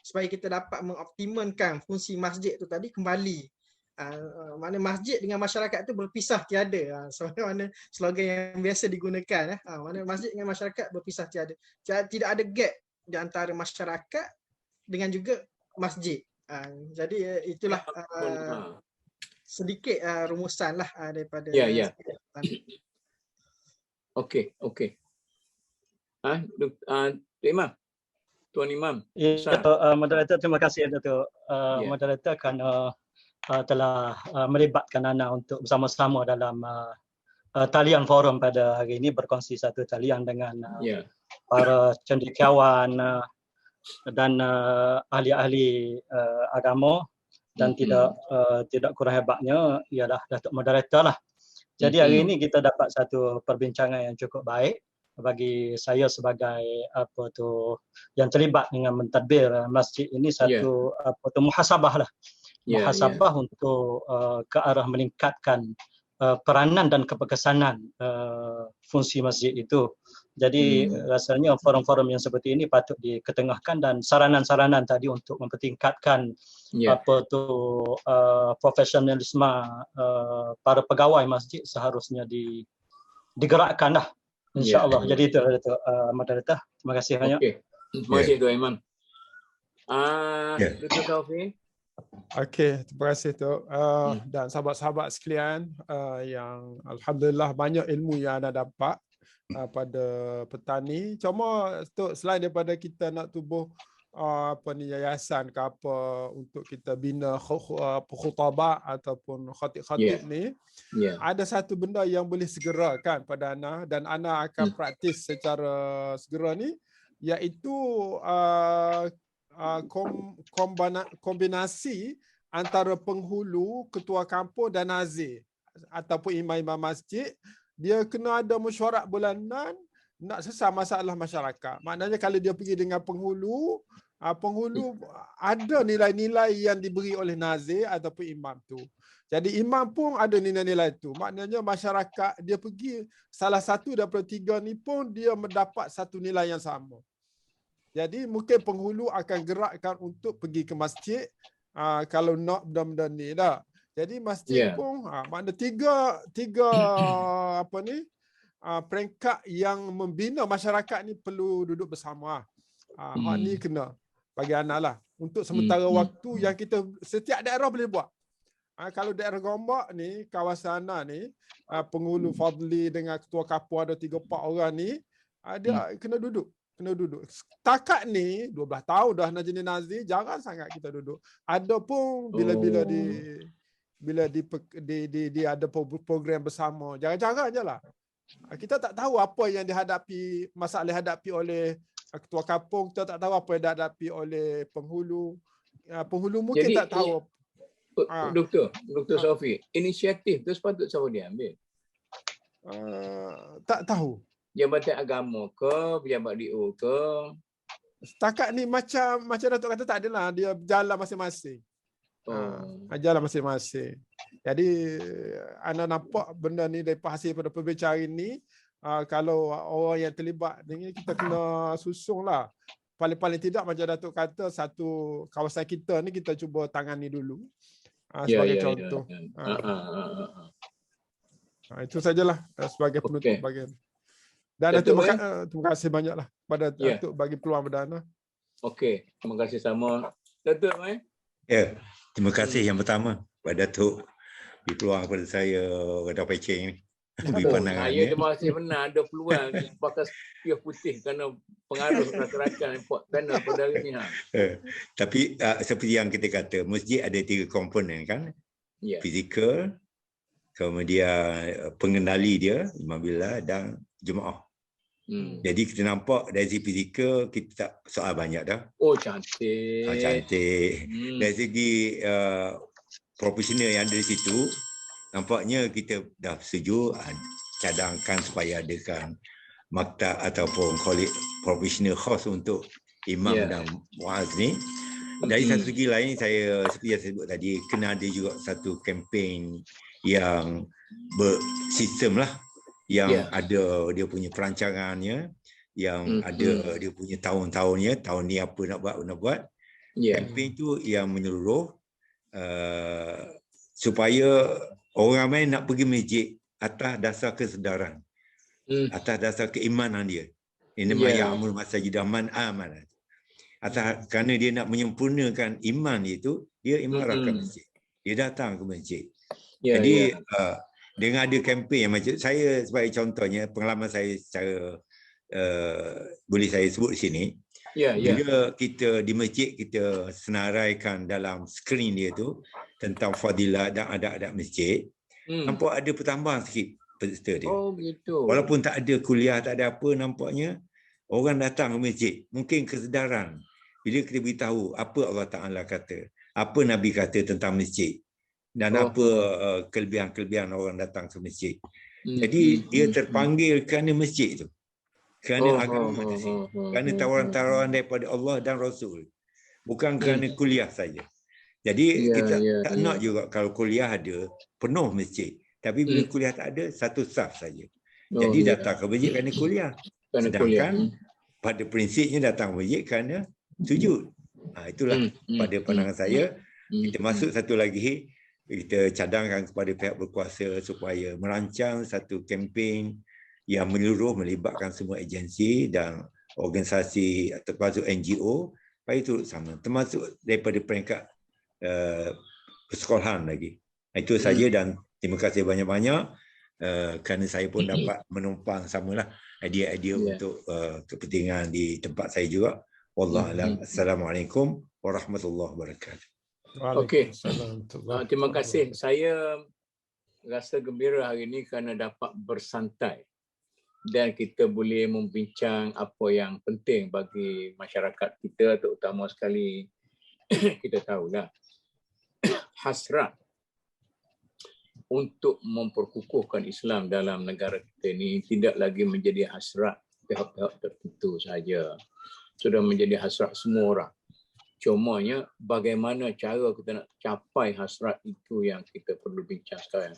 supaya kita dapat mengoptimalkan fungsi masjid tu tadi kembali. Mana masjid dengan masyarakat itu berpisah tiada. Mana slogan yang biasa digunakan mana masjid dengan masyarakat berpisah tiada. Tidak ada gap di antara masyarakat dengan juga masjid. Jadi itulah sedikit rumusan lah daripada Okey. Tuan Imam. Moderator, terima kasih Datuk moderator kerana telah melibatkan Ana untuk bersama-sama dalam talian forum pada hari ini, berkongsi satu talian dengan para cendekiawan dan ahli-ahli agama, dan tidak kurang hebatnya ialah Datuk moderator lah. Jadi hari ini kita dapat satu perbincangan yang cukup baik bagi saya sebagai yang terlibat dengan mentadbir masjid ini, satu muhasabah lah. Muhasabah untuk ke arah meningkatkan peranan dan keberkesanan fungsi masjid itu. Jadi rasanya forum-forum yang seperti ini patut diketengahkan, dan saranan-saranan tadi untuk mempertingkatkan profesionalisme para pegawai masjid seharusnya digerakkan lah, insya-Allah. Jadi itu moderator. Terima kasih banyak. Terima kasih Tuan Imam. Dr. Taufik. Okey, terima kasih Tok. Dan sahabat-sahabat sekalian, yang alhamdulillah banyak ilmu yang anda dapat pada petang ni. Cuma Tok, selain daripada kita nak tubuh yayasan ke apa untuk kita bina khutabah ataupun khatib-khatib ni, ada satu benda yang boleh segerakan pada Ana, dan Ana akan praktis secara segera ni, iaitu kombinasi antara penghulu, ketua kampung dan nazir ataupun imam-imam masjid. Dia kena ada mesyuarat bulanan nak selesai masalah masyarakat. Maknanya kalau dia pergi dengan penghulu, penghulu ada nilai-nilai yang diberi oleh nazir ataupun imam tu. Jadi imam pun ada nilai-nilai tu. Maknanya masyarakat dia pergi, salah satu daripada tiga ni pun dia mendapat satu nilai yang sama. Jadi mungkin penghulu akan gerakkan untuk pergi ke masjid kalau nak benda-benda ni dah. Jadi masjid pun makna tiga peringkat yang membina masyarakat ni perlu duduk bersama. Hak ni kena bagi anak lah untuk sementara waktu yang kita setiap daerah boleh buat. Kalau daerah Gombak ni, kawasan Ana ni, penghulu Fadli dengan ketua kampung ada 3-4 orang ni, Dia kena duduk. Setakat ni 12 tahun dah Najib Nazir, jarang sangat kita duduk. Ada pun bila ada program bersama, jarang-jarang je lah. Kita tak tahu apa yang dihadapi, masalah dihadapi oleh ketua kampung, kita tak tahu apa yang dihadapi oleh penghulu. Penghulu mungkin Jadi, tak tahu. Dr. Sofi, inisiatif tu sepatutnya siapa dia ambil? Tak tahu. Jabatan agama ke, pejabat DO ke? Setakat ni macam Datuk kata tak adalah, dia jalan masing-masing. Jalan masing-masing. Jadi anda nampak benda ni daripada hasil pada perbincangan ni, kalau orang yang terlibat ni kita kena susung lah. Paling-paling tidak macam Datuk kata, satu kawasan kita ni kita cuba tangani dulu sebagai contoh. Itu sajalah sebagai penutup bagian. Dan terima kasih banyaklah pada Datuk bagi peluang berdana. Okey, terima kasih sama. Datuk terima kasih yang pertama pada Datuk beri peluang kepada saya Datuk Pecing ni. Beri pandangan. Terima kasih benar ada peluang pakai sepiah putih kerana pengaruh rakan-rakan import panel pada hari ni. Tapi seperti yang kita kata, masjid ada 3 komponen kan? Fizikal, kemudian pengendali dia, Imam Bilal dan jemaah. Jadi kita nampak dari segi fizikal kita tak soal banyak dah. Oh cantik. Cantik. Dari segi profesional yang ada di situ, nampaknya kita dah setuju cadangkan supaya adakan maktab ataupun profesional khas untuk imam dan muaz ni. Dari satu segi lain, saya seperti yang saya sebut tadi, kena ada juga satu kempen yang bersistem lah, yang ada dia punya perancangannya, yang ada dia punya tahun-tahunnya, tahun ni apa nak buat. Kempen tu yang menyeluruh supaya orang ramai nak pergi masjid atas dasar kesedaran, atas dasar keimanan dia. Ini ya'muru masajida man amana. Atas kerana dia nak menyempurnakan iman itu, dia imarah ke masjid. Dia datang ke masjid. Jadi dengan ada kempen yang macam saya sebagai contohnya, pengalaman saya secara boleh saya sebut di sini. Bila kita di masjid, kita senaraikan dalam skrin dia tu tentang fadilah dan adab-adab masjid, nampak ada pertambahan sikit peserta dia. Oh begitu. Walaupun tak ada kuliah, tak ada apa, nampaknya orang datang ke masjid. Mungkin kesedaran. Bila kita beritahu apa Allah Ta'ala kata, apa Nabi kata tentang masjid, dan apa kelebihan-kelebihan orang datang ke masjid. Jadi dia terpanggil kerana masjid tu. Kerana agama masjid. Kerana tawaran-tawaran daripada Allah dan Rasul. Bukan kerana kuliah saja. Jadi kita tak nak juga kalau kuliah ada, penuh masjid. Tapi bila kuliah tak ada, satu saf saja. Jadi datang ke masjid kerana kuliah. Sedangkan pada prinsipnya datang ke masjid kerana sujud. Itulah pada pandangan saya. Kita masuk satu lagi, kita cadangkan kepada pihak berkuasa supaya merancang satu kempen yang menyeluruh, melibatkan semua agensi dan organisasi termasuk NGO, supaya turut sama, termasuk daripada peringkat persekolahan lagi. Itu saja, dan terima kasih banyak-banyak kerana saya pun dapat menumpang samalah idea-idea untuk kepentingan di tempat saya juga. Wallahualam. Assalamualaikum warahmatullahi wabarakatuh. Okey. Terima kasih. Saya rasa gembira hari ini kerana dapat bersantai dan kita boleh membincang apa yang penting bagi masyarakat kita, terutama sekali kita tahulah hasrat untuk memperkukuhkan Islam dalam negara kita ini tidak lagi menjadi hasrat pihak-pihak tertentu saja. Sudah menjadi hasrat semua orang. Cumanya bagaimana cara kita nak capai hasrat itu yang kita perlu bincang sekarang.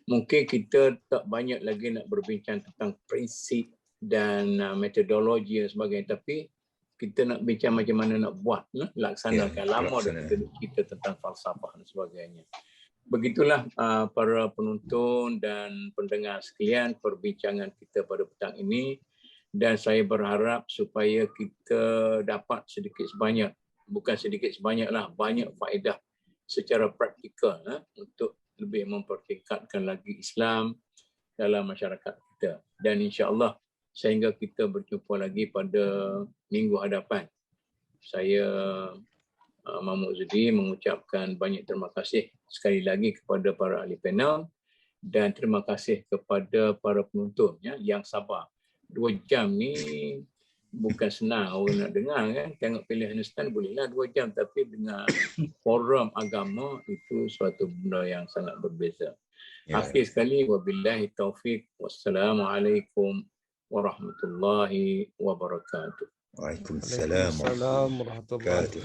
Mungkin kita tak banyak lagi nak berbincang tentang prinsip dan metodologi dan sebagainya, tapi kita nak bincang macam mana nak buat, laksanakan. Lama dah kita tentang falsafah dan sebagainya. Begitulah para penonton dan pendengar sekalian perbincangan kita pada petang ini, dan saya berharap supaya kita dapat sedikit sebanyak, bukan sedikit sebanyaklah, banyak faedah secara praktikal untuk lebih mempertingkatkan lagi Islam dalam masyarakat kita. Dan insya-Allah sehingga kita berjumpa lagi pada minggu hadapan. Saya Mahmud Zudi mengucapkan banyak terima kasih sekali lagi kepada para ahli panel dan terima kasih kepada para penonton yang sabar. 2 jam ni bukan senang orang nak dengar kan. Tengok pilihan Ustaz bolehlah 2 jam, tapi dengar forum agama itu suatu benda yang sangat berbeza. Akhir sekali, wabillahi taufiq, wassalamualaikum warahmatullahi wabarakatuh. Waalaikumsalam warahmatullahi wabarakatuh.